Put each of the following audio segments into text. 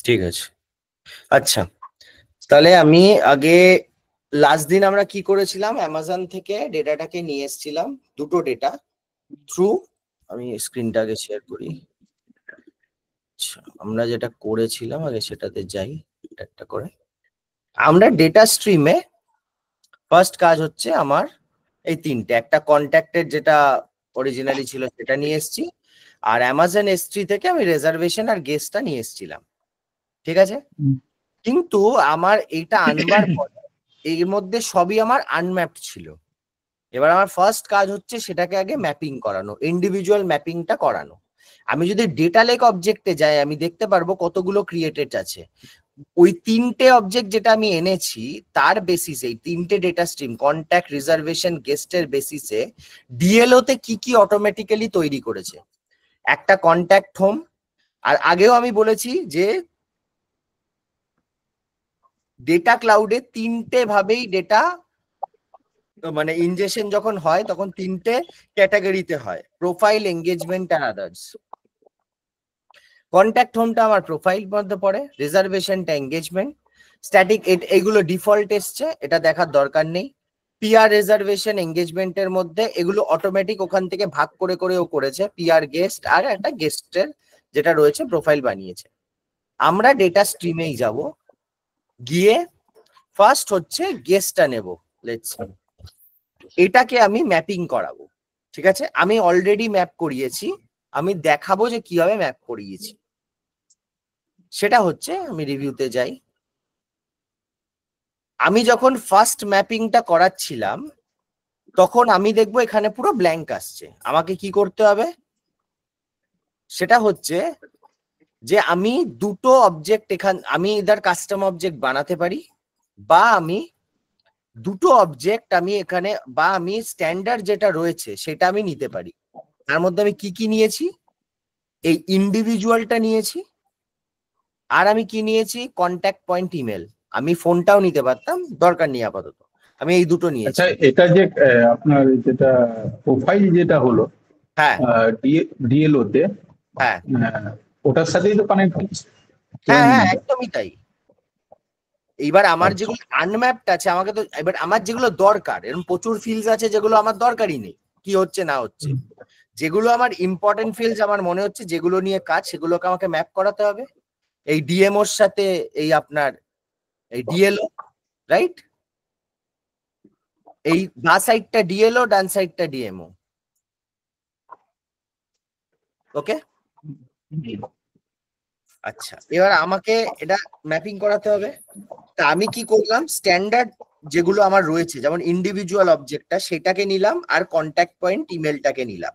ঠিক আছে। আচ্ছা, তাহলে আমি আগে লাস্ট দিন আমরা কি করেছিলাম, অ্যামাজন থেকে ডেটাটাকে নিয়ে এসেছিলাম, দুটো ডেটা থ্রু, আমি স্ক্রিনটাকে শেয়ার করি। আচ্ছা, আমরা যেটা করেছিলাম আগে সেটাতে যাই একটা করে। আমরা ডেটা স্ট্রিমে ফার্স্ট কাজ হচ্ছে আমার এই তিনটে, একটা কন্ট্যাক্টের যেটা অরিজিনালি ছিল সেটা নিয়ে এসেছি, আর অ্যামাজন S3 থেকে আমি রিজার্ভেশন আর গেস্টটা নিয়ে এসেছিলাম, ঠিক আছে। কিন্তু আমার এইটা আনবার পরে এর মধ্যে সবই আমার আনম্যাপড ছিল। এবার আমার ফার্স্ট কাজ হচ্ছে সেটাকে আগে ম্যাপিং করানো, ইন্ডিভিজুয়াল ম্যাপিংটা করানো। আমি যদি ডেটা লেক অবজেক্টে যাই আমি দেখতে পারবো কতগুলো ক্রিয়েটেড আছে। ওই তিনটে অবজেক্ট যেটা আমি এনেছি তার বেসিসে, এই তিনটে ডেটা স্ট্রিম কন্ট্যাক্ট রিজার্ভেশন গেস্টের বেসিসে ডিএলও তে কি কি অটোমেটিক্যালি তৈরি করেছে। একটা কন্ট্যাক্ট হোম, আর আগেও আমি বলেছি যে ডেটা ক্লাউডে তিনটে ভাবেই ডেটা মানে ইনজেকশন যখন হয় তখন তিনটে ক্যাটাগরিতে হয়, প্রোফাইল, এঙ্গেজমেন্ট আর আদার্স। কন্ট্যাক্ট হোমটা আমার প্রোফাইল মধ্যে পড়ে, রিজার্ভেশনটা এঙ্গেজমেন্ট, স্ট্যাটিক এগুলো ডিফল্ট এসছে, এটা দেখার দরকার নেই। পিআর, রিজার্ভেশন, এঙ্গেজমেন্টের মধ্যে এগুলো অটোমেটিক ওখান থেকে ভাগ করে করে ও করেছে, পিআর গেস্ট আর একটা গেস্টের যেটা রয়েছে প্রোফাইল বানিয়েছে। আমরা ডেটা স্ট্রিমেই যাব, গিয়ে ফার্স্ট হচ্ছে গেস্টটা নেব, লেটস এটাকে আমি ম্যাপিং করাবো, ঠিক আছে। আমি অলরেডি ম্যাপ করিয়েছি, আমি দেখাবো যে কিভাবে ম্যাপ করিয়েছি। সেটা হচ্ছে আমি রিভিউতে যাই। আমি যখন ফার্স্ট ম্যাপিংটা করাচ্ছিলাম তখন আমি দেখবো এখানে পুরো ব্ল্যাঙ্ক আসছে। আমাকে কি করতে হবে, সেটা হচ্ছে যে আমি দুটো অবজেক্ট আমি ইদার কাস্টম অবজেক্ট বানাতে পারি, বা আমি দুটো অবজেক্ট আমি এখানে, বা আমি স্ট্যান্ডার্ড যেটা রয়েছে সেটা আমি নিতে পারি। তার মধ্যে আমি কি কি নিয়েছি, এই ইন্ডিভিজুয়ালটা নিয়েছি, আর আমি কি নিয়েছি, কন্ট্যাক্ট পয়েন্ট ইমেল। আমি ফোনটাও নিতে পারতাম, দরকার নেই আপাতত, আমি এই দুটো নিয়েছি। আচ্ছা, এটা যে আপনার যেটা প্রোফাইল যেটা হলো হ্যাঁ ডিএলও তে, হ্যাঁ ওটার সাথেই তো কানেক্ট হ্যাঁ হচ্ছে। হ্যাঁ, একদমই তাই। এইবার আমার আচ্ছা, যেগুলো আনম্যাপড আছে, আমাকে তো এবার আমার যেগুলো দরকার, এরকম প্রচুর ফিল্ডস আছে যেগুলো আমার দরকারই নেই, কি হচ্ছে না হচ্ছে। যেগুলো আমার ইম্পর্টেন্ট ফিল্ডস আমার মনে হচ্ছে যেগুলো নিয়ে কাজ, সেগুলোকে আমাকে ম্যাপ করাতে হবে এই ডিএমওর সাথে, এই আপনার এই ডিএলও, রাইট। এই বাঁ সাইডটা ডিএলও, ডান সাইডটা ডিএমও, ওকে। আচ্ছা, এবার আমাকে এটা ম্যাপিং করাতে হবে। তা আমি কি করলাম, স্ট্যান্ডার্ড যেগুলো আমার রয়েছে যেমন ইন্ডিভিজুয়াল অবজেক্টটা সেটাকে নিলাম, আর কন্ট্যাক্ট পয়েন্ট ইমেলটাকে নিলাম।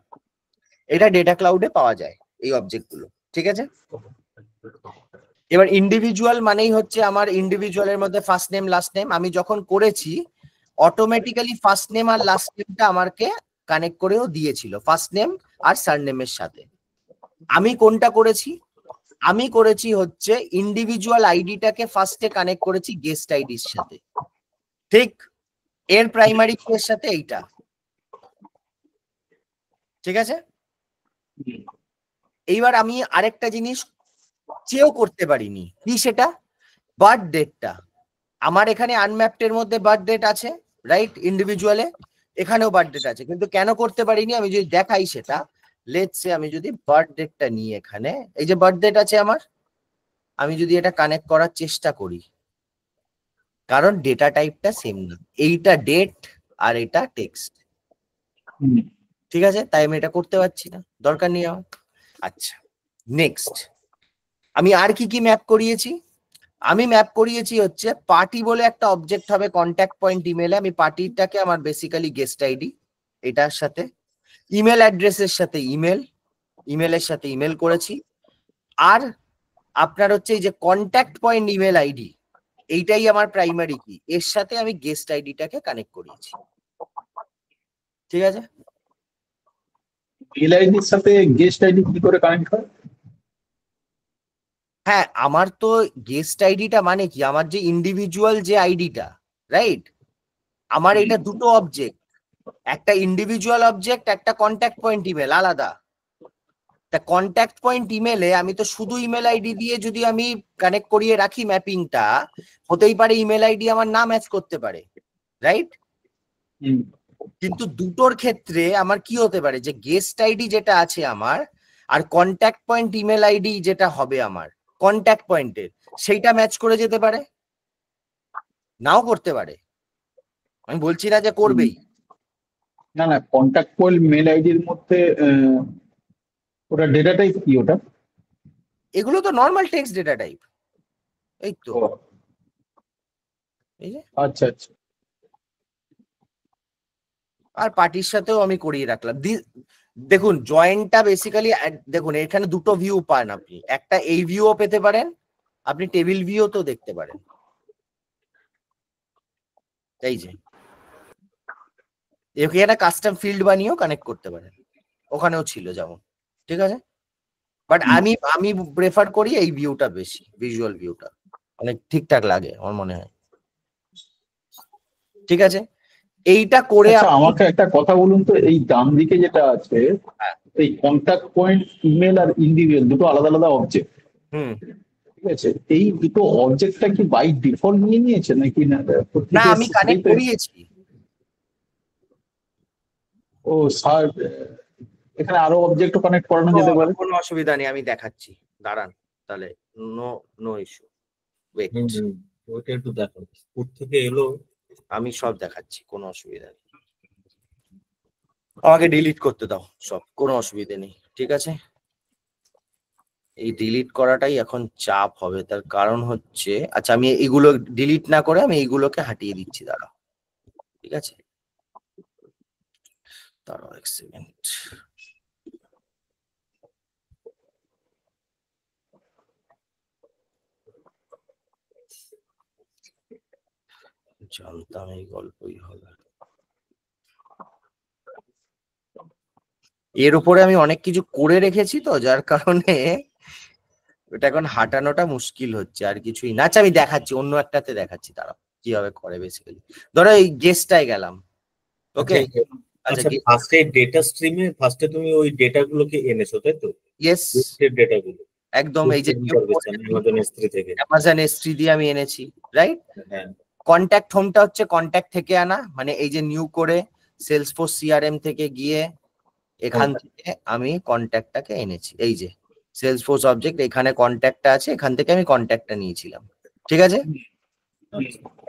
এটা ডেটা ক্লাউডে পাওয়া যায় এই অবজেক্টগুলো, ঠিক আছে। এবার ইন্ডিভিজুয়াল মানেই হচ্ছে আমার ইন্ডিভিজুয়ালের মধ্যে ফার্স্ট নেম লাস্ট নেম। আমি যখন করেছি অটোমেটিক্যালি ফার্স্ট নেম আর লাস্ট নেমটা আমাকে কানেক্ট করেও দিয়েছিল, ফার্স্ট নেম আর সারনেমের সাথে। আমি কোনটা করেছি, আমি করেছি হচ্ছে ইন্ডিভিজুয়াল আইডিটাকে ফার্স্টে কানেক্ট করেছি গেস্ট আইডির সাথে, ঠিক। এর প্রাইমারি কিয়ের সাথে এইটা, ঠিক আছে। এইবার আমি আরেকটা জিনিস চেয়েও করতে পারিনি, কি সেটা, বার্থ ডেটটা। আমার এখানে আনম্যাপড মধ্যে বার্থ ডেট আছে, রাইট, ইন্ডিভিজুয়ালে এখানেও বার্থ ডেট আছে, কিন্তু কেন করতে পারিনি আমি যদি দেখাই সেটা। লেটস সে আমি যদি বার্থ ডেটটা নিয়ে এখানে, এই যে বার্থ ডেট আছে আমার, আমি যদি এটা কানেক্ট করার চেষ্টা করি, কারণ ডেটা টাইপটা সেম না, এইটা ডেট আর এটা টেক্সট, ঠিক আছে, তাই আমি এটা করতে পারছি না, দরকার নেই আমার। আচ্ছা, নেক্সট আমি আর কি কি ম্যাপ করিয়েছি, আমি ম্যাপ করিয়েছি হচ্ছে পার্টি বলে একটা অবজেক্ট হবে কন্ট্যাক্ট পয়েন্ট ইমেলে, আমি পার্টিটাকে আমার বেসিক্যালি গেস্ট আইডি এটার সাথে, ইমেল অ্যাড্রেসের সাথে ইমেল, ইমেলের সাথে ইমেল করেছি, আর আপনার হচ্ছে এই যে কন্ট্যাক্ট পয়েন্ট ইমেল আইডি, এইটাই আমার প্রাইমারি কি, এর সাথে আমি গেস্ট আইডিটাকে কানেক্ট করিয়েছি, ঠিক আছে। মেল আইডির সাথে গেস্ট আইডি কি করে কানেক্ট হয়? হ্যাঁ, আমার তো গেস্ট আইডিটা মানে কি, আমার যে ইন্ডিভিজুয়াল যে আইডিটা, রাইট, আমার এটা দুটো অবজেক্ট, একটা ইন্ডিভিজুয়াল অবজেক্ট, একটা কন্ট্যাক্ট পয়েন্ট ইমেল আলাদা, তা কন্ট্যাক্ট পয়েন্ট ইমেলে আমি তো শুধু ইমেল আইডি দিয়ে যদি আমি কানেক্ট করিয়ে রাখি ম্যাপিংটা, হতেই পারে ইমেল আইডি আমার না ম্যাচ করতে পারে, রাইট? কিন্তু দুটোর ক্ষেত্রে আমার কি হতে পারে যে গেস্ট আইডি যেটা আছে আমার আর কন্ট্যাক্ট পয়েন্ট ইমেল আইডি যেটা হবে আমার কন্ট্যাক্ট পয়েন্টের, সেইটা ম্যাচ করে যেতে পারে, নাও করতে পারে। আমি বলছি না যে করবেই। না না, কন্ট্যাক্ট পয়েন্ট মেল আইডির মধ্যে ওটা ডেটা টাইপ কি ওটা? এগুলো তো নর্মাল টেক্সট ডেটা টাইপ, এই তো। ও, এই যে আচ্ছা আচ্ছা। আর পার্টির সাথেও আমি করিয়ে রাখলাম। দেখুন জয়েন্টটা বেসিক্যালি দেখুন এখানে দুটো ভিউ পান আপনি, একটা এই ভিউও পেতে পারেন, আপনি টেবিল ভিউ তো দেখতে পারেন। এই যে এখানে কাস্টম ফিল্ড বানিয়েও কানেক্ট করতে পারেন, ওখানেও ছিল যেমন, ঠিক আছে। বাট আমি আমি প্রেফার করি এই ভিউটা বেশি, ভিজুয়াল ভিউটা অনেক ঠিকঠাক লাগে আমার মনে হয়, ঠিক আছে। এইটা করে আচ্ছা আমাকে একটা কথা বলুন তো, এই ডান দিকে যেটা আছে এই কন্ট্যাক্ট পয়েন্ট ইমেল আর ইন্ডিভিজুয়াল দুটো আলাদা আলাদা অবজেক্ট, হুম ঠিক আছে? এই দুটো অবজেক্টটা কি বাই ডিফল্ট নিয়ে নিয়েছে নাকি না? না আমি কানেক্ট করিয়েছি। ও স্যার, এখানে আরো অবজেক্টও কানেক্ট করানো যেতে পারে? কোনো অসুবিধা নেই, আমি দেখাচ্ছি, দাঁড়ান তাহলে। নো নো ইস্যু, ওয়েট, ওইটা একটু দেখো কোথা থেকে এলো। আমি সব দেখাচ্ছি, কোনো অসুবিধা নেই। আমাকে ডিলিট করতে দাও সব, কোনো অসুবিধা নেই, ঠিক আছে। এই ডিলিট করাটাই এখন চাপ হবে, তার কারণ হচ্ছে আচ্ছা আমি এইগুলো ডিলিট না করে আমি এইগুলোকে হাঁটিয়ে দিচ্ছি, দাঁড়াও, ঠিক আছে। দাঁড়াও এক সেকেন্ড। জানতাম এই গল্পই হবে। এর উপরে আমি অনেক কিছু করে রেখেছি তো, যার কারণে ওটা এখন হাঁটানোটা মুশকিল হচ্ছে, আর কিছুই না। আচ্ছা আমি দেখাচ্ছি, অন্য একটাতে দেখাচ্ছি, দাঁড়াও কিভাবে করে বেসিক্যালি। ধরো এই গেস্টটাই গেলাম, ওকে। আচ্ছা ফার্স্টে ডেটা স্ট্রিমে ফার্স্টে তুমি ওই ডেটা গুলোকে এনেছো তাই তো? ইয়েস ডেটা গুলো একদম, এই যে অ্যামাজন এস3 থেকে। অ্যামাজন S3 দিয়ে আমি এনেছি, রাইট। হ্যাঁ কন্ট্যাক্ট হোমটা হচ্ছে কন্ট্যাক্ট থেকে আনা, মানে এই যে নিউ করে সেলসফোর্স CRM থেকে গিয়ে এখান থেকে আমি কন্ট্যাক্টটাকে এনেছি। এই যে সেলসফোর্স অবজেক্ট, এখানে কন্ট্যাক্টটা আছে, এখান থেকে আমি কন্ট্যাক্টটা নিয়েছিলাম, ঠিক আছে।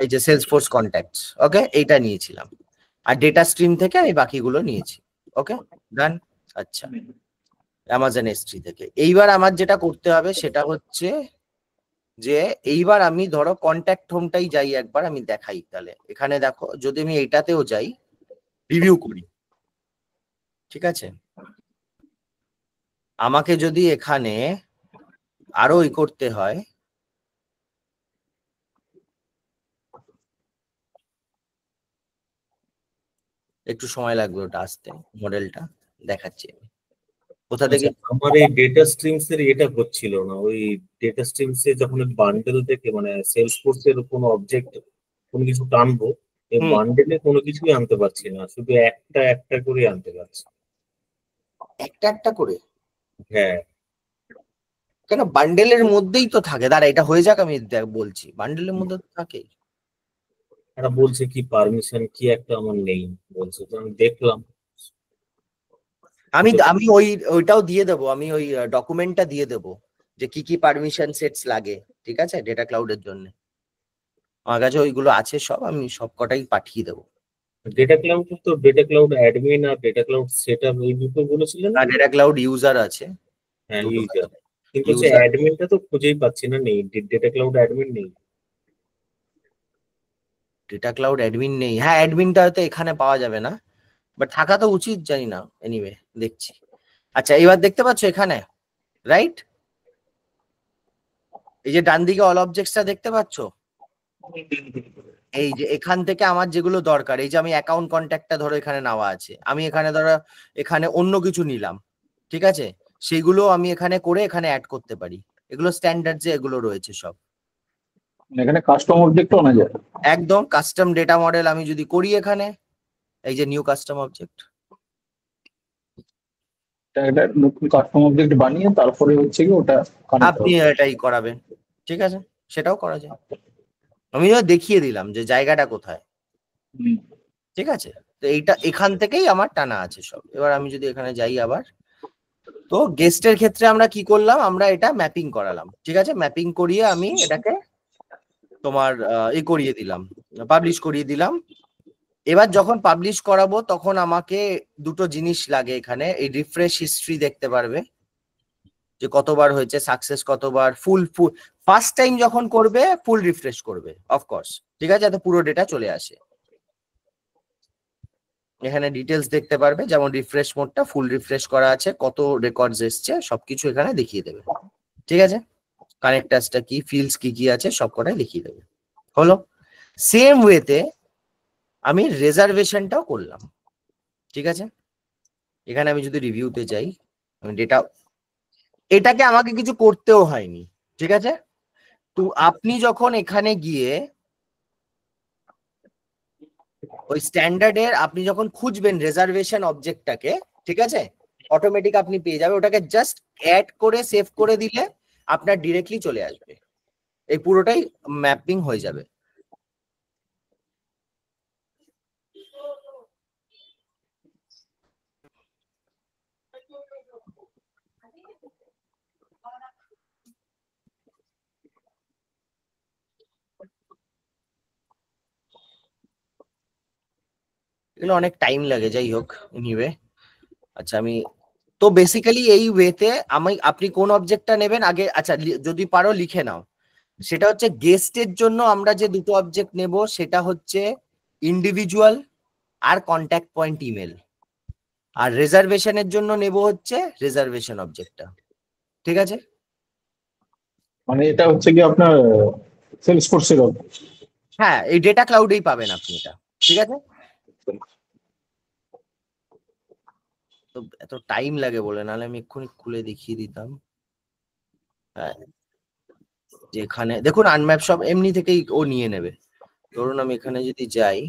এই যে সেলসফোর্স কন্ট্যাক্টস, ওকে, এইটা নিয়েছিলাম। আর ডেটা স্ট্রিম থেকে আমি বাকিগুলো নিয়েছি, ওকে ডান। আচ্ছা অ্যামাজন S3 থেকে এইবার আমার যেটা করতে হবে সেটা হচ্ছে যে এইবার আমি ধরো কন্ট্যাক্ট হোমটাই যাই একবার, আমি দেখাই তাহলে। এখানে দেখো যদি আমি এইটাতেও যাই রিভিউ করি, ঠিক আছে। আমাকে যদি এখানে আরো ই করতে হয়, একটু সময় লাগবে ওটা আসতে, মডেলটা দেখাচ্ছি আমি কোথা থেকে। আমার এই ডেটা স্ট্রিমস এর এটা হচ্ছিল না, ওই ডেটা স্ট্রিমস এ যখন বান্ডেল থেকে মানে সেলসফোর্স এর কোনো অবজেক্ট কোনো কিছু টানবো, এই হুম। বান্ডেলে কোনো কিছুই আনতে পারছি না, শুধু একটা একটা করে আনতে পারছি। একটা একটা করে হ্যাঁ কেন? বান্ডেলের মধ্যেই তো থাকে, দাঁড়া এটা হয়ে যাক, আমি বলছি বান্ডেলের মধ্যে তো থাকেই। এটা বলছে কি পারমিশন কি একটা আমার নেই বলছে, তো আমি দেখলাম। আমি আমি ওইটাও দিয়ে দেবো, আমি ওই ডকুমেন্টটা দিয়ে দেবো যে কি কি পারমিশন সেটস লাগে, ঠিক আছে, ডেটা ক্লাউডের জন্য। আমার কাছে ওইগুলো আছে সব, আমি সব কটাই পাঠিয়ে দেবো। ডেটা ক্লাউড তো ডেটা ক্লাউড অ্যাডমিন আর ডেটা ক্লাউড সেটআপ এই দুটো বলেছিলেন না? ডেটা ক্লাউড ইউজার আছে, হ্যাঁ দুটো ইউজার, আছে। কিন্তু সে User- অ্যাডমিনটা তো খুঁজেই পাচ্ছি না, নেই ডেটা ক্লাউড অ্যাডমিন নেই। ডেটা ক্লাউড অ্যাডমিন নেই, হ্যাঁ অ্যাডমিনটা হয়তো এখানে পাওয়া যাবে না, বাট থাকা তো উচিত, জানি না, এনিওয়ে দেখছি। আচ্ছা এবার দেখতে পাচ্ছ এখানে, রাইট, এই যে ডান দিকে অল অবজেক্টসটা দেখতে পাচ্ছ, এই যে এখান থেকে আমার যেগুলো দরকার, এই যে আমি অ্যাকাউন্ট কন্ট্যাক্টটা ধরো এখানে নেওয়া আছে, আমি এখানে ধরো এখানে অন্য কিছু নিলাম, ঠিক আছে, সেগুলো আমি এখানে করে এখানে অ্যাড করতে পারি। এগুলো স্ট্যান্ডার্ড যে এগুলো রয়েছে সব, এখানে কাস্টম অবজেক্ট আনা যায়? একদম কাস্টম ডেটা মডেল আমি যদি করি এখানে, এই যে নিউ কাস্টম অবজেক্ট, একটা নতুন কাস্টম অবজেক্ট বানিয়ে তারপরে হচ্ছে কি ওটা কানেক্ট আপনি হবে। এটাই করাবেন, ঠিক আছে, সেটাও করা যায়। আমি যা দেখিয়ে দিলাম যে জায়গাটা কোথায়, হুম। ঠিক আছে। তো এইটা এখান থেকেই আমার টানা আছে সব। এবার আমি যদি এখানে যাই আবার, তো গেস্টের ক্ষেত্রে আমরা কি করলাম, আমরা এটা ম্যাপিং করালাম, ঠিক আছে। ম্যাপিং করিয়ে আমি এটাকে তোমার করিয়ে দিলাম, পাবলিশ করিয়ে দিলাম। এবার যখন পাবলিশ করাবো তখন আমাকে দুটো জিনিস লাগে এখানে, এই রিফ্রেশ হিস্ট্রি দেখতে পারবে যে কতবার হয়েছে, সাকসেস কতবার, ফুল ফার্স্ট টাইম যখন করবে ফুল রিফ্রেশ করবে অফকোর্স, ঠিক আছে, যাতে পুরো ডেটা চলে আসে। এখানে ডিটেলস দেখতে পারবে, যেমন রিফ্রেশ মোডটা ফুল রিফ্রেশ করা আছে, কত রেকর্ডস এসছে সবকিছু এখানে দেখিয়ে দেবে, ঠিক আছে। কানেক্টাসটা কি, ফিল্ডস কি কি আছে সব কটাই লিখিয়ে দেবে। হলো। সেম ওয়েতে আমি রিজার্ভেশনটাও করলাম, ঠিক আছে। এখানে আমি যদি রিভিউতে যাই, ডেটা, এটাকে আমাকে কিছু করতেও হয়নি, ঠিক আছে। তো আপনি যখন এখানে গিয়ে ওই স্ট্যান্ডার্ডের আপনি যখন খুঁজবেন রিজার্ভেশন অবজেক্টটাকে, ঠিক আছে, অটোমেটিক আপনি পেয়ে যাবে, ওটাকে জাস্ট অ্যাড করে সেভ করে দিলে আপনার ডিরেক্টলি চলে আসবে, এই পুরোটাই ম্যাপিং হয়ে যাবে। এগুলো অনেক টাইম লাগে, যাই হোক এনিওয়ে। আচ্ছা, আমি তো বেসিক্যালি এই ওয়েতে আপনি কোন অবজেক্টটা নেবেন আগে, আচ্ছা যদি পারো লিখে নাও। সেটা হচ্ছে গেস্টের জন্য আমরা যে দুটো অবজেক্ট নেব সেটা হচ্ছে ইন্ডিভিজুয়াল আর কন্ট্যাক্ট পয়েন্ট ইমেল, আর রিজার্ভেশনের জন্য নেব হচ্ছে রিজার্ভেশন অবজেক্টটা, ঠিক আছে। মানে এটা হচ্ছে কি আপনার সেলসফোর্সের অবজেক্ট। হ্যাঁ, এই ডেটা ক্লাউডেই পাবেন আপনি এটা, ঠিক আছে। তো এত টাইম লাগে বলে, নাহলে আমি এক্ষুনি খুলে দেখিয়ে দিতাম। হ্যাঁ, যেখানে দেখুন আনম্যাপ সব এমনি থেকেই ও নিয়ে নেবে। ধরুন আমি এখানে যদি যাই,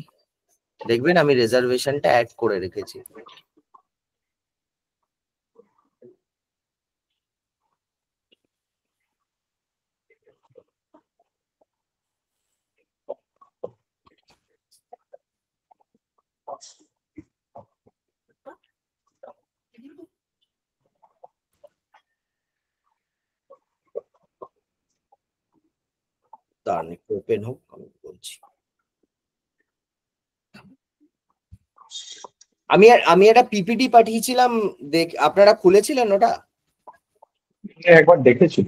দেখবেন আমি রিজার্ভেশনটা অ্যাড করে রেখেছি। দাঁড়ান একটু ওপেন হোক, আমি বলছি। আমি একটা পিপিটি পাঠিয়েছিলাম, আপনারা খুলেছিলেন ওটা? একবার দেখেছি।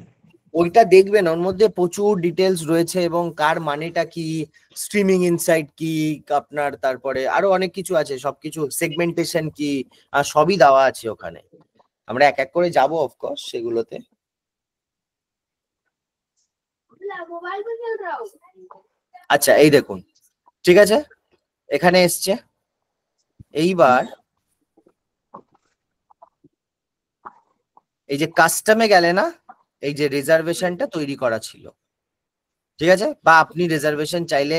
ওইটা দেখবেন, ওর মধ্যে প্রচুর ডিটেলস রয়েছে এবং কার মানেটা কি, স্ট্রিমিং ইনসাইট কি আপনার, তারপরে আরো অনেক কিছু আছে, সবকিছু সেগমেন্টেশন কি, আর সবই দেওয়া আছে ওখানে। আমরা এক এক করে যাবো অফকোর্স সেগুলোতে। আচ্ছা এই দেখুন, ঠিক আছে, এখানে এসছে। এইবার এই যে কাস্টমে গেলে না, এই যে রিজার্ভেশনটা তৈরি করা ছিল, ঠিক আছে, বা আপনি রিজার্ভেশন চাইলে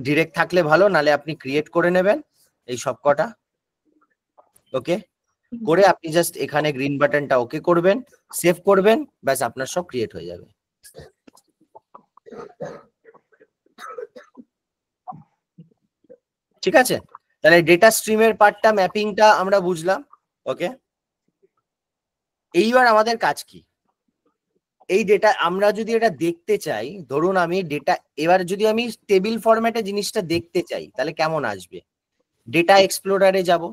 ডিরেক্ট থাকলে ভালো, নালে আপনি ক্রিয়েট করে নেবেন এই সব কটা। ওকে করে আপনি জাস্ট এখানে গ্রিন বাটনটা ওকে করবেন, সেভ করবেন, ব্যাস আপনার সব ক্রিয়েট হয়ে যাবে। ঠিক আছে, তাহলে ডেটা স্ট্রিমের পার্টটা, ম্যাপিংটা আমরা বুঝলাম। ওকে, এইবার আমাদের কাজ কি, এই ডেটা আমরা যদি এটা দেখতে চাই, ধরুন আমি ডেটা, এবার যদি আমি টেবিল ফরম্যাটে জিনিসটা দেখতে চাই তাহলে কেমন আসবে, ডেটা এক্সপ্লোরারে যাব,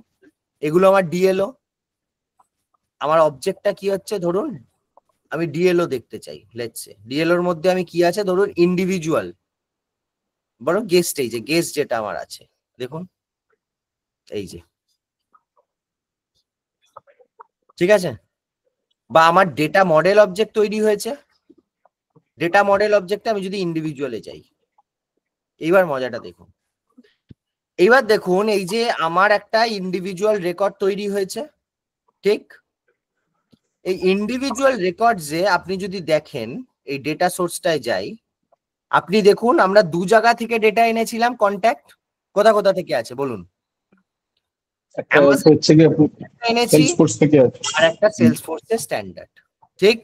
এগুলো আমার ডিএলও, আমার অবজেক্টটা কি হচ্ছে, ধরুন আমি ডিএলও দেখতে চাই, লেটস সে ডিএলওর মধ্যে আমি কি আছে, ধরুন ইন্ডিভিজুয়াল, বড় গেস্ট, এই যে গেস্ট যেটা আমার আছে দেখুন, এই যে, ঠিক আছে। বা আমার ডেটা মডেল অবজেক্ট তৈরি হয়েছে, ডেটা মডেল অবজেক্টে আমি যদি ইন্ডিভিজুয়ালে যাই, এইবার মজাটা দেখুন। এইবার দেখুন এই যে আমার একটা ইন্ডিভিজুয়াল রেকর্ড তৈরি হয়েছে, ঠিক। এই ইন্ডিভিজুয়াল রেকর্ডসে আপনি যদি দেখেন, এই ডেটা সোর্সটায় যাই, আপনি দেখুন আমরা দু জায়গা থেকে ডেটা এনেছিলাম, কন্ট্যাক্ট কোথা কোথা থেকে আছে বলুন। একটা হচ্ছে গিয়ে এনেছি সেলসফোর্স থেকে আর একটা সেলসফোর্সের স্ট্যান্ডার্ড, ঠিক?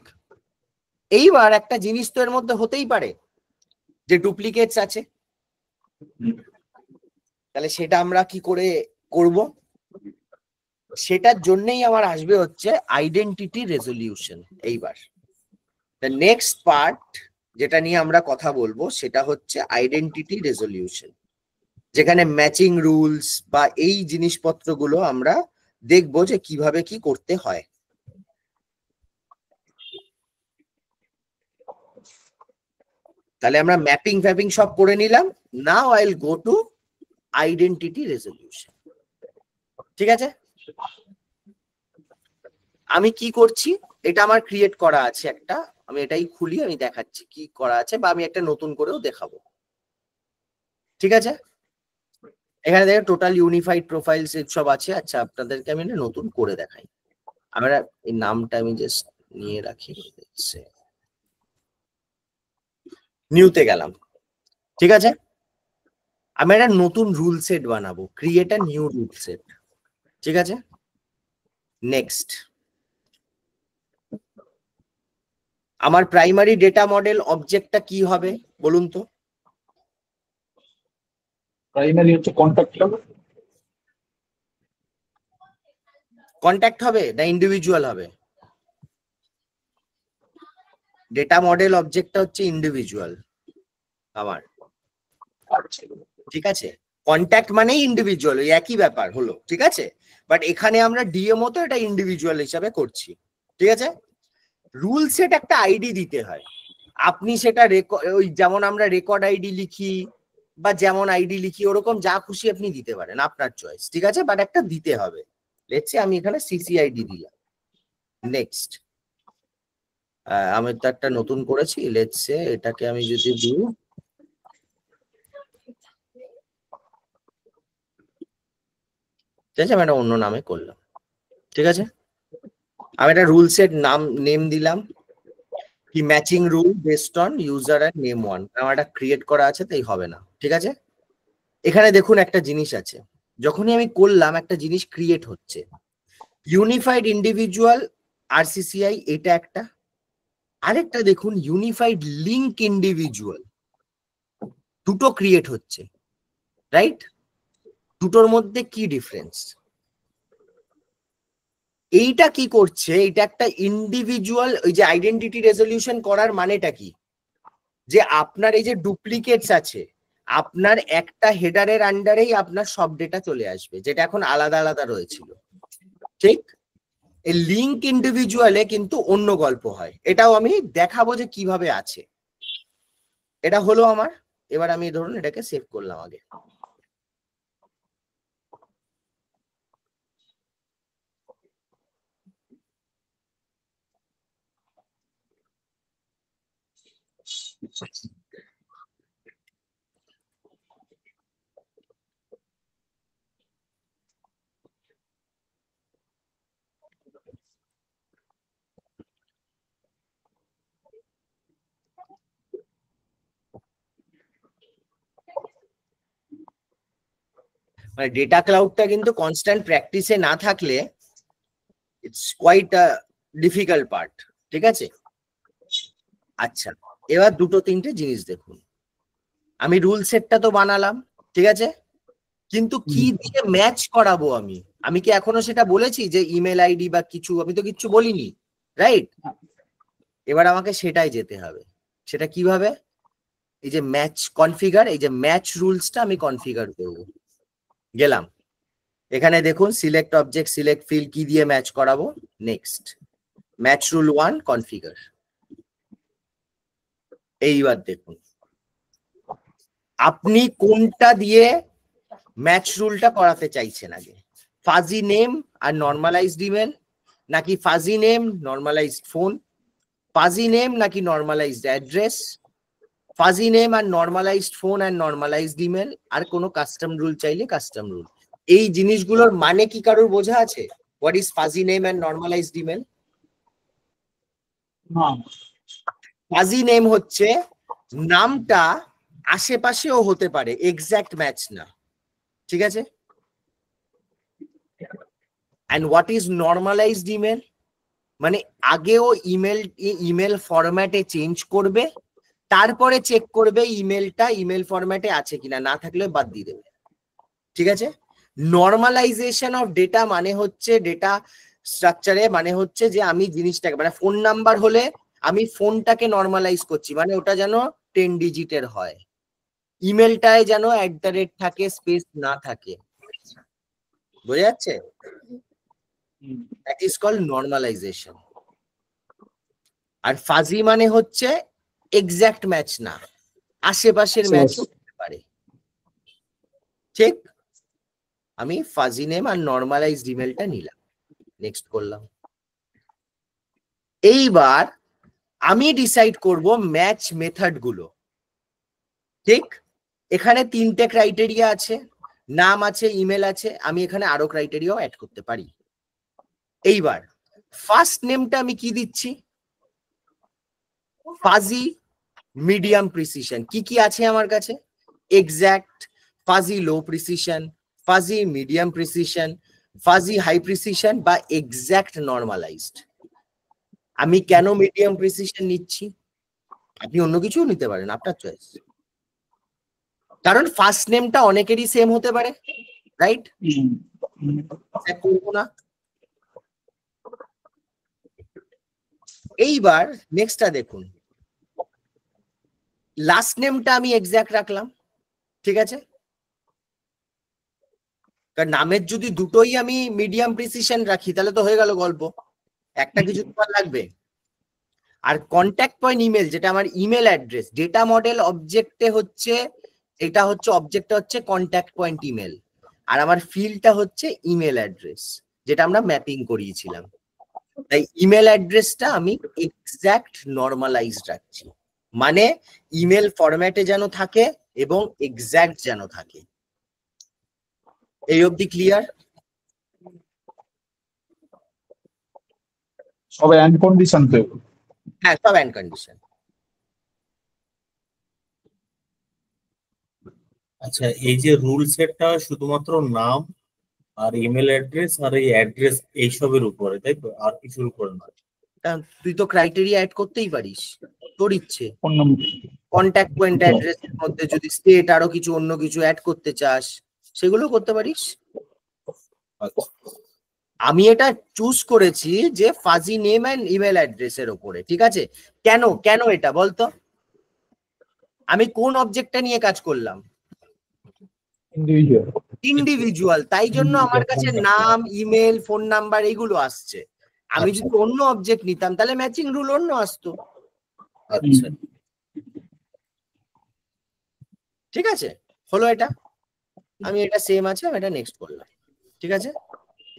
এইবার একটা জিনিস তো এর মধ্যে হতেই পারে যে ডুপ্লিকেটস আছে, তাহলে সেটা আমরা কি করে করব? সেটার জন্যই আমার আসবে হচ্ছে আইডেন্টিটি রেজলিউশন। এইবার দ্য নেক্সট পার্ট যেটা নিয়ে আমরা কথা বলবো সেটা হচ্ছে আইডেন্টিটি রেজলিউশন, যেখানে ম্যাচিং রুলস বা এই জিনিসপত্রগুলো আমরা দেখবো যে কিভাবে কি করতে হয়। তাহলে আমরা ম্যাপিং ফ্যাপিং সব করে নিলাম। Now I will go to identity resolution. ঠিক আছে, আমি কি করছি, এটা আমার ক্রিয়েট করা আছে একটা, আমি এটাই খুলি, আমি দেখাচ্ছি কি করা আছে, বা আমি একটা নতুন করেও দেখাবো। ঠিক আছে, এখানে দেখে টোটাল ইউনিফাইড প্রোফাইলস সব আছে। আচ্ছা, আপনাদেরকে আমি এটা নতুন করে দেখাই। আমরা এই নামটা আমি জাস্ট নিয়ে রাখি, নিউতে গেলাম। ঠিক আছে, আমি একটা নতুন রুল সেট বানাবো, create a new rule set. ঠিক আছে, নেক্সট। আমার প্রাইমারি ডেটা মডেল অবজেক্টটা কি হবে বলুন তো? প্রাইমারি হচ্ছে কন্ট্যাক্ট হবে, কন্ট্যাক্ট হবে না ইন্ডিভিজুয়াল হবে? ডেটা মডেল অবজেক্টটা হচ্ছে ইন্ডিভিজুয়াল আমার। ঠিক আছে, কন্ট্যাক্ট মানেই ইন্ডিভিজুয়াল, ওই একই ব্যাপার হলো। ঠিক আছে, বাট এখানে আমরা ডিএমও তো এটা ইন্ডিভিজুয়াল হিসাবে করছি। ঠিক আছে, রুল সেট একটা আইডি দিতে হয়। আপনি সেটা ওই যেমন আমরা রেকর্ড আইডি লিখি বা যেমন আইডি লিখি ওরকম যা খুশি আপনি দিতে পারেন, আপনার চয়েস। ঠিক আছে, বাট একটা দিতে হবে। লেটস সে আমি এখানে সিসিআইডি দিলাম। নেক্সট, আমি তো একটা নতুন করেছি, লেটস সে এটাকে আমি যদি দিই, ঠিক আছে, আমি একটা অন্য নামে করলাম। ঠিক আছে, আমি একটা রুল সেট নেম দিলাম কি matching rule based on user and name one. আমার একটা ক্রিয়েট করা আছে তাই হবে না। ঠিক আছে, এখানে দেখুন একটা জিনিস আছে, যখনই আমি করলাম একটা জিনিস ক্রিয়েট হচ্ছে, ইউনিফাইড ইন্ডিভিজুয়াল আরসিসিআই, এটা একটা। আরেকটা দেখুন ইউনিফাইড লিঙ্ক ইন্ডিভিজুয়াল, দুটো ক্রিয়েট হচ্ছে, রাইট? দুটোর মধ্যে কি ডিফারেন্স? এইটা কি করছে, এটা একটা ইন্ডিভিজুয়াল, ওই যে আইডেন্টিটি রেজলিউশন করার মানেটা কি, যে আপনার এই যে ডুপ্লিকেটস আছে, আপনার একটা হেডারের আন্ডারেই আপনার সব ডেটা চলে আসবে, যেটা এখন আলাদা আলাদা রয়েছিল। ঠিক, এই লিঙ্ক ইন্ডিভিজুয়ালে কিন্তু অন্য গল্প হয়, এটাও আমি দেখাবো যে কিভাবে আছে। এটা হলো আমার। এবার আমি ধরুন এটাকে সেভ করলাম আগে। মানে ডেটা ক্লাউডটা কিন্তু কনস্ট্যান্ট প্র্যাকটিসে না থাকলে it's quite a difficult part. ঠিক আছে, আচ্ছা, এবার দুটো তিনটে জিনিস দেখুন। আমি রুল সেটটা তো বানালাম, ঠিক আছে, কিন্তু কি দিয়ে ম্যাচ করাবো আমি? আমি কি এখনো সেটা বলেছি যে ইমেল আইডি বা কিছু? আমি তো কিছু বলিনি, রাইট? এবার আমাকে সেটাই যেতে হবে। সেটা কিভাবে? এই যে ম্যাচ কনফিগার, এই যে ম্যাচ রুলসটা আমি কনফিগার করব। গেলাম, এখানে দেখুন সিলেক্ট অবজেক্ট, সিলেক্ট ফিল্ড, কি দিয়ে ম্যাচ করাবো? Next, match rule 1 configure. এইবার দেখুন আপনি কোনটা দিয়ে ম্যাচ রুলটা করাতে চাইছেন আগে, ফাজি নেম আর নর্মালাইজড ইমেল, নাকি fuzzy name normalized phone, fuzzy name নাকি নর্মালাইজড অ্যাড্রেস, ফাজি নেম আর নর্মালাইজড ফোন আর নর্মালাইজড ইমেল, আর কোনো কাস্টম রুল চাইলে কাস্টম রুল। এই জিনিসগুলোর মানে কি কারোর বোঝা আছে? What is fuzzy name and normalized email? Fuzzy name হচ্ছে নামটা আশেপাশেও হতে পারে, এক্সাক্ট ম্যাচ না। ঠিক আছে, and what is normalised email? মানে আগেও ইমেল ফরম্যাটে চেঞ্জ করবে, তারপরে চেক করবে ইমেলটা ইমেল ফরম্যাটে আছে কিনা, না থাকলে বাদ দিয়ে দেবে। ঠিক আছে? নর্মালাইজেশন অফ ডেটা মানে হচ্ছে ডেটা স্ট্রাকচারে মানে হচ্ছে যে আমি জিনিসটাকে মানে ফোন নাম্বার হলে আমি ফোনটাকে নর্মালাইজ করছি, মানে ওটা যেন 10 ডিজিটের হয়, ইমেলটায় যেন @ থাকে, স্পেস না থাকে। বোঝা যাচ্ছে? That is called normalization. আর ফাজি মানে হচ্ছে এক্সাক্ট ম্যাচ না, আশেপাশের ম্যাচ হতে পারে। ঠিক? আমি ফাজি নেম আর নর্মালাইজড ইমেলটা নিলাম, নেক্সট করলাম। এইবার আমি ডিসাইড করব ম্যাচ মেথড গুলো। ঠিক? এখানে 3টে ক্রাইটেরিয়া আছে, নাম আছে, ইমেল আছে, আমি এখানে আরো ক্রাইটেরিয়াও অ্যাড করতে পারি। এইবার ফার্স্ট নেমটা আমি কি দিচ্ছি? Fuzzy, medium precision. কি কি আছে আমার কাছে? Exact, fuzzy low precision, fuzzy medium precision, fuzzy high precision বা এক্সাক্ট নর্মালাইজড। আমি কেন মিডিয়াম প্রিসিশন নিচ্ছি? আপনি অন্য কিছুও নিতে পারেন, আপনার চয়েস। কারণ ফার্স্ট নেমটা অনেকেরই সেম হতে পারে, রাইট? করবো না। এইবার নেক্সটটা দেখুন, লাস্ট নেমটা আমি এক্সাক্ট রাখলাম। ঠিক আছে? কারণ নামের যদি দুটোই আমি মিডিয়াম প্রিসিশন রাখি তাহলে তো হয়ে গেল গল্প, একটা কিছু তোমার লাগবে। আর কন্ট্যাক্ট পয়েন্ট ইমেল, যেটা আমার ইমেল অ্যাড্রেস, ডেটা মডেল অবজেক্টে হচ্ছে, এটা হচ্ছে অবজেক্টটা হচ্ছে কন্ট্যাক্ট পয়েন্ট ইমেল, আর আমার ফিল্ডটা হচ্ছে ইমেল অ্যাড্রেস, যেটা আমরা ম্যাপিং করিয়েছিলাম। তাই ইমেল অ্যাড্রেসটা আমি এক্সাক্ট নর্মালাইজড রাখছি, মানে ইমেল ফরম্যাটে যেন থাকে এবং এক্সাক্ট যেন থাকে। এই অবধি ক্লিয়ার? সব এন্ড কন্ডিশন তো? হ্যাঁ, সব এন্ড কন্ডিশন। আচ্ছা, এই যে রুল সেটটা শুধুমাত্র নাম আর ইমেল অ্যাড্রেস আর এই অ্যাড্রেস এইসবের উপরে, তাই তো? আর কিছুর উপরে না? তুই তো ক্রাইটেরিয়া অ্যাড করতেই পারিস, তোর ইচ্ছে। ফোন নম্বর, কন্ট্যাক্ট পয়েন্ট অ্যাড্রেসের মধ্যে যদি স্টেট আরো কিছু অন্য কিছু অ্যাড করতে চাস সেগুলো করতে পারিস। আচ্ছা, আমি এটা চুজ করেছি যে ফাজি নেম এন্ড ইমেল অ্যাড্রেসের উপরে। ঠিক আছে? কেন কেন এটা বলতো? আমি কোন অবজেক্টটা নিয়ে কাজ করলাম? ইন্ডিভিজুয়াল। ইন্ডিভিজুয়াল, তাই জন্য আমার কাছে নাম, ইমেল, ফোন নাম্বার এগুলো আসছে। আমি আচ্ছা। যদি অন্য অবজেক্ট নিতাম তাহলে ম্যাচিং রুল অন্য আসতো। আচ্ছা, ঠিক আছে? হলো এটা। আমি এটা সেম আছে, আমি এটা নেক্সট করলাম। ঠিক আছে?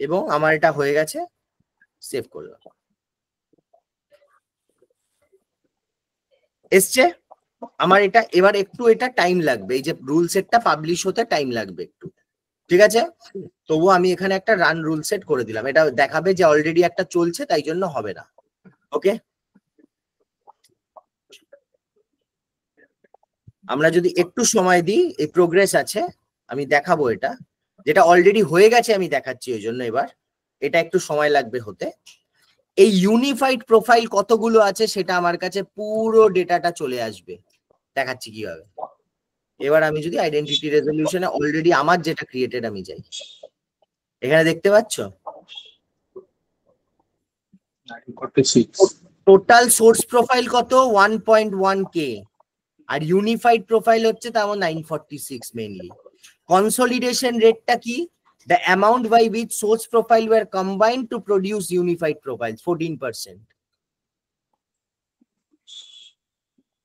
এবং আমার এটা হয়ে গেছে, সেভ করলাম। এসছে আমার এটা। এবার একটু এটা টাইম লাগবে, এই যে রুল সেটটা পাবলিশ হতে টাইম লাগবে একটু। ঠিক আছে? তবুও আমি এখানে একটা রান রুল সেট করে দিলাম, এটা দেখাবে যে অলরেডি একটা চলছে, তাই জন্য হবে না। ওকে, আমরা যদি একটু সময় দিই, এই প্রোগ্রেস আছে, আমি দেখাবো এটা, যেটা অলরেডি হয়ে গেছে আমি দেখাচ্ছি, ওই জন্য এবার এটা একটু সময় লাগবে হতে। এই ইউনিফাইড প্রোফাইল কতগুলো আছে সেটা আমার কাছে পুরো ডেটাটা চলে আসবে, দেখাচ্ছি কিভাবে। এবার আমি যদি আইডেন্টিটি রেজলিউশনে অলরেডি আমার যেটা ক্রিয়েটেড আমি যাই, এখানে দেখতে পাচ্ছ টোটাল সোর্স প্রোফাইল কত? 1.1K, আর ইউনিফাইড প্রোফাইল হচ্ছে তার 946 মেইনলি। কনসলিডেশন রেটটা কি? The amount by which source profile were combined to produce unified profiles, 14%.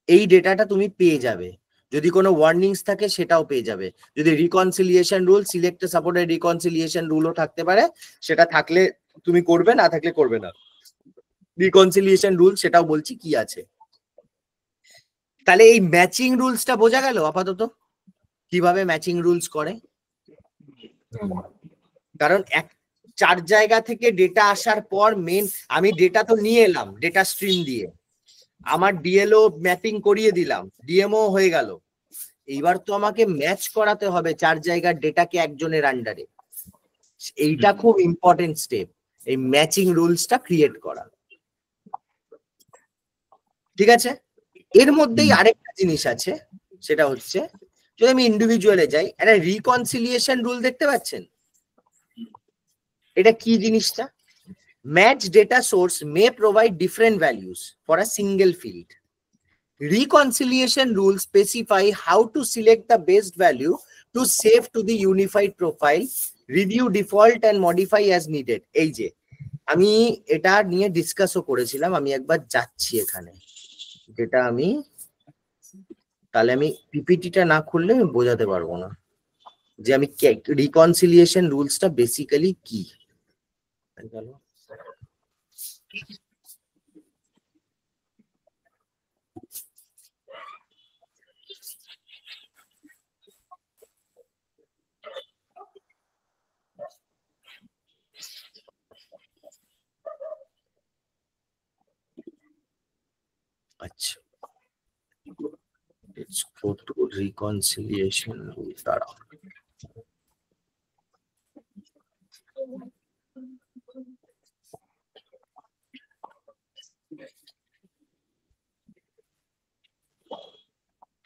এই ডেটাটা তুমি পেয়ে যাবে। যদি কোনো ওয়ার্নিংস থাকে সেটাও পেয়ে যাবে। যদি reconciliation rule, select supported reconciliation রুলও থাকতে পারে, সেটা থাকলে তুমি করবে, না থাকলে করবে না। রিকনসিলিয়েশন রুল সেটাও বলছি কি আছে। তাহলে এই ম্যাচিং রুলসটা বোঝা গেল আপাতত কিভাবে ম্যাচিং রুলস করে। কারণ 4 জায়গা থেকে ডেটা আসার পর মেন আমি ডেটা তো নিয়ে এলাম ডেটা স্ট্রিম দিয়ে, আমার ডিএলও ম্যাপিং করিয়ে দিলাম, ডিএমও হয়ে গেল। এইবার তো আমাকে ম্যাচ করাতে হবে 4 জায়গার ডেটাকে একজনের আন্ডারে। এইটা খুব ইম্পর্টেন্ট স্টেপ, এই ম্যাচিং রুলসটা ক্রিয়েট করা। ঠিক আছে, এর মধ্যেই আরেকটা জিনিস আছে, সেটা হচ্ছে যদি আমি ইন্ডিভিজুয়ালে যাই, একটা রিকনসিলিয়েশন রুল দেখতে পাচ্ছেন? এটা কি জিনিসটা? Match data source May provide different values for a single field. Reconciliation rules specify how to select the best value to save to the unified profile, review default and modify as needed. এই যে আমি এটা নিয়ে ডিসকাসও করেছিলাম, আমি একবার যাচ্ছি এখানে, যেটা আমি তাহলে আমি পিপিটিটা না খুললে আমি বোঝাতে পারবো না যে আমি রিকনসিলিয়েশন রুলসটা বেসিক্যালি কি। আচ্ছা, let's go to reconciliation rule. দাঁড়াও,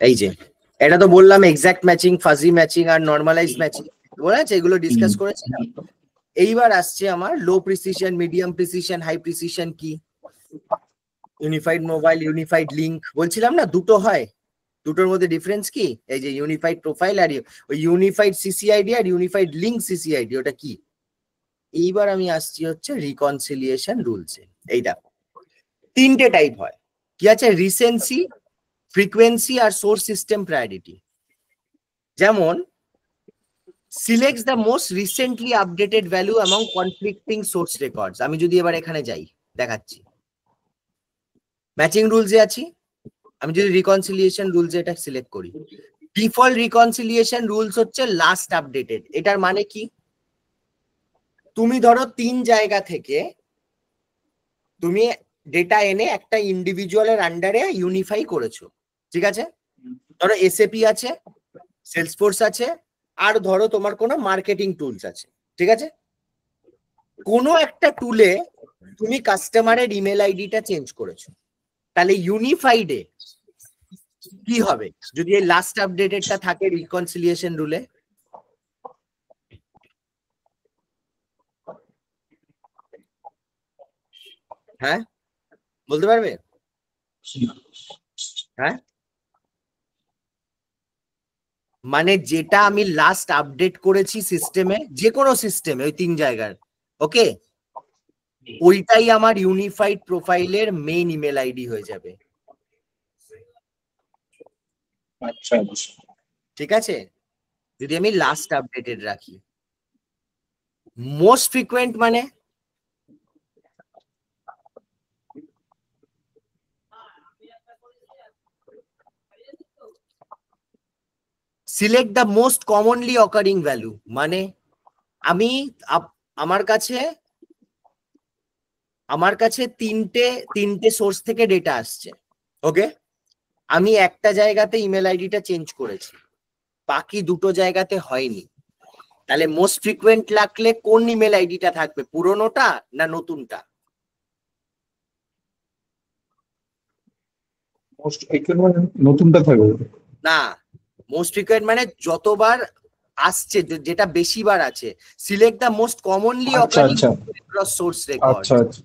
এই যে এটা তো বললাম এক্সাক্ট ম্যাচিং, ফাজি ম্যাচিং আর নরমালাইজ ম্যাচিং, মনে আছে এগুলো ডিসকাস করেছিলাম। এইবার আসছে আমার low precision, medium precision, high precision কি, ইউনিফাইড মোবাইল, ইউনিফাইড লিঙ্ক বলছিলাম না, দুটো হয়, দুটোর মধ্যে ডিফারেন্স কি? এই যে ইউনিফাইড প্রোফাইল আর ওই ইউনিফাইড সিসিআইডি আর ইউনিফাইড লিঙ্ক সিসিআইডি, ওটা কি? এইবার আমি আসছি হচ্ছে রিকনসিলিয়েশন রুলসে। এই দেখো তিনটে টাইপ হয়, কি আছে? রিসেন্সি, ফ্রিকোয়েন্সি আর সোর্স সিস্টেম প্রায়োরিটি। যেমন সিলেক্টস the most recently updated value among conflicting source records. আমি যদি এবার এখানে যাই, দেখাচ্ছি ম্যাচিং রুলসে আছি, আমি যদি রিকনসিলিয়েশন রুলসে এটা সিলেক্ট করি, ডিফল্ট রিকনসিলিয়েশন রুলস হচ্ছে লাস্ট আপডেটেড। এটার মানে কি? তুমি ধরো 3 জায়গা থেকে তুমি ডেটা এনে একটা ইন্ডিভিজুয়ালের আন্ডারে ইউনিফাই করেছো, ঠিক আছে? ধরো এসএপি আছে, সেলসফোর্স আছে, আর ধরো তোমার কোনো মার্কেটিং টুলস আছে, ঠিক আছে? কোনো একটা টুলে তুমি কাস্টমারের ইমেল আইডিটা চেঞ্জ করেছো, তাহলে ইউনিফাইডে কি হবে যদি এই লাস্ট আপডেটেডটা থাকে রিকনসিলিয়েশন রুলে? হ্যাঁ, বলতে পারবে? হ্যাঁ, মানে যেটা আমি লাস্ট আপডেট করেছি সিস্টেমে, যে কোনো সিস্টেমে ওই 3 জায়গার, ওকে, ওইটাই আমার ইউনিফাইড প্রোফাইলের মেইন ইমেল আইডি হয়ে যাবে। আচ্ছা, ঠিক আছে, যদি আমি লাস্ট আপডেটেড রাখি। মোস্ট ফ্রিকুয়েন্ট মানে select the most commonly occurring value, মানে আমি আমার কাছে তিনটে সোর্স থেকে ডেটা আসছে, ওকে, আমি একটা জায়গাতে ইমেল আইডিটা চেঞ্জ করেছি, বাকি দুটো জায়গাতে হয়নি, তাহলে মোস্ট ফ্রিকুয়েন্ট লাগলে কোন ইমেল আইডিটা থাকবে, পুরোনোটা না নতুনটা? নতুনটা থাকবে না, মোস্ট ফ্রিকুয়েন্ট মানে যতবার আসছে, যেটা বেশিবার আছে। Select the most commonly occurring cross source record. আচ্ছা আচ্ছা,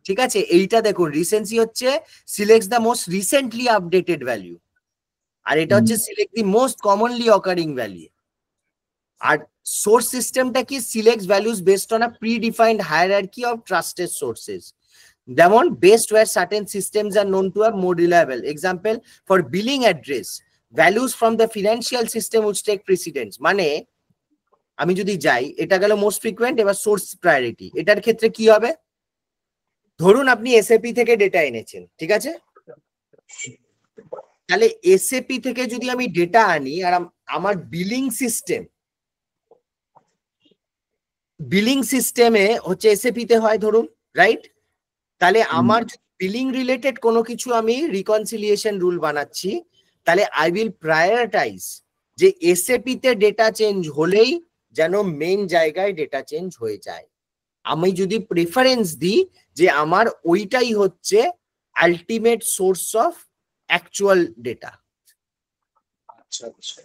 ঠিক আছে, এইটা দেখুন রিসেন্সি হচ্ছে select the most recently updated value, আর এটা হচ্ছে select the most commonly occurring value. আর সোর্স সিস্টেমটা কি? Select values based on a predefined hierarchy of trusted sources. যেমন best where certain systems are known to are more reliable. Example for billing address, values from the financial system which take precedence. মানে আমি যদি যাই, এটা গেল most frequent, এবার source priority. এটার ক্ষেত্রে কি হবে? ধরুন আপনি এসএপি থেকে ডেটা এনেছেন, ঠিক আছে, তাহলে এসএপি থেকে যদি আমি ডেটা আনি আর আমার বিলিং সিস্টেমে হচ্ছে এসএপি তে হয় ধরুন, রাইট? তাহলে আমার বিলিং রিলেটেড কোনো কিছু আমি রিকনসিলিয়েশন রুল বানাচ্ছি, তাহলে আই উইল প্রায়োরিটাইজ যে এসএপি তে ডেটা চেঞ্জ হলেই যেন মেইন জায়গায় ডেটা চেঞ্জ হয়ে যায়। আমি যদি প্রেফারেন্স দিই যে আমার ওইটাই হচ্ছে ultimate source of actual data, আচ্ছা আচ্ছা।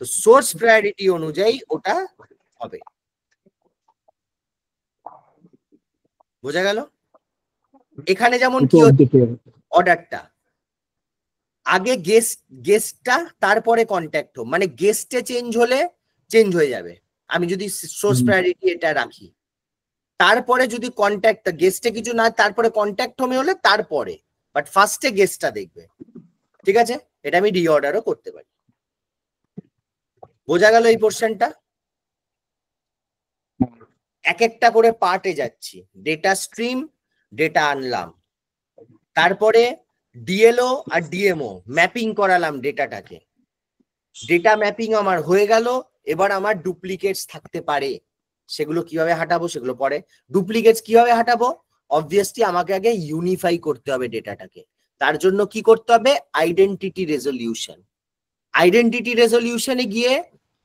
তো সোর্স প্রায়োরিটি অনুযায়ী ওটা হবে। বোঝা গেল? এখানে যেমন দুটো কি অবজেক্ট হয়ে গেছে। অর্ডারটা আগে গেস্টটা তারপরে কন্ট্যাক্ট হোম, মানে গেস্টে চেঞ্জ হলে চেঞ্জ হয়ে যাবে। আমি যদি সোর্স প্রায়োরিটি এটা রাখি, তারপরে যদি কন্ট্যাক্ট গেস্টে কিছু না, তারপরে কন্ট্যাক্ট হোমে হলে তারপরে, বাট ফার্স্টে গেস্টটা দেখবে। ঠিক আছে, এটা আমি রিঅর্ডারও করতে পারি। বোঝা গেল এই পোর্শনটা? এক একটা করে পার্টে যাচ্ছি। ডেটা স্ট্রিম, ডেটা আনলাম, তারপরে ডিএলও আর ডিএমও ম্যাপিং করালাম ডেটাটাকে। ডেটা ম্যাপিং আমার হয়ে গেল। এবার আমার ডুপ্লিকেটস থাকতে পারে, সেগুলো কিভাবে হাঁটাবো সেগুলো পরে। ডুপ্লিকেটস কিভাবে হাঁটাবো? অবভিয়াসলি আমাকে আগে ইউনিফাই করতে হবে ডেটাটাকে। তার জন্য কি করতে হবে? Identity resolution. আইডেন্টিটি রেজলিউশনে গিয়ে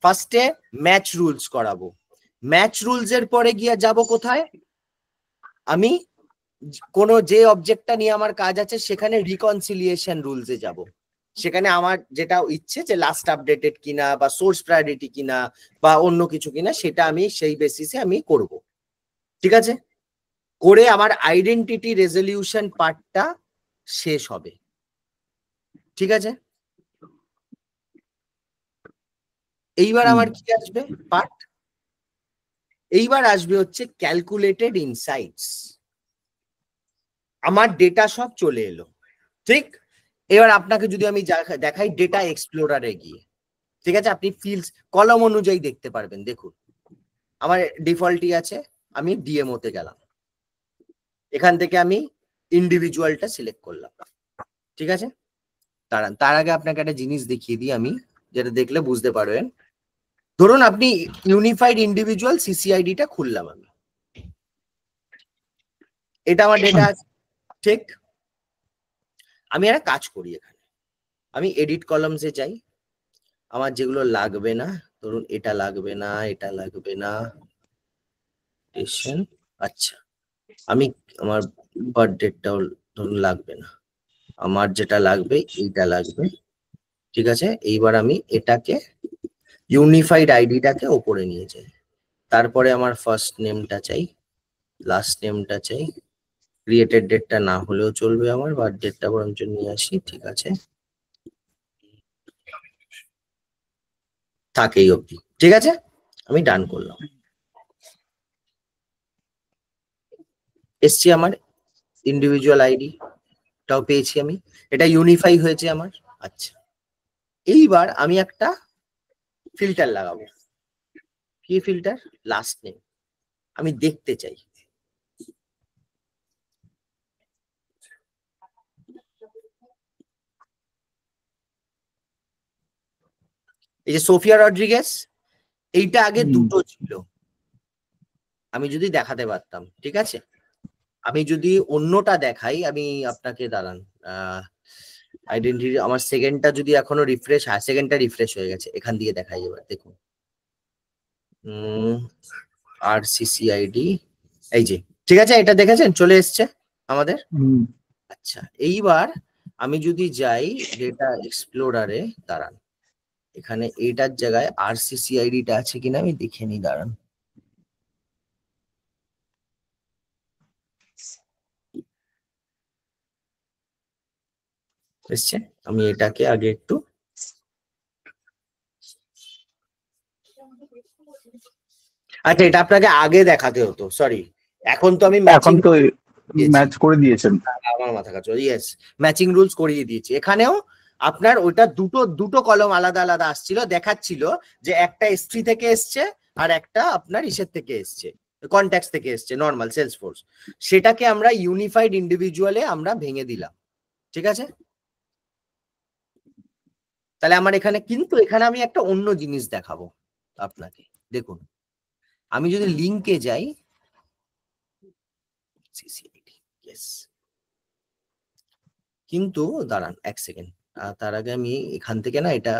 ফার্স্টে ম্যাচ রুলস করাবো। ম্যাচ রুলস এর পরে গিয়ে যাব কোথায়? আমি কোন যে অবজেক্টটা নিয়ে আমার কাজ আছে সেখানে রিকনসিলিয়েশন রুলসে যাব। সেখানে আমার যেটা ইচ্ছে যে লাস্ট আপডেটেড কিনা বা সোর্স প্রায়োরিটি কিনা বা অন্য কিছু কিনা, সেটা আমি সেই বেসিসে আমি করব। ঠিক আছে, করে আমার আইডেন্টিটি রেজলিউশন পার্টটা শেষ হবে। ঠিক আছে, এইবার আমার কি আসবে পার্ট? এইবার আসবে হচ্ছে ক্যালকুলেটেড ইনসাইটস। আমার ডেটা সব চলে এলো, ঠিক? এবার আপনাকে যদি আমি দেখাই ডেটা এক্সপ্লোরারে গিয়ে, ঠিক আছে, আপনি ফিল্ডস কলম অনুযায়ী দেখতে পারবেন। দেখুন আমার ডিফল্টই আছে, আমি ডিএমও তে গেলাম, এখান থেকে আমি ইন্ডিভিজুয়ালটা সিলেক্ট করলাম। ঠিক আছে, দাঁড়ান, তার আগে আপনাকে একটা জিনিস দেখিয়ে দিই আমি, যেটা দেখলে বুঝতে পারবেন। ধরুন আপনি ইউনিফাইড ইন্ডিভিজুয়াল সিসিআইডিটা খুললাম আমি, এটা আমার ডেটা আছে, ঠিক? আমি একটা কাজ করি, এখানে আমি এডিট কলামসে যাই। আমার যেগুলো লাগবে না, ধরুন এটা লাগবে না, এটা লাগবে না, আচ্ছা আমি আমার বার্থডেটাও ধরুন লাগবে না, আমার যেটা লাগবে এইটা লাগবে। ঠিক আছে, এইবার আমি এটাকে ইউনিফাইড আইডিটাকে ওপরে নিয়ে যাই। তারপরে আমার ফার্স্ট নেমটা চাই, লাস্ট নেমটা চাই, ক্রিয়েটেড ডেটটা না হলেও চলবে, আমার বার্থডেটটা বরঞ্চ নিয়ে আসি। ঠিক আছে, থাকে এই অবধি। ঠিক আছে, আমি ডান করলাম। এসছি আমার ইন্ডিভিজুয়াল আইডিটাও পেয়েছি আমি, এটা ইউনিফাই হয়েছে আমার। আচ্ছা, এইবার আমি একটা ফিল্টার লাগাবো। কি ফিল্টার? Last name. আমি দেখতে চাই এই যে সোফিয়া রড্রিগেজ, এইটা আগে দুটো ছিল, আমি যদি দেখাতে পারতাম। ঠিক আছে, আমি যদি অন্যটা দেখাই, আমি আপনাকে দাঁড়ান, আইডেন্টিটি আমার সেকেন্ডটা যদি এখনো রিফ্রেশ, হ্যাঁ সেকেন্ডটা রিফ্রেশ হয়ে গেছে, এখান দিয়ে দেখাই। এবার দেখুন RCCID, এই যে, ঠিক আছে, এটা দেখেছেন চলে এসছে আমাদের। আচ্ছা, এইবার আমি যদি যাই ডেটা এক্সপ্লোরারে, দাঁড়ান, এখানে এইটার জায়গায় RCCID-টা আছে কিনা আমি দেখে নিই, দাঁড়ান। এসছে, আমি এটাকে আগে একটু, আচ্ছা এটা আপনাকে আগে দেখাতে হতো, সরি। এখন তো আমি এখন তো ম্যাচ করে দিয়েছেন, আমার মাথা কাজ, ইয়েস, ম্যাচিং রুলস করিয়ে দিয়েছি। এখানেও আপনার ওটা দুটো দুটো কলম আলাদা আলাদা আসছিল, দেখাচ্ছিল যে একটা S3 থেকে এসছে আর একটা আপনার ইসের থেকে এসছে, কন্ট্যাক্টস থেকে এসছে, নর্মাল সেলসফোর্স। সেটাকে আমরা ইউনিফাইড ইন্ডিভিজুয়ালে আমরা ভেঙে দিলাম। ঠিক আছে, তাহলে আমার এখানে, কিন্তু এখানে আমি একটা অন্য জিনিস দেখাবো আপনাকে। দেখুন আমি যদি লিঙ্কে যাই, কিন্তু দাঁড়ান এক সেকেন্ড, তার আগে আমি এখান থেকে না এটা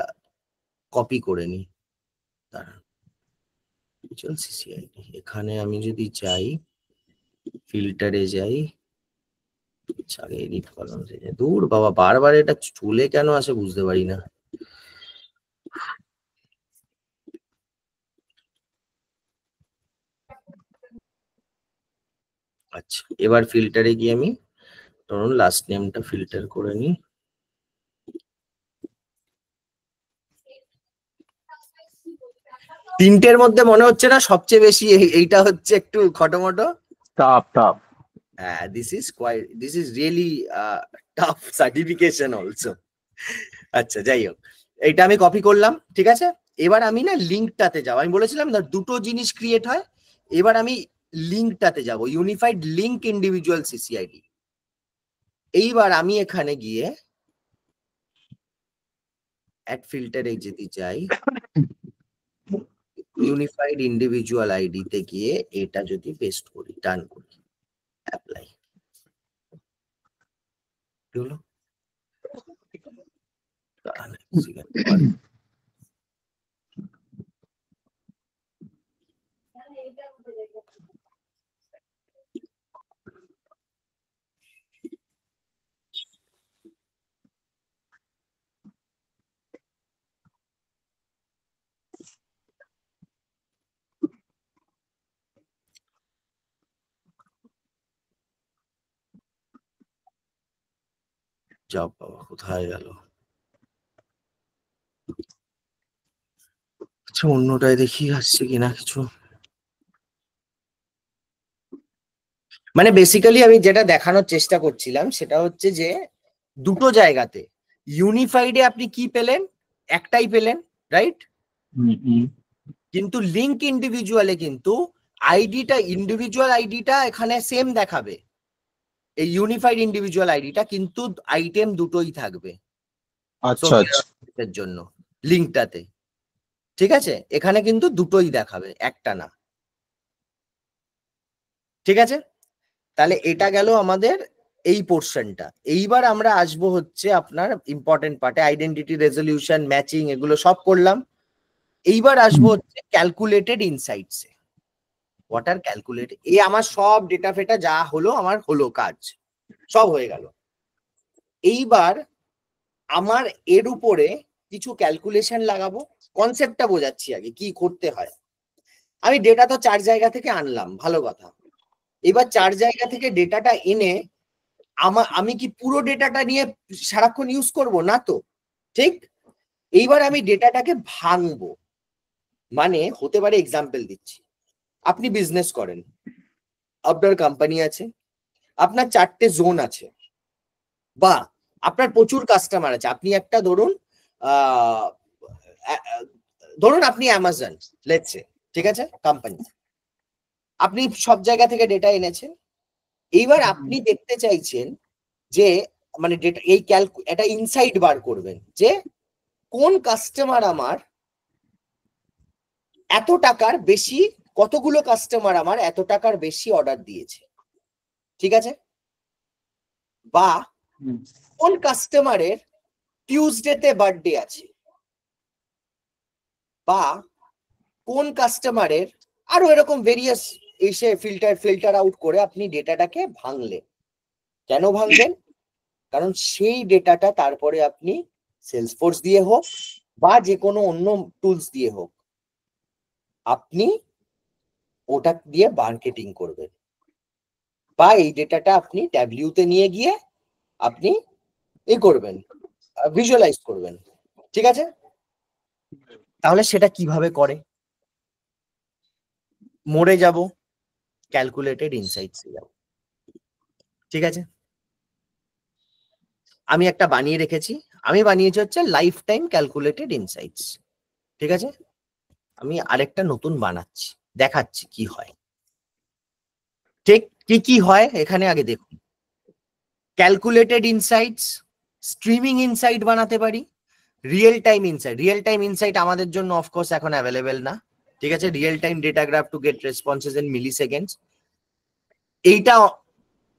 কপি করে নিই, দাঁড়ান। সিসিআইডি এখানে আমি যদি যাই, ফিল্টারে যাই, আগে এডিট কলাম, দূর বাবা, বারবার এটা চলে কেন আসে বুঝতে পারি না। আচ্ছা, এবার ফিল্টারে গিয়ে আমি ধরুন লাস্ট নেমটা ফিল্টার করে নিই। তিনটের মধ্যে মনে হচ্ছে না সবচেয়ে বেশি এইটা হচ্ছে একটু খটোমটো? টাফ। হ্যাঁ, this is really tough certification also. আচ্ছা, যাই হোক, এটা আমি কপি করলাম, ঠিক আছে। এবার আমি না লিঙ্কটাতে যাবো, আমি বলেছিলাম না দুটো জিনিস ক্রিয়েট হয়, এবার আমি লিঙ্কটাতে যাব, ইউনিফাইড লিঙ্ক ইন্ডিভিজুয়াল সিসিআইডি। এইবার আমি এখানে গিয়ে অ্যাড ফিল্টারে যদি যাই, ইউনিফাইড ইন্ডিভিজুয়াল আইডি তে গিয়ে এটা যদি পেস্ট করি, ডান করি, অ্যাপ্লাই, কি হলো? যাও বাবা, কোথায় গেল? আচ্ছা, অন্যটায় দেখি আসছে কিনা কিছু। মানে বেসিক্যালি আমি যেটা দেখানোর চেষ্টা করছিলাম সেটা হচ্ছে যে দুটো জায়গাতে ইউনিফাইডে আপনি কি পেলেন, একটাই পেলেন, রাইট? কিন্তু লিঙ্ক ইন্ডিভিজুয়ালে কিন্তু আইডিটা, ইন্ডিভিজুয়াল আইডিটা এখানে সেম দেখাবে, এই ইউনিফাইড ইন্ডিভিজুয়াল আইডিটা, কিন্তু আইটেম দুটোই থাকবে আচ্ছা এর জন্য লিঙ্কটাতে, ঠিক আছে? এখানে কিন্তু দুটোই দেখাবে, একটা না, ঠিক আছে? তাহলে এটা গেল আমাদের এই পোর্শনটা। এইবার আমরা আসবো হচ্ছে আপনার ইম্পর্টেন্ট পার্টে, আইডেন্টিটি রেজলিউশন, ম্যাচিং, এগুলো সব করলাম। এইবার আসবো হচ্ছে calculated insights A. What are calculate, এই আমার সব ডেটা ফেটা যা হলো, আমার হলো কাজ, সব হয়ে গেল। এইবার আমার এর উপরে কিছু ক্যালকুলেশন লাগাবো। কনসেপ্টটা বোঝাচ্ছি আগে কি করতে হয়। আমি ডেটা তো 4 জায়গা থেকে আনলাম, ভালো কথা। এবার 4 জায়গা থেকে ডেটাটা এনে আমি কি পুরো ডেটাটা নিয়ে সারাক্ষণ ইউজ করব না তো, ঠিক? এইবার আমি ডেটাটাকে ভাঙবো। মানে হতে পারে, এক্সাম্পল দিচ্ছি, আপনি বিজনেস করেন, আপনার কোম্পানি আছে, আপনার 4টে জোন আছে, বা আপনার প্রচুর কাস্টমার আছে। আপনি একটা ধরুন আপনি অ্যামাজন, লেটস সে, ঠিক আছে, কোম্পানি, আপনি সব জায়গা থেকে ডেটা এনেছেন। এইবার আপনি দেখতে চাইছেন যে মানে ডেটা, এই এটা ইনসাইট বার করবেন যে কোন কাস্টমার আমার এত টাকার বেশি, কতগুলো কাস্টমার আমার এত টাকার বেশি অর্ডার দিয়েছে, ঠিক আছে? বা কোন কাস্টমারের টিউসডেতে বার্থডে আছে, বা কোন কাস্টমারের আরো এরকম ভেরিয়াস, এসে ফিল্টার আউট করে আপনি ডেটাটাকে ভাঙলেন। কেন ভাঙবেন? কারণ সেই ডেটাটা তারপরে আপনি সেলসফোর্স দিয়ে হোক বা যে কোনো অন্য টুলস দিয়ে হোক, আপনি ওটা দিয়ে মার্কেটিং করবেন, বা এই ডেটাটা আপনি ট্যাবলিউতে নিয়ে গিয়ে আপনি করবেন, ভিজুয়ালাইজ করবেন, ঠিক আছে? তাহলে সেটা কিভাবে করে? মোড়ে যাব, ক্যালকুলেটেড ইনসাইটস এ যাব, ঠিক আছে? আমি একটা বানিয়ে রেখেছি, আমি বানিয়েছি হচ্ছে লাইফ টাইম ক্যালকুলেটেড ইনসাইটস, ঠিক আছে? আমি আরেকটা নতুন বানাচ্ছি, দেখাচ্ছি কি হয়। ঠিক কি হয় এখানে আগে দেখুন। ক্যালকুলেটেড ইনসাইটস, স্ট্রিমিং ইনসাইট বানাতে পারি, রিয়েল টাইম ইনসাইট আমাদের জন্য অফকোর্স এখন অ্যাভেলেবেল না, ঠিক আছে? Real time data graph to get responses in milliseconds, এইটা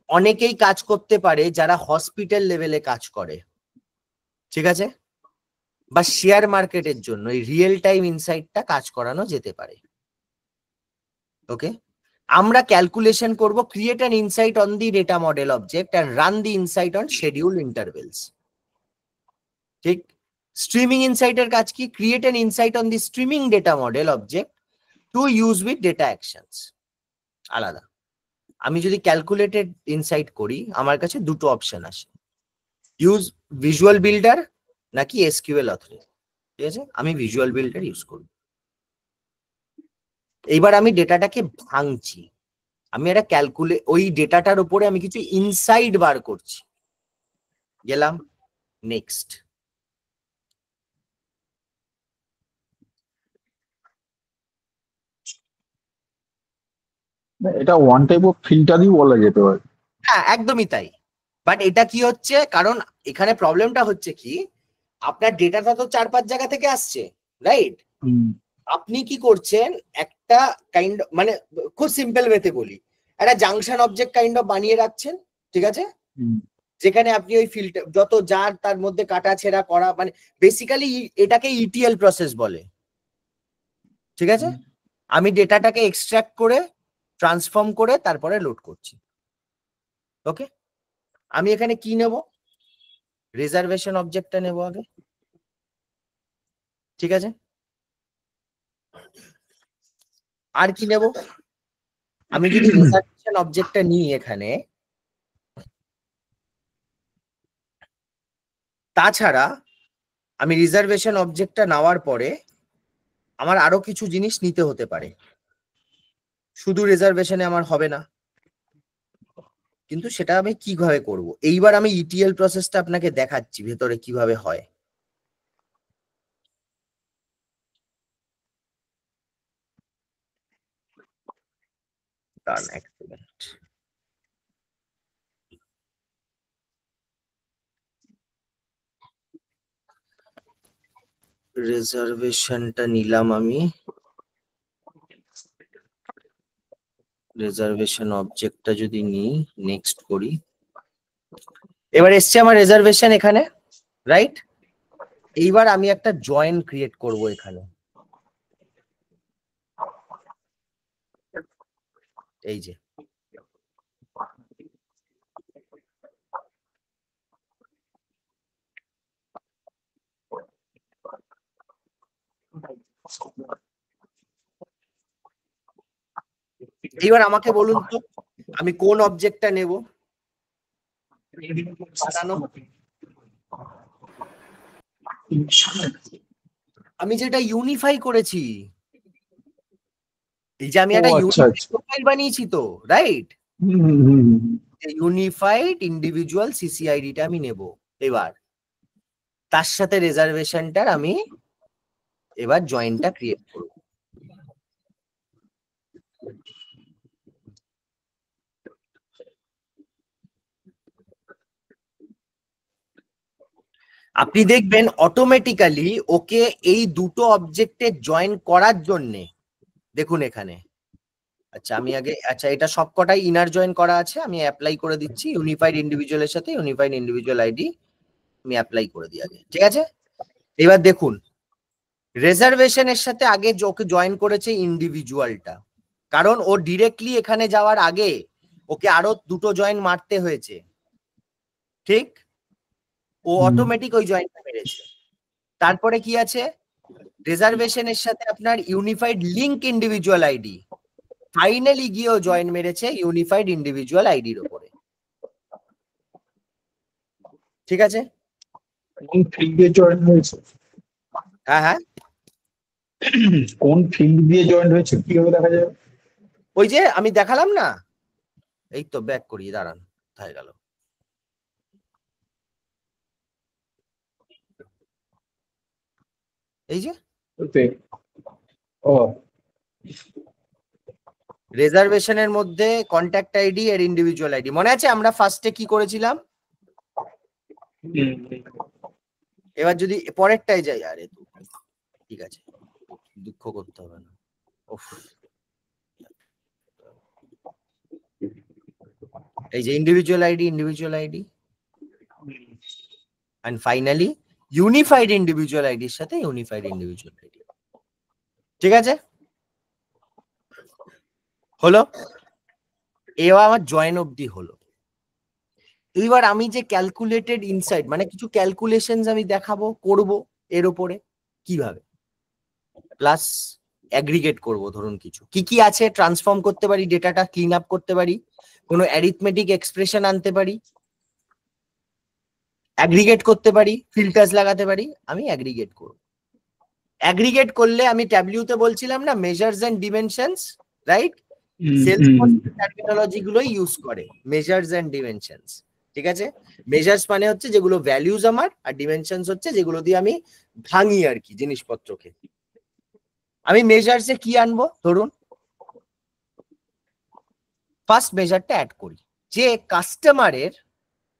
অনেকেই কাজ করতে পারে যারা হসপিটাল লেভেলে কাজ করে, ঠিক আছে? বা শেয়ার মার্কেটের জন্য এই রিয়েল টাইম ইনসাইটটা কাজ করানো যেতে পারে। ওকে, আমরা ক্যালকুলেশন করব create an insight on the data model object and run the insight on schedule intervals. ঠিক, স্ট্রিমিং ইনসাইটের কাজ কি? Create an insight on the streaming data model object to use with data actions. আলাদা। আমি যদি calculated insight করি, আমার কাছে দুটো অপশন আসে, ইউজ ভিজুয়াল বিল্ডার নাকি এসকিউএল অথরিটি। ঠিক আছে, আমি ভিজুয়াল বিল্ডার ইউজ করব। এইবার আমি ডেটাটাকে ভাঙছি, আমি একটা ওই ডেটাটার উপরে আমি কিছু ইনসাইট বার করছি। গেলাম নেক্সট। এটা ওয়ান টাইপ অফ ফিল্টারই বলা যেতে পারে। হ্যাঁ, একদমই তাই। বাট এটা কি হচ্ছে, কারণ এখানে প্রবলেমটা হচ্ছে কি, আপনার ডেটাটা তো 4-5 জায়গা থেকে আসছে, রাইট? আপনি কি করছেন, একটা কাইন্ড, মানে খুব সিম্পল ওয়েতে বলি, একটা জাংশন অবজেক্ট কাইন্ড অফ বানিয়ে রাখছেন, ঠিক আছে, যেখানে আপনি ওই ফিল্টার যত যার তার মধ্যে কাটা ছেঁড়া করা, মানে বেসিক্যালি এটাকে ইটিএল প্রসেস বলে। ঠিক আছে, আমি ডেটাটাকে এক্সট্রাক্ট করে ট্রান্সফর্ম করে তারপরে লোড করছি। ওকে, আমি এখানে কি নেব, রিজার্ভেশন অবজেক্টটা নেব আগে। ঠিক আছে, আর কি নেব, আমি যদি রিজার্ভেশন অবজেক্টটা নিই এখানে, তাছাড়া আমি রিজার্ভেশন অবজেক্টটা নেওয়ার পরে আমার আরো কিছু জিনিস নিতে হতে পারে, শুধু রিজার্ভেশনে আমার হবে না, কিন্তু সেটা আমি কিভাবে করব, এইবার আমি ইটিএল প্রসেসটা আপনাকে দেখাচ্ছি ভেতরে কিভাবে হয়। দাঁড়ান এক সেকেন্ড। রিজার্ভেশনটা নিলাম আমি, রিজার্ভেশন অবজেক্টটা যদি নিই, নেক্সট করি, এবার এসছে আমার রিজার্ভেশন এখানে, রাইট? এইবার আমি একটা জয়েন ক্রিয়েট করব এখানে, এই যে এইবার আমাকে বলুন তো আমি কোন অবজেক্টটা নেব, বানানো, আমি যেটা ইউনিফাই করেছি, এই যে আমি একটা ইউনিফাইড প্রোফাইল বানিয়েছি তো, রাইট? ইউনিফাইড ইন্ডিভিজুয়াল সিসিআইডিটা আমি নেব, এবার তার সাথে রিজার্ভেশনটার আমি এবার জয়েন্টটা ক্রিয়েট করব। আপনি দেখবেন অটোমেটিক্যালি ওকে এই দুটো অবজেক্টে জয়েন করার জন্য, দেখুন এখানে, আচ্ছা আমি আগে, আচ্ছা এটা সবকটাই ইনার জয়েন করা আছে, আমি অ্যাপ্লাই করে দিচ্ছি ইউনিফাইড ইন্ডিভিজুয়ালের সাথে ইউনিফাইড ইন্ডিভিজুয়াল আইডি, আমি অ্যাপ্লাই করে দিই আগে। ঠিক আছে, এবার দেখুন রিজার্ভেশনের সাথে আগে ওকে জয়েন করেছে ইন্ডিভিজুয়ালটা, কারণ ও ডিরেক্টলি এখানে যাওয়ার আগে ওকে আরো দুটো জয়েন মারতে হয়েছে, ঠিক? ও অটোমেটিক ওই জয়েন্টটা মেরেছে। তারপরে কি আছে, রিজার্ভেশনের সাথে আপনার unified link individual ID, finally গিয়েও জয়েন মেরেছে ইউনিফাইড ইন্ডিভিজুয়াল আইডির উপরে। ঠিক আছে, কোন ফিল্ড দিয়ে জয়েন হয়েছে? হ্যাঁ হ্যাঁ, কোন ফিল্ড দিয়ে জয়েন হয়েছে কিভাবে দেখা যাবে? ওই যে আমি দেখালাম না, এই তো ব্যাক করি, দাঁড়ান কোথায় গেল, এই যে ও রিজার্ভেশনের মধ্যে কন্ট্যাক্ট আইডি আর ইন্ডিভিজুয়াল আইডি, মনে আছে আমরা ফার্স্টে কি করেছিলাম? এবার যদি পরেরটাই যাই, আরে ঠিক আছে, দুঃখ করতে হবে না, উফ, এই যে individual ID and finally unified individual আইডির সাথে ইউনিফাইড ইন্ডিভিজুয়াল আইডি। ঠিক আছে, হলো, এবার আমার জয়েন অবধি হলো। এবার আমি যে ক্যালকুলেটেড ইনসাইট মানে কিছু ক্যালকুলেশনস আমি দেখাবো করব এর উপরে কিভাবে, প্লাস অ্যাগ্রিগেট করব। ধরুন কিছু কি কি আছে, ট্রান্সফর্ম করতে পারি, ডেটাটা ক্লিন আপ করতে পারি, কোনো অ্যারিথমেটিক এক্সপ্রেশন আনতে পারি, অ্যাগ্রিগেট করতে পারি, ফিল্টার্স লাগাতে পারি। আমি অ্যাগ্রিগেট করব। অ্যাগ্রিগেট করলে আমি ট্যাবলিউতে বলছিলাম না measures and dimensions, right? Salesforce terminology গুলো ইউজ করে, মেজার্স এন্ড ডিমেনশনস। ঠিক আছে, মেজার্স মানে হচ্ছে যেগুলো ভ্যালুজ আমার, আর ডিমেনশনস হচ্ছে যেগুলো দিয়ে আমি ভাঙি আর কি জিনিসপত্রকে। আমি মেজার্সে কি আনবো, ধরুন ফার্স্ট মেজারটা অ্যাড করি, যে কাস্টমারের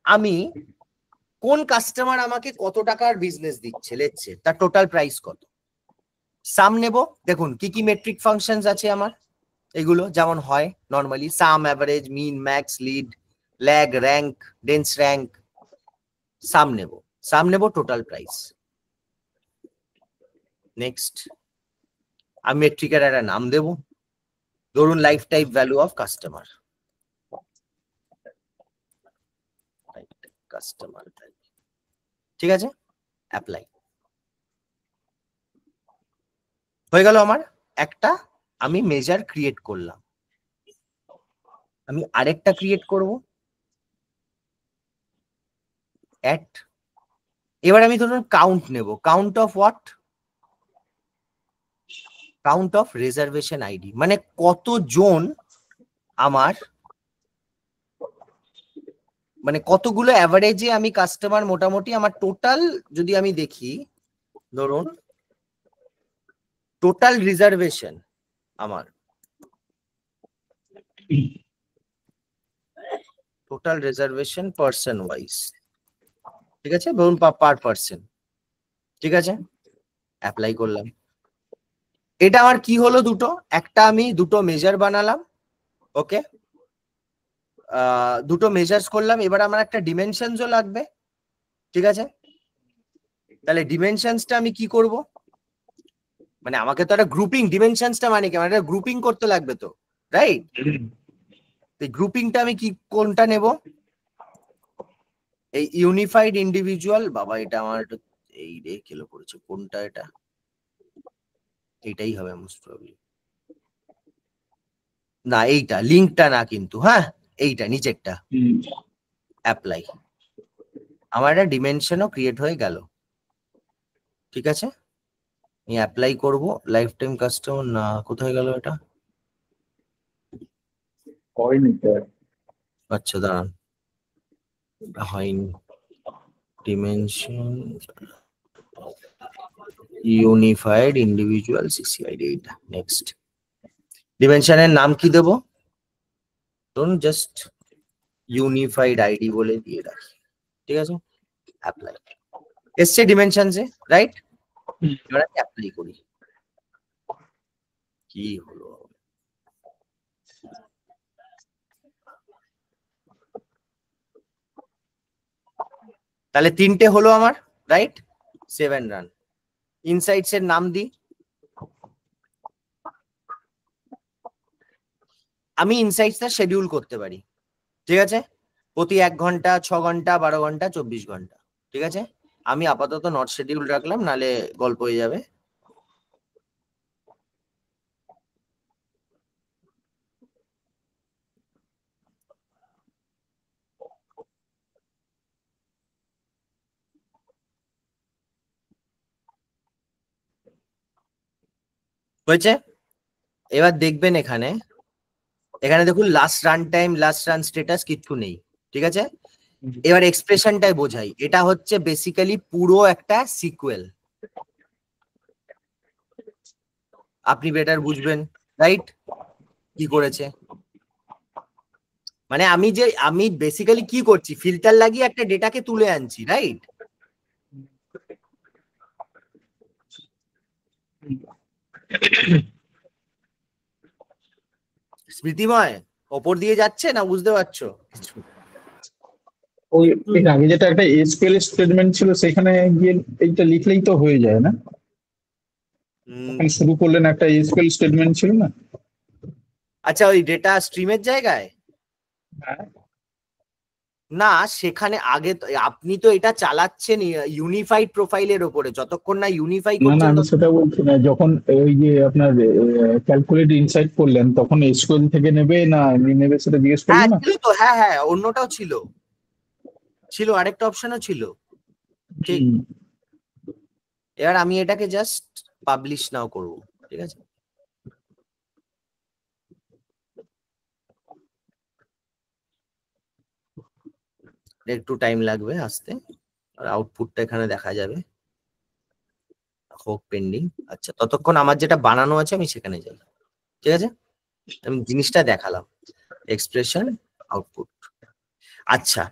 আমি কোন কাস্টমার আমাকে কত টাকার বিজনেস দিচ্ছে, লেটছে তার টোটাল প্রাইস কত। সাম নেব, দেখুন কি কি মেট্রিক ফাংশনস আছে আমার, এগুলো যেমন হয় normally sum, average, mean, max, lead, lag, rank, dense rank. Sum নেব টোটাল প্রাইস। নেক্সট আমি মেট্রিকের একটা নাম দেব, ধরুন life time value of customer, ঠিক আছে, অ্যাপ্লাই হয়ে গেল। আমার একটা আমি মেজার ক্রিয়েট করলাম। আমি আরেকটা ক্রিয়েট করব, অ্যাড। এবার আমি ধরুন কাউন্ট নেব, count of what, count of reservation ID, মানে কতজন আমার, মানে কতগুলো অ্যাভারেজে আমি কাস্টমার মোটামুটি আমার টোটাল যদি আমি দেখি, ধরুন টোটাল রিজার্ভেশন আমার, টোটাল রিজার্ভেশন পার্সন ওয়াইজ, ঠিক আছে, ধরুন পার পার্সন, ঠিক আছে, অ্যাপ্লাই করলাম। এটা আমার কি হলো, দুটো, একটা আমি দুটো মেজার বানালাম, ওকে, দুটো মেজার্স করলাম। এবার আমার একটা ডিমেনশনসও লাগবে, ঠিক আছে। তাহলে ডিমেনশনসটা আমি কি করব, মানে আমাকে তো একটা গ্রুপিং, ডিমেনশনসটা মানে কি, আমার একটা গ্রুপিং করতে লাগবে তো, রাইট? এই গ্রুপিংটা আমি কি কোনটা নেব, এই ইউনিফাইড ইন্ডিভিজুয়াল, বাবা এটা আমার এই রে কেলো করেছে, কোনটা এটা, এইটাই হবে মোস্ট প্রবাবলি, না এইটা লিঙ্কটা না কিন্তু, হ্যাঁ এইটা নিচেরটা, অ্যাপ্লাই। আমার একটা ডিমেনশনও ক্রিয়েট হয়ে গেল, ঠিক আছে। আমি অ্যাপ্লাই করব, লাইফ টাইম কাস্টমার, না কোথায় গেল এটা, আচ্ছা দাঁড়ান, হয়নি, ডিমেনশন ইউনিফাইড ইন্ডিভিজুয়াল সিসিআইডি, এটা নেক্সট। ডিমেনশনের নাম কি দেব, ধরুন জাস্ট ইউনিফাইড আইডি বলে দিয়ে রাখি, ঠিক আছে, অ্যাপ্লাই। এসছে ডিমেনশনসে, রাইট? এবার আমি অ্যাপ্লাই করি, কি হলো, তাহলে তিনটে হলো আমার, রাইট? 7 রান। ইনসাইটস এর নাম দিই, আমি ইনসাইটসটা শিডিউল করতে পারি, ঠিক আছে, প্রতি 1 ঘন্টা, 6 ঘন্টা, 12 ঘন্টা, 24 ঘন্টা, ঠিক আছে। আমি আপাতত নট শিডিউল রাখলাম, নালে গল্প হয়ে যাবে। হয়েছে? এবার দেখবেন এখানে, এখানে দেখুন last run time, last run status কিচ্ছু নেই, ঠিক আছে। এবার এক্সপ্রেশনটাই বোঝাই, এটা হচ্ছে বেসিক্যালি পুরো একটা সিকুয়েল, আপনি বেটার বুঝবেন, রাইট? কি করেছে, মানে আমি বেসিক্যালি কি করছি, ফিল্টার লাগিয়ে একটা ডেটাকে তুলে আনছি, রাইট? স্মৃতিময় ওপর দিয়ে যাচ্ছে না, বুঝতে পারছো? ওই এর আগে যেটা একটা এসকিউএল স্টেটমেন্ট ছিল সেখানে গিয়ে এইটা লিখলেই তো হয়ে যায় না? এখন শুরু করলেন একটা এসকিউএল স্টেটমেন্ট ছিল না? আচ্ছা ওই ডেটা স্ট্রিমের জায়গায় না, সেখানে আগে আপনি তো এটা চালাচ্ছেন ইউনিফাইড প্রোফাইলের ওপরে, যতক্ষণ না ইউনিফাই না না, করছেন আমি সেটা বলছি না। যখন ওই যে আপনার ক্যালকুলেট ইনসাইট করলেন, তখন এসকিউএল থেকে নেবে না এমনি নেবে সেটা জিজ্ঞেস হ্যাঁ করলেন না? ছিল তো, হ্যাঁ হ্যাঁ অন্যটাও ছিল, আরেকটা অপশনও ছিল, ঠিক। হুম। এবার আমি এটাকে জাস্ট পাবলিশ নাও করব, ঠিক আছে। একটু টাইম লাগবে আসতে, আর আউটপুটটা এখানে দেখা যাবে, হোক পেন্ডিং। আচ্ছা ততক্ষণ আমার যেটা বানানো আছে আমি সেখানে যাই, ঠিক আছে। আমি জিনিসটা দেখালাম, এক্সপ্রেশন আউটপুট। আচ্ছা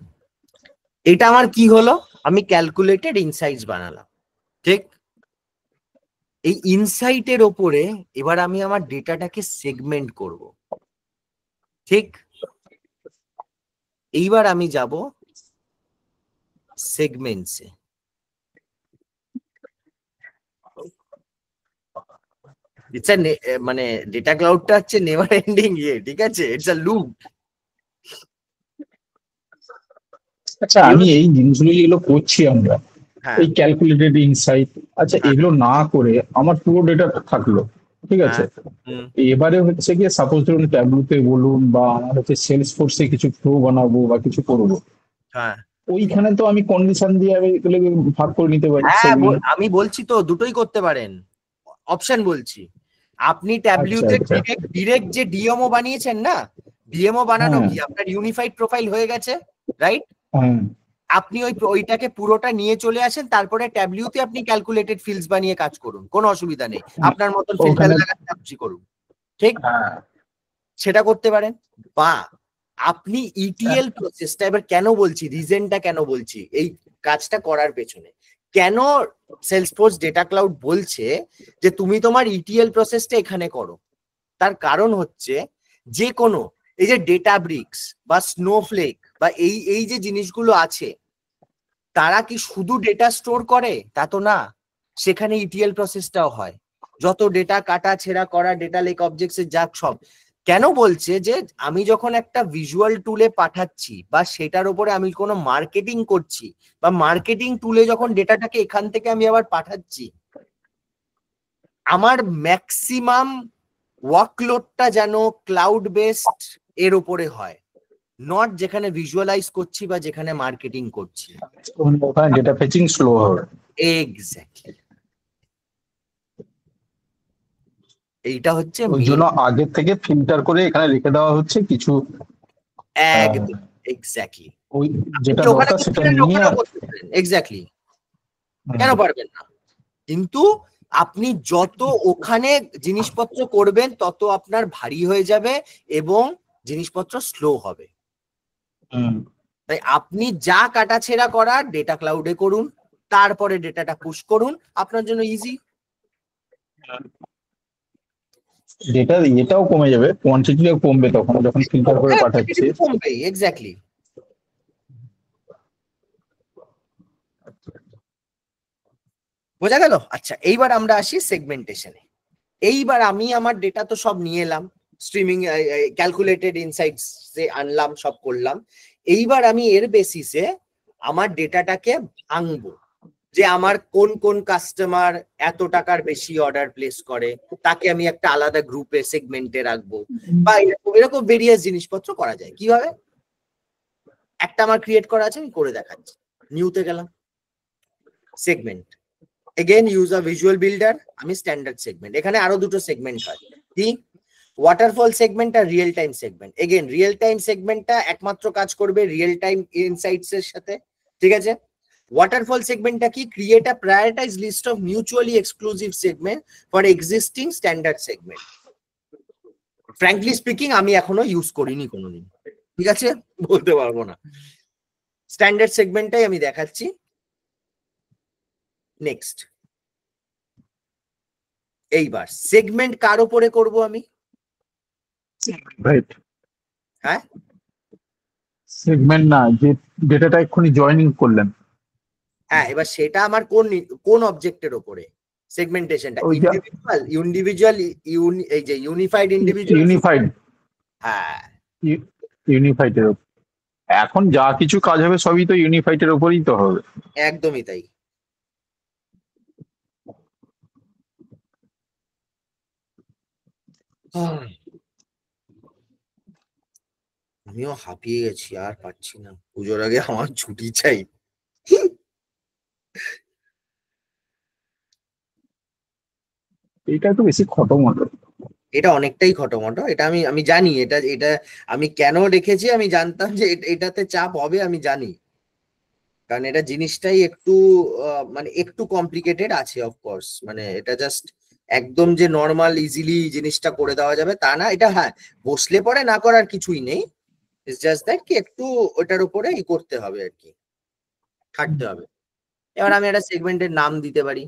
এটা আমার কি হলো, আমি ক্যালকুলেটেড ইনসাইটস বানালাম, ঠিক। এই ইনসাইটের ওপরে এবার আমি আমার ডেটাটাকে সেগমেন্ট করব, ঠিক। এইবার আমি যাব সেগমেন্টসে, ইটস মানে ডেটা ক্লাউডটা হচ্ছে নেভার এন্ডিং ঠিক আছে, ইটস আ লুপ। আচ্ছা, আমি এই জিনিসগুলো যেগুলো করছি আমরা, হ্যাঁ এই ক্যালকুলেটেড ইনসাইট, আচ্ছা হ্যাঁ এগুলো না করে আমার পুরো ডেটা থাকলো, ঠিক আছে। হ্যাঁ হুম, এবারে হচ্ছে গিয়ে সাপোজ ধরুন ট্যাবলুতে বলুন বা আমার হচ্ছে সেলস ফোর্সে কিছু ফ্লো বানাবো বা কিছু করবো, হ্যাঁ ওইখানে তো আমি কন্ডিশন দিয়ে আমি এগুলো ভাগ করে নিতে পারি হ্যাঁ সেগুলো। আমি বলছি তো দুটোই করতে পারেন, অপশন বলছি। আপনি আচ্ছা ট্যাবলিউতে আচ্ছা। ডিরেক্ট যে ডিএমও বানিয়েছেন না, ডিএমও বানানো হ্যাঁ কি আপনার ইউনিফাইড প্রোফাইল হয়ে গেছে, রাইট। হ্যাঁ আপনি ওইটাকে পুরোটা নিয়ে চলে আসেন, তারপরে ট্যাবলিউতে আপনি ক্যালকুলেটেড ফিল্ডস বানিয়ে কাজ করুন, কোনো অসুবিধা নেই, হ্যাঁ, আপনার মতন ফিল্টার ওখানে লাগাতে খুশি করুন, ঠিক। হ্যাঁ সেটা করতে পারেন। বা আপনি ইটিএল প্রসেসটা, এবার কেন বলছি, রিজনটা কেন বলছি এই কাজটা করার পেছনে, কেন সেলসফোর্স ডেটা ক্লাউড বলছে যে তুমি তোমার ইটিএল প্রসেসটা এখানে করো, তার কারণ হচ্ছে যে কোনো এই যে ডেটাব্রিক্স বা স্নোফ্লেক বা এই যে জিনিসগুলো আছে, তারা কি শুধু ডেটা স্টোর করে তা তো না, সেখানে ইটিএল প্রসেসটাও হয়, যত ডেটা কাটা ছেঁড়া করা ডেটা লেক অবজেক্টস এর যাক সব। কেন বলছে যে আমি যখন একটা ভিজুয়াল টুলে পাঠাচ্ছি বা সেটার উপরে আমি কোনো মার্কেটিং করছি, বা মার্কেটিং টুলে যখন ডেটাটাকে এখান থেকে আমি আবার পাঠাচ্ছি, আমার ম্যাক্সিমাম ওয়ার্কলোডটা যেন ক্লাউড বেসড এর উপরে হয়, নট যেখানে ভিজুয়ালাইজ করছি বা যেখানে মার্কেটিং করছি। ওখানে ডেটা ফেচিং স্লো হবে। এক্স্যাক্টলি, এইটা হচ্ছে ওই মেন। জন্য আগে থেকে ফিল্টার করে এখানে রেখে দেওয়া হচ্ছে কিছু, একদম এক্স্যাক্টলি, ওই যেটা ওখানে দরকার করতে সেটা পারেন, নিয়ে। ওখানেও করতে পারেন, এক্স্যাক্টলি, কেন পারবেন না। কিন্তু আপনি যত ওখানে জিনিসপত্র করবেন তত আপনার ভারী হয়ে যাবে এবং জিনিসপত্র স্লো হবে। তাই আপনি যা কাটাছেঁড়া করার ডেটা ক্লাউডে করুন, তারপরে ডেটাটা পুশ করুন, আপনার জন্য ইজি। ডেটা এটাও কমে যাবে, কোয়ান্টিটিটাও কমবে তখন যখন ফিল্টার করে পাঠাচ্ছি। কমবে, এক্স্যাক্টলি। বোঝা গেল? আচ্ছা এইবার আমরা আসি সেগমেন্টেশনে। এইবার আমি আমার ডেটা তো সব নিয়ে এলাম, স্ট্রিমিং ক্যালকুলেটেড ইনসাইটস এ আনলাম, সব করলাম। এইবার আমি এর বেসিসে আমার ডেটাটাকে ভাঙবো, যে আমার কোন কোন কাস্টমার এত টাকার বেশি অর্ডার প্লেস করে, তাকে আমি একটা আলাদা গ্রুপে সেগমেন্টে রাখবো, বা এরকম ভেরিয়াস জিনিসপত্র করা যায়। কিভাবে? একটা আমার ক্রিয়েট করা আছে, আমি করে দেখাচ্ছি। নিউতে গেলাম, segment, again use a visual builder, আমি স্ট্যান্ডার্ড সেগমেন্ট। এখানে আরো দুটো সেগমেন্ট হয়, কি ওয়াটারফল সেগমেন্ট আর real time segment. Again real time সেগমেন্টটা একমাত্র কাজ করবে রিয়েল টাইম ইনসাইটস এর সাথে, ঠিক আছে। ওয়াটারফল সেগমেন্টটা কি, create a prioritize list of mutually exclusive segment for existing standard segment. Frankly speaking আমি এখনো ইউজ করিনি কোনোদিন, ঠিক আছে, বলতে পারবো না। স্ট্যান্ডার্ড সেগমেন্টটাই আমি দেখাচ্ছি। নেক্সট, এইবার সেগমেন্ট কার উপরে করব আমি? রাইট, হ্যাঁ সেগমেন্ট না, যে ডেটাটা এক্ষুনি জয়েনিং করলেন। হ্যাঁ, এবার সেটা আমার কোন অবজেক্টের উপরে সেগমেন্টেশনটা? ওইটা ইন্ডিভিজুয়াল এই যে ইউনিফাইড ইন্ডিভিজুয়াল, ইউনিফাইড, হ্যাঁ ইউনিফাইডের উপর। এখন যা কিছু কাজ হবে সবই তো ইউনিফাইডের উপরই তো হবে। একদমই তাই। আমিও হাঁপিয়ে গেছি, আর পারছি না, পুজোর আগে আমার ছুটি চাই। এটা একটু বেশি খটোমটো। এটা অনেকটাই খটোমটো, এটা আমি আমি জানি, এটা এটা আমি কেন রেখেছি, আমি জানতাম যে এটাতে চাপ হবে, আমি জানি, কারণ এটা জিনিসটাই একটু মানে একটু কমপ্লিকেটেড আছে অফকোর্স, মানে এটা জাস্ট একদম যে নর্মাল ইজিলি জিনিসটা করে দেওয়া যাবে তা না। এটা হ্যাঁ, বসলে পরে না করার কিছুই নেই, ইটস জাস্ট দ্যাট কি একটু ওটার উপরে ই করতে হবে আর কি, খাটতে হবে। এবার আমি একটা সেগমেন্টের নাম দিতে পারি,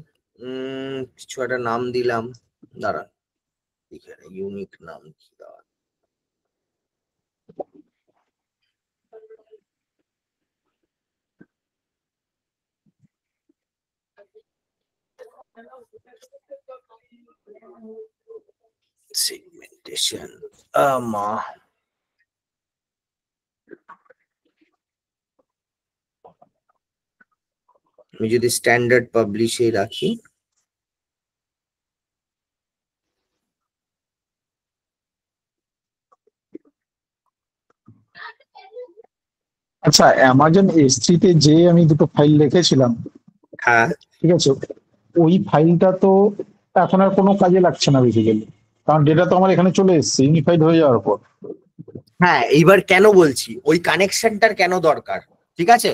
কিছু একটা নাম দিলাম, দাঁড়ান এখানে ইউনিক নাম কি দেওয়া, সেগমেন্টেশন মা, আমি যদি স্ট্যান্ডার্ড পাবলিশে রাখি, আচ্ছা, অ্যামাজন S3 তে যে আমি দুটো ফাইল রেখেছিলাম, হ্যাঁ ঠিক আছে, ওই ফাইলটা তো এখন আর কোনো কাজে লাগছে না বেসিক্যালি, কারণ ডেটা তো আমার এখানে চলে এসেছে ইউনিফাইড হয়ে যাওয়ার পর। হ্যাঁ, এইবার কেন বলছি ওই কানেকশনটার কেন দরকার, ঠিক আছে,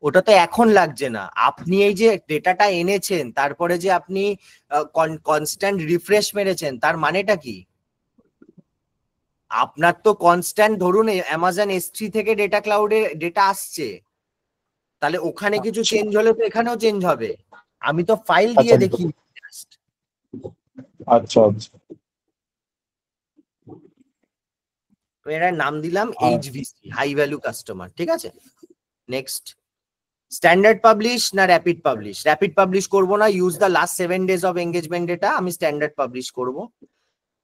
ওটা তো এখন লাগছে না। আপনি এই যে ডেটাটা এনেছেন, তারপরে যে আপনি কনস্ট্যান্ট রিফ্রেশ মেরেছেন, তার মানেটা কি? আপনার তো কনস্ট্যান্ট, ধরুন অ্যামাজন S3 থেকে ডেটা ক্লাউডে ডেটা আসছে, তাহলে ওখানে কিছু আচ্ছা চেঞ্জ হলে তো এখানেও চেঞ্জ হবে। আমি তো ফাইল দিয়ে আচ্ছা দেখি just। আচ্ছা আচ্ছা। আমি এটার নাম দিলাম আর HVC, হাই ভ্যালু কাস্টমার, ঠিক আছে। নেক্সট, স্ট্যান্ডার্ড পাবলিশ না র্যাপিড পাবলিশ? র্যাপিড পাবলিশ করবো না, use the last 7 days of engagement data, আমি স্ট্যান্ডার্ড পাবলিশ করব।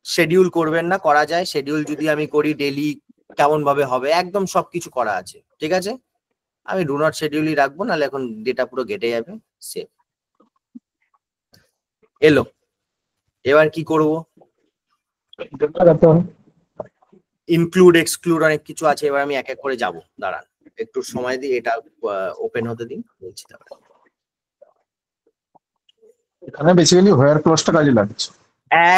শিডিউল করবেন না, করা যায় শিডিউল, যদি আমি করি ডেলি কেমন ভাবে হবে, একদম সবকিছু করা আছে, ঠিক আছে। আমি ডু নট শিডিউলই রাখবো, নাহলে এখন ডেটা পুরো ঘেটে যাবে। সেভ, এলো। এবার কি করব, ইনক্লুড এক্সক্লুড অনেক কিছু আছে, এবার আমি এক এক করে যাব, দাঁড়ান একটু সময় দিই, এটা ওপেন হতে দিন, বলছি তারপরে। এখানে বেসিক্যালি হোয়ার ক্লজটা কাজে লাগছে।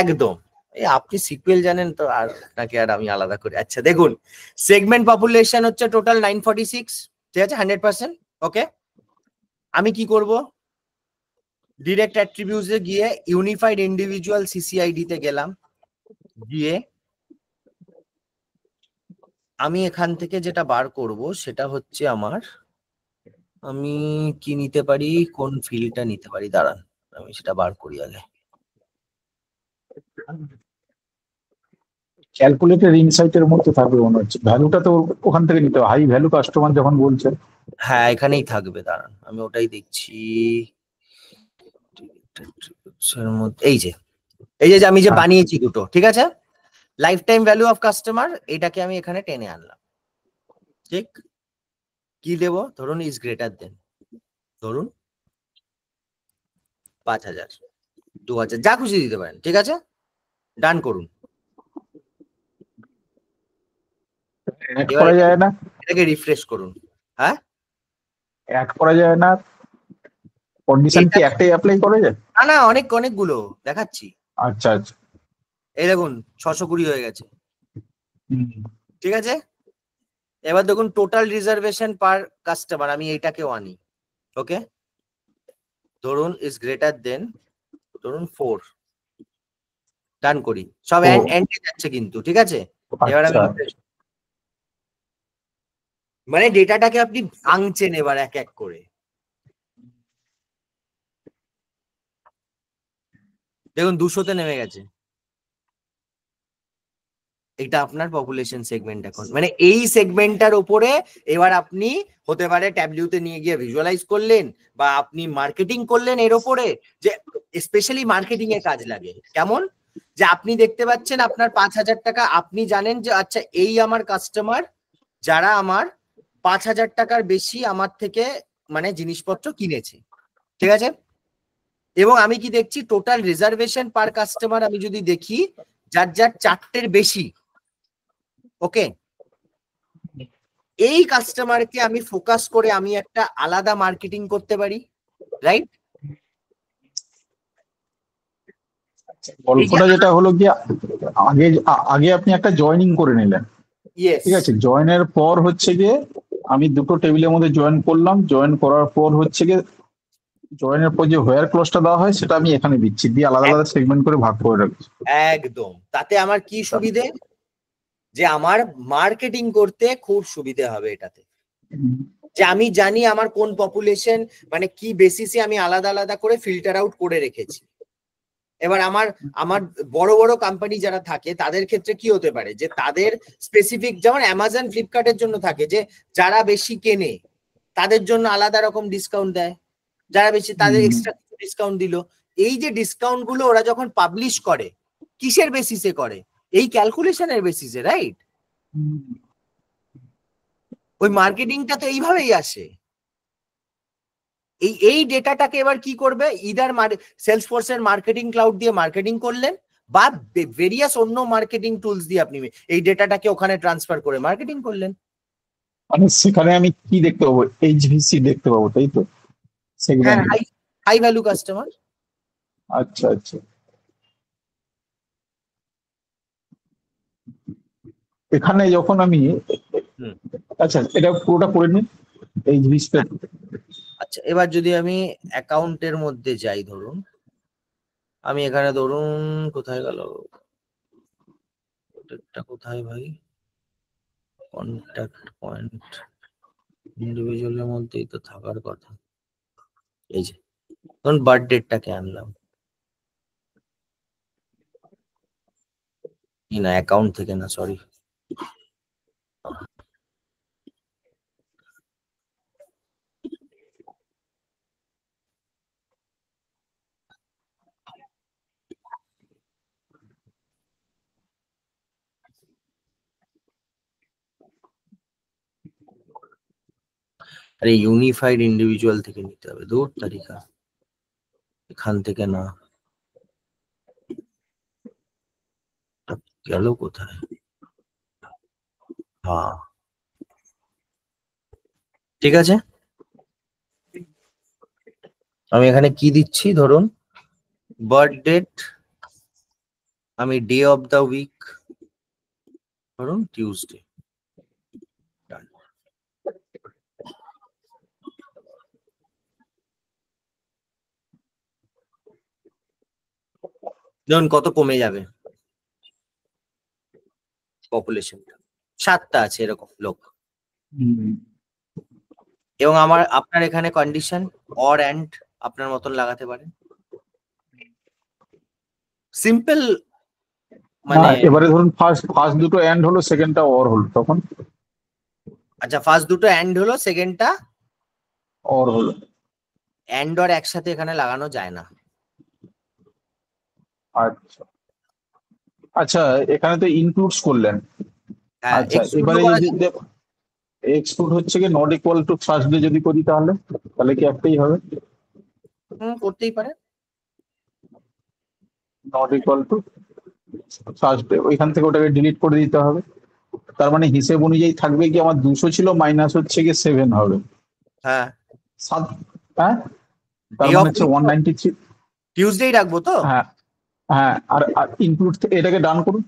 একদম, এই আপনি সিকুয়েল জানেন তো, আর নাকি আর আমি আলাদা করি। আচ্ছা দেখুন, সেগমেন্ট পপুলেশন হচ্ছে টোটাল 946, ঠিক আছে, 100%। ওকে, আমি কি করব, ডিরেক্ট অ্যাট্রিবিউটসে গিয়ে ইউনিফাইড ইন্ডিভিজুয়াল সিসিআইডি তে গেলাম, গিয়ে আমি এখান থেকে যেটা বার করব সেটা হচ্ছে আমার, আমি কি নিতে পারি, কোন ফিল্ডটা নিতে পারি, দাঁড়ান আমি সেটা বার করি আগে। ক্যালকুলেটেড ইনসাইটের মধ্যে থাকবে মনে হচ্ছে, ভ্যালুটা তো ওখান থেকে নিতে হবে, হাই ভ্যালু কাস্টমার যখন বলছেন। হ্যাঁ এখানেই থাকবে, দাঁড়ান আমি ওটাই দেখছি। এই যে আমি যে বানিয়েছি দুটো, ঠিক আছে, life time value of customer, এটাকে আমি এখানে টেনে আনলাম, ঠিক। কি দেব, ধরুন ইজ গ্রেটার দেন, ধরুন 5000, 2000, যা খুশি দিতে পারেন, ঠিক আছে, ডান করুন। অ্যাড এবার করা যায় না? এটাকে রিফ্রেশ করুন। হ্যাঁ, অ্যাড করা যায় না? কন্ডিশন কি এটা একটাই অ্যাপ্লাই করা যায়? না না, অনেকগুলো দেখাচ্ছি। আচ্ছা আচ্ছা। এই দেখুন 620 হয়ে গেছে, হুম। ঠিক আছে। এবার দেখুন টোটাল রিজার্ভেশন পার কাস্টমার, আমি এইটাকেও আনি, ওকে, ধরুন ইজ গ্রেটার দেন, ধরুন 4, ডান করি, সব ও এন্ডে যাচ্ছে কিন্তু, ঠিক আছে। এবার আমি আচ্ছা। refresh, মানে ডেটাটাকে আপনি ভাঙছেন এবার এক এক করে, দেখুন 200-তে নেমে গেছে। এটা আপনার পপুলেশন সেগমেন্ট এখন, মানে এই সেগমেন্টটার উপরে এবার আপনি হতে পারে ট্যাবলিউতে নিয়ে গিয়ে ভিজুয়ালাইজ করলেন, বা আপনি মার্কেটিং করলেন এর উপরে, যে স্পেশালি মার্কেটিং এ কাজ লাগে। কেমন, যে আপনি দেখতে পাচ্ছেন আপনার 5,000 টাকা, আপনি জানেন যে আচ্ছা এই আমার কাস্টমার যারা আমার 5,000 টাকার বেশি আমার থেকে মানে জিনিসপত্র কিনেছে, ঠিক আছে। এবং আমি কি দেখছি টোটাল রিজার্ভেশন পার কাস্টমার আমি যদি দেখি যার যার 4টের বেশি, ওকে, এই কাস্টমারকে আমি ফোকাস করে আমি একটা আলাদা মার্কেটিং করতে পারি, রাইট? গল্পটা যেটা হলো কি, আগে আগে আপনি একটা জয়েনিং করে নিলেন, ইয়েস, ঠিক আছে, জয়েনের পর হচ্ছে গিয়ে আমি দুটো টেবিলের মধ্যে জয়েন করলাম, জয়েন করার পর হচ্ছে গিয়ে জয়েনের পর যে হোয়ার ক্লজটা দেওয়া হয় সেটা আমি এখানে দিচ্ছি, দিয়ে আলাদা আলাদা সেগমেন্ট করে ভাগ করে রাখছি। একদম। তাতে আমার কি সুবিধে, যে আমার মার্কেটিং করতে খুব সুবিধে হবে এটাতে, যে আমি জানি আমার কোন পপুলেশন মানে কি বেসিসে আমি আলাদা আলাদা করে ফিল্টার আউট করে রেখেছি। এবার আমার আমার বড় বড় কোম্পানি যারা থাকে তাদের ক্ষেত্রে কি হতে পারে, যে তাদের স্পেসিফিক, যেমন অ্যামাজন ফ্লিপকার্টের জন্য থাকে যে যারা বেশি কেনে তাদের জন্য আলাদা রকম ডিসকাউন্ট দেয়, যারা বেশি তাদের এক্সট্রা ডিসকাউন্ট দিল। এই যে ডিসকাউন্ট গুলো ওরা যখন পাবলিশ করে কিসের বেসিসে করে, এই ক্যালকুলেশনের বেসিসে, রাইট? ওই মার্কেটিংটা তো এইভাবেই আসে। এই ডেটাটাকে এবার কি করবে, ইদার সেলসফোর্সের মার্কেটিং ক্লাউড দিয়ে মার্কেটিং করলেন, বা ভেরিয়াস অন্য মার্কেটিং টুলস দিয়ে আপনি এই ডেটাটাকে ওখানে ট্রান্সফার করে মার্কেটিং করলেন। মানে সেখানে আমি কি দেখতে পাবো, এইচভিসি দেখতে পাবো, তাই তো? হ্যাঁ, সেগমেন্ট। High value customer. আচ্ছা আচ্ছা, এখানে যখন আমি, আচ্ছা এটা পুরোটা করে নিন এইচভিসিটা। আচ্ছা, এবার যদি আমি অ্যাকাউন্টের মধ্যে যাই, ধরুন আমি এখানে ধরুন কোথায় গেল এটা, কোথায় ভাই, কন্ট্যাক্ট পয়েন্ট, ইন্ডিভিজুয়ালের মধ্যেই তো থাকার কথা। এই যে ধরুন বার্থডেটাকে আনলাম, না অ্যাকাউন্ট থেকে না, সরি, আরে ইউনিফাইড ইন্ডিভিজুয়াল থেকে নিতে হবে, দূর তারিখা, এখান থেকে না, গেল কোথায়, হ্যাঁ ঠিক আছে। আমি এখানে কি দিচ্ছি, ধরুন বার্থ ডেট, আমি ডে অফ দ্য উইক ধরুন টিউসডে, ধরুন কত কমে যাবে পপুলেশনটা, 7টা আছে এরকম লোক। এবং আপনার এখানে কন্ডিশন অর অ্যান্ড আপনার মতন লাগাতে পারেন, সিম্পল মানে। এবারে ধরুন ফার্স্ট দুটো এন্ড হলো, সেকেন্ডটা অর হলো, তখন? আচ্ছা, ফার্স্ট দুটো অ্যান্ড হলো, সেকেন্ডটা অর হলো। অ্যান্ড অর একসাথে এখানে লাগানো যায় না। আচ্ছা আচ্ছা, এখানে তো ইনক্লুডস করলেন। হ্যাঁ, আচ্ছা, exclude এবারে করা যদি যায়। এক্সক্লুড হচ্ছে কি নট ইকুয়াল টু থার্সডে যদি করি, তাহলে কি একটাই হবে? করতেই পারে। নট ইকুয়াল টু থার্সডে, ওইখান থেকে ওটাকে ডিলিট করে দিতে হবে। তার মানে হিসেব অনুযায়ী থাকবে কি, আমার 200 ছিল, মাইনাস হচ্ছে কি 7 হবে। হ্যাঁ, 7, হ্যাঁ, তার মানে হচ্ছে 193। টিউসডেই রাখবো তো। হ্যাঁ হ্যাঁ, আর ইনক্লুড থেকে এটাকে ডান করুন,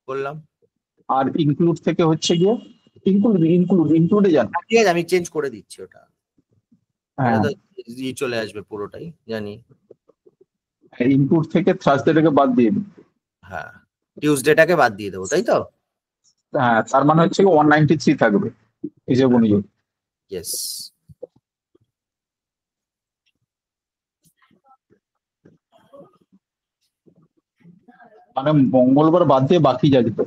বললাম আর ইনক্লুড থেকে হচ্ছে গিয়ে ইনক্লুডে যান। ঠিক আছে, আমি চেঞ্জ করে দিচ্ছি ওটা, হ্যাঁ, তো চলে আসবে পুরোটাই জানি। ইনক্লুড থেকে থার্সডেটাকে বাদ দিয়ে দিন। হ্যাঁ, টিউসডেটাকে বাদ দিয়ে দেবো, তাই তো? হ্যাঁ, তার মানে হচ্ছে 193 থাকবে হিসেব অনুযায়ী। ইয়েস। মানে মঙ্গলবার বাদ দিয়ে বাকি যা যেত,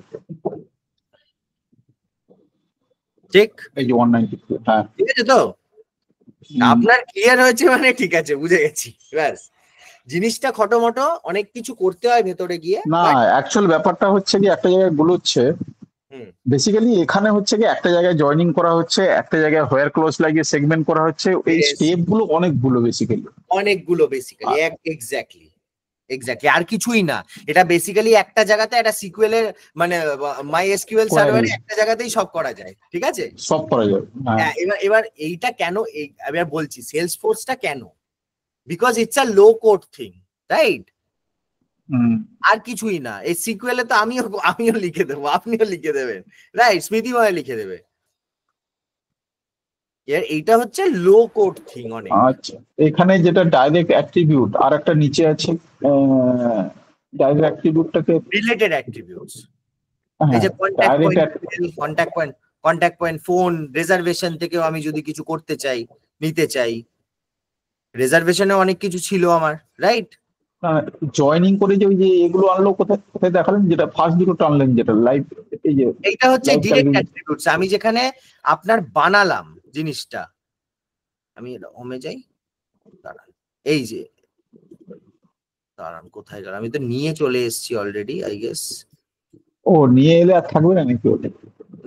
ঠিক, এই যে 193। হ্যাঁ, ঠিক আছে তো, আপনার ক্লিয়ার হয়েছে মানে ঠিক আছে, বুঝে গেছি, ব্যাস। জিনিসটা খটোমটো অনেক কিছু করতে হয় ভেতরে গিয়ে, না, but অ্যাকচুয়াল ব্যাপারটা হচ্ছে কি একটা জায়গায় গুলোচ্ছে, হুম, বেসিক্যালি এখানে হচ্ছে কি একটা জায়গায় জয়েনিং করা হচ্ছে, একটা জায়গায় হোয়ার ক্লোজ লাগিয়ে সেগমেন্ট করা হচ্ছে, এই yes, স্টেপ গুলো অনেকগুলো বেসিক্যালি। অনেকগুলো বেসিক্যালি এক্স্যাক্টলি এক্স্যাক্টলি আর কিছুই না। এটা বেসিক্যালি একটা জায়গাতে একটা সিকুয়েলের মানে মাই এসকিউএল সার্ভারে একটা জায়গাতেই সব করা যায়, ঠিক আছে? সব করা যাবে, হ্যাঁ। হ্যাঁ, এবার এবার এইটা কেন এবার বলছি সেলস ফোর্সটা কেন, because it's a low code thing, right? Hmm, আর কিছুই না। এই সিকুয়েলে তো আমিও লিখে দেবো, আপনিও লিখে দেবেন, রাইট? স্মৃতিময় লিখে দেবে। এইটা হচ্ছে লো কোড থিং অনেক। আচ্ছা, এখানে যেটা ডাইরেক্ট অ্যাট্রিবিউট আর একটা নিচে আছে, ডাইরেক্ট অ্যাট্রিবিউটটাকে, রিলেটেড অ্যাট্রিবিউটস, এই হ্যাঁ যে direct, contact point, phone, reservation থেকেও আমি যদি কিছু করতে চাই, নিতে চাই, রিজার্ভেশনে অনেক কিছু ছিল আমার, রাইট? জয়েনিং করে যে ওই যে এগুলো আনলো, কোথায় কোথায় দেখালেন, যেটা ফার্স্ট দুটো টানলেন, যেটা লাইভ, এই যে এইটা হচ্ছে লাইভ ডিরেক্ট অ্যাট্রিবিউটস, আমি যেখানে আপনার বানালাম জিনিসটা। আমি হোমে যাই, দাঁড়ান, এই যে দাঁড়ান কোথায় গেল, আমি তো নিয়ে চলে এসেছি অলরেডি আই গেস। ও নিয়ে এলে আর থাকবে না নাকি ওটা?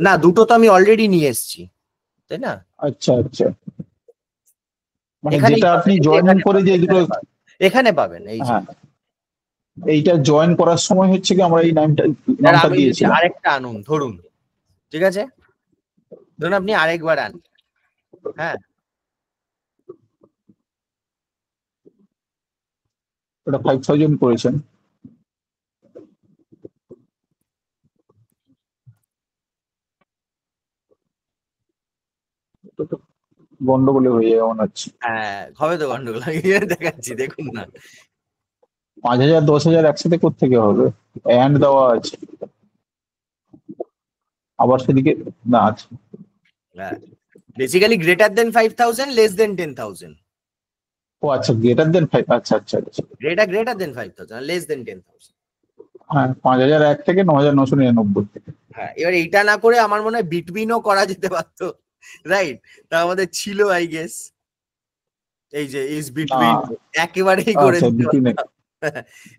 না, দুটো তো আমি অলরেডি নিয়ে এসেছি, তাই না? আচ্ছা আচ্ছা, মানে এখানেই যেটা আপনি পাবেন, জয়েনিং করে যে দুটো, এখানে পাবেন, এই যে। হ্যাঁ এইটা জয়েন করার সময় হচ্ছে কি আমরা এই নামটা আর নামটা আমি যদি দিয়েছিলাম। আরেকটা আনুন ধরুন, ঠিক আছে, ধরুন আপনি আরেকবার আন, হ্যাঁ, ওটা 5000 করেছেন, তো তো গন্ডগোলে হয়ে যাবে মনে হচ্ছে। হ্যাঁ হবে তো গন্ডগোল, আমি দেখাচ্ছি দেখুন না। 5000 10,000 একসাথে কোত্থেকে হবে? অ্যান্ড দেওয়া আছে, আবার সেদিকে না আছে। হ্যাঁ, basically greater than 5000, less than 10,000, ও আচ্ছা, গ্রেটার দেন 5, আচ্ছা আচ্ছা আচ্ছা, গ্রেটার দেন 5000, লেস দেন 10,000। হ্যাঁ 5001 থেকে 9999 থেকে। হ্যাঁ, এবার এইটা না করে আমার মনে হয় বিটুইনও করা যেতে পারতো, রাইট? তা আমাদের ছিল আই গেস, এই যে ইজ বিটুইন একেবারেই করে আচ্ছা দিতে বিটুইনে, পারতাম।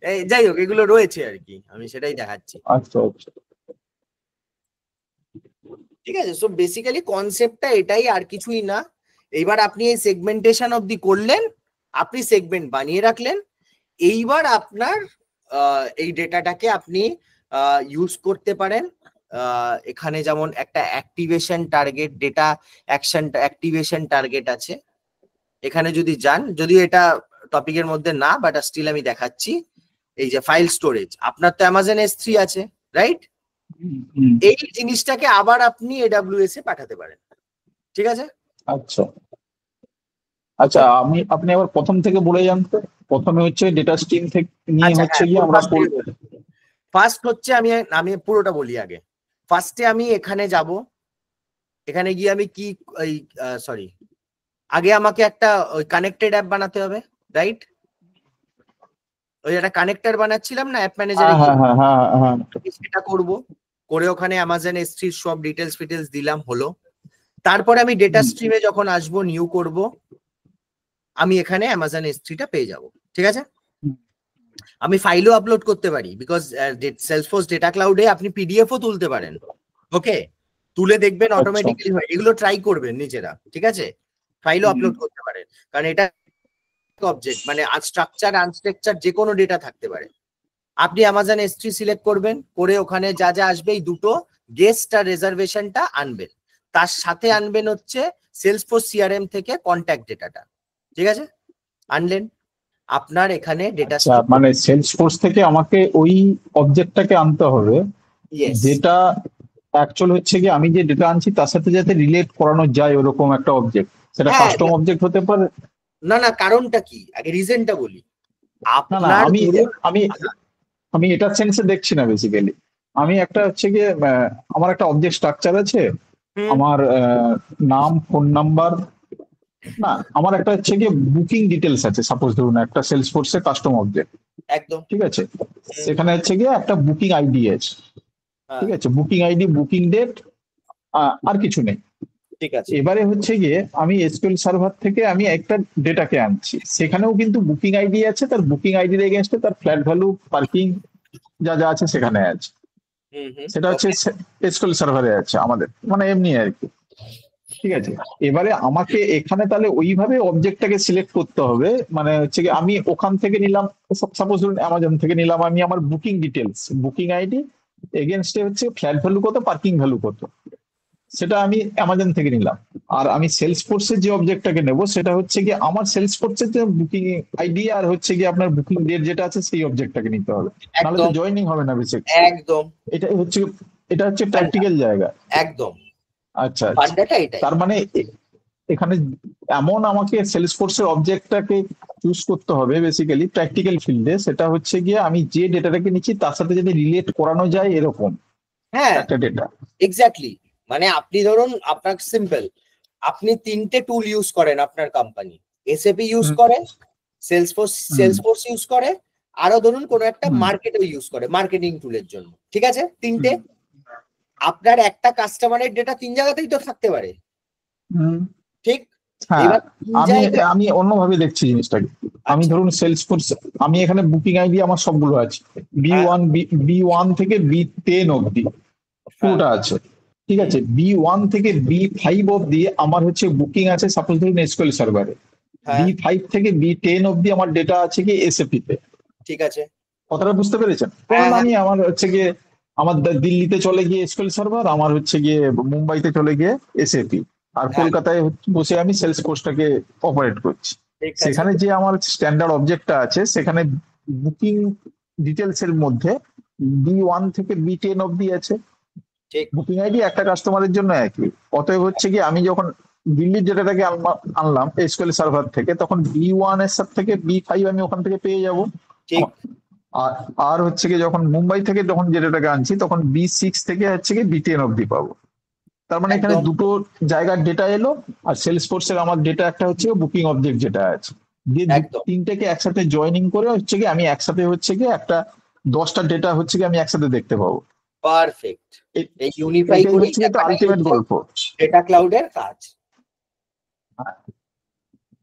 এই যাই হোক, এগুলো রয়েছে আর কি, আমি সেটাই দেখাচ্ছি, আচ্ছা আচ্ছা, ঠিক আছে? সো বেসিক্যালি কনসেপ্টটা এটাই, আর কিছুই না। এইবার আপনি এই সেগমেন্টেশন অবধি করলেন, আপনি সেগমেন্ট বানিয়ে রাখলেন। এইবার আপনার এই ডেটাটাকে আপনি ইউজ করতে পারেন। এখানে যেমন একটা activation target, data action activation target আছে। এখানে যদি যান, যদিও এটা টপিকের মধ্যে না, বাট স্টিল আমি দেখাচ্ছি। এই যে ফাইল স্টোরেজ, আপনার তো অ্যামাজন S3 আছে, রাইট? এই জিনিসটাকে আবার আপনি AWS এ পাঠাতে পারেন, ঠিক আছে? আচ্ছা আচ্ছা, আপনি আবার প্রথম থেকে বলে যান তো। প্রথমে হচ্ছে ডেটা স্ট্রিম থেকে নিয়ে আচ্ছা, হচ্ছে হ্যাঁ, গিয়ে আমরা ফার্স্ট হচ্ছে আমি আমি পুরোটা বলি আগে। ফার্স্টে আমি এখানে যাব, এখানে গিয়ে আমি কি, ওই সরি, আগে আমাকে একটা ওই কানেক্টেড অ্যাপ বানাতে হবে, রাইট? ওই একটা কানেক্টর বানাচ্ছিলাম না অ্যাপ ম্যানেজারে হ্যাঁ গিয়ে, হ্যাঁ হ্যাঁ হ্যাঁ হ্যাঁ, সেটা করব। করে ওখানে অ্যামাজন S3 সব ডিটেলস দিলাম, হলো। তারপরে আমি ডেটা স্ট্রিমে যখন আসবো, নিউ করব, আমি এখানে অ্যামাজন S3 টা পেয়ে যাব, ঠিক আছে? আমি ফাইলও আপলোড করতে পারি, বিকজ সেলসফোর্স ডেটা ক্লাউডে আপনি পিডিএফ ও তুলতে পারেন, ওকে? তুলে দেখবেন আচ্ছা অটোমেটিক্যালি হয়, এগুলো ট্রাই করবেন নিজেরা, ঠিক আছে? ফাইলও আপলোড করতে পারেন, কারণ এটা অবজেক্ট মানে স্ট্রাকচার আনস্ট্রাকচার যে কোনো ডেটা থাকতে পারে। আপনি অ্যামাজন S3 সিলেক্ট করবেন, করে ওখানে যা যা আসবে এই দুটো গেস্ট আর রিজার্ভেশনটা আনবেন, তার সাথে আনবেন হচ্ছে সেলসফোর্স CRM থেকে কন্ট্যাক্ট ডেটাটা, ঠিক আছে? আনলেন, আপনার এখানে ডেটা আচ্ছা, মানে সেলসফোর্স থেকে আমাকে ওই অবজেক্টটাকে আনতে হবে, ইয়েস, যেটা অ্যাকচুয়াল হচ্ছে কি আমি যে ডেটা আনছি তার সাথে যাতে রিলেট করানো যায় ওরকম একটা অবজেক্ট, সেটা হ্যাঁ, কাস্টম অবজেক্ট হতে পারে। না না, কারণটা কি, আগে রিজনটা বলি। না না, আপনার আমি ধরুন, আমি আমি এটার সেন্সে দেখছি না বেসিক্যালি। আমি একটা হচ্ছে গিয়ে আমার একটা অবজেক্ট স্ট্রাকচার আছে, হুম, আমার নাম, ফোন নাম্বার, না আমার একটা হচ্ছে গিয়ে বুকিং ডিটেলস আছে, সাপোজ ধরুন একটা সেলসফোর্স এর কাস্টম অবজেক্ট, একদম, ঠিক আছে? সেখানে হচ্ছে গিয়ে একটা বুকিং আইডি আছে, হ্যাঁ, ঠিক আছে? বুকিং আইডি, বুকিং ডেট, আর কিছু নেই। ঠিক আছে। এবারে হচ্ছে গিয়ে আমি এসকিউএল সার্ভার থেকে আমি একটা ডেটাকে আনছি, সেখানেও কিন্তু বুকিং আইডি আছে, তার বুকিং আইডির এগেনস্টে তার ফ্ল্যাট ভ্যালু, পার্কিং যা যা আছে সেখানে আছে। সেটা হচ্ছে ওকে। এসকিউএল সার্ভারে আছে আমাদের, মানে এমনি আর কি। ঠিক আছে, এবারে আমাকে এখানে তাহলে ওইভাবে অবজেক্টটাকে সিলেক্ট করতে হবে, মানে হচ্ছে কি আমি ওখান থেকে নিলাম, সাপোজ ধরুন অ্যামাজন থেকে নিলাম আমি আমার বুকিং ডিটেলস, বুকিং আইডি, এগেনস্টে হচ্ছে ফ্ল্যাট ভ্যালু কত, পার্কিং ভ্যালু কত, সেটা আমি অ্যামাজন থেকে নিলাম। আর আমি সেলস ফোর্সের যে অবজেক্টটাকে নেব সেটা হচ্ছে কি আমার সেলস ফোর্সের যে বুকিং আইডি আর হচ্ছে কি আপনার বুকিং ডেট যেটা আছে সেই অবজেক্টটাকে নিতে হবে, নাহলে তো একদম জয়েনিং হবে না বেসিক। একদম এটাই হচ্ছে, এটা হচ্ছে প্র্যাকটিক্যাল জায়গা। একদম আচ্ছা আচ্ছা, ফান্ডাটা এটাই। তার মানে এখানে এমন আমাকে সেলস ফোর্সের অবজেক্টটাকে চুজ করতে হবে বেসিক্যালি প্র্যাকটিক্যাল ফিল্ডে, সেটা হচ্ছে গিয়ে আমি যে ডেটাটাকে নিচ্ছি তার সাথে যদি রিলেট করানো যায় এরকম হ্যাঁ একটা ডেটা। এক্স্যাক্টলি, মানে আপনি ধরুন আপনার সিম্পল, আপনি 3টে টুল ইউজ করেন আপনার কোম্পানি, এসএপি ইউজ করে, সেলসফোর্স ইউজ করে, আরো ধরুন কোনো একটা মার্কেটও ইউজ করে মার্কেটিং টুলের জন্য, ঠিক আছে 3টে। আপনার একটা কাস্টমারের ডেটা 3 জায়গাতেই তো থাকতে পারে, ঠিক? হ্যাঁ, এবার আমি অন্যভাবে দেখছি জিনিসটাকে। আমি আচ্ছা, ধরুন সেলস ফোর্স, আমি এখানে বুকিং আইডি আমার সবগুলো আছে, বি ওয়ান থেকে বি10 অব্দি পুরোটা আছে। ঠিক আছে, বি1 থেকে বি5 অব্দি আমার হচ্ছে বুকিং আছে, সাপোজ ধরুন এসকিউএল সার্ভারে। হ্যাঁ বি5 থেকে বি10 অব্দি আমার ডেটা আছে কি এসএপি তে। ঠিক আছে। কথাটা বুঝতে পেরেছেন? হ্যাঁ কারণ হ্যাঁ আমি আমার হচ্ছে গিয়ে আমার দিল্লিতে চলে গিয়ে এসকিউএল সার্ভার, আমার হচ্ছে গিয়ে মুম্বাইতে চলে গিয়ে এসএপি, আর হ্যাঁ কলকাতায় বসে আমি সেলস ফোর্সটাকে অপারেট করছি। ঠিক আছে। সেখানে যে আমার স্ট্যান্ডার্ড অবজেক্টটা আছে সেখানে বুকিং ডিটেলস এর মধ্যে বি1 থেকে বি10 অব্দি আছে। ঠিক বুকিং আইডি একটা কাস্টমারের জন্য একই। অতএব হচ্ছে কি আমি যখন দিল্লির ডেটাটাকে আনলাম এসকিউএল সার্ভার থেকে, তখন বি1 এর সাথে থেকে বি5 আমি ওখান থেকে পেয়ে যাব। ঠিক আর আর হচ্ছে কি যখন মুম্বাই থেকে যখন যে ডেটাকে আনছি তখন বি6 থেকে হচ্ছে কি বি10 অব্দি পাবো। তার মানে এখানে একদম দুটো জায়গার ডেটা এলো, আর সেলস ফোর্সের আমার ডেটা একটা হচ্ছে বুকিং অবজেক্ট যেটা আছে, দিয়ে একদম তিনটাকে একসাথে জয়েনিং করে হচ্ছে কি আমি একসাথে হচ্ছে কি একটা 10টা ডেটা হচ্ছে কি আমি একসাথে দেখতে পাবো। পারফেক্ট। এ- এই ইউনিফাই এটাই করে হচ্ছে কি আলটিমেট গল্প। ডেটা ক্লাউডের কাজ।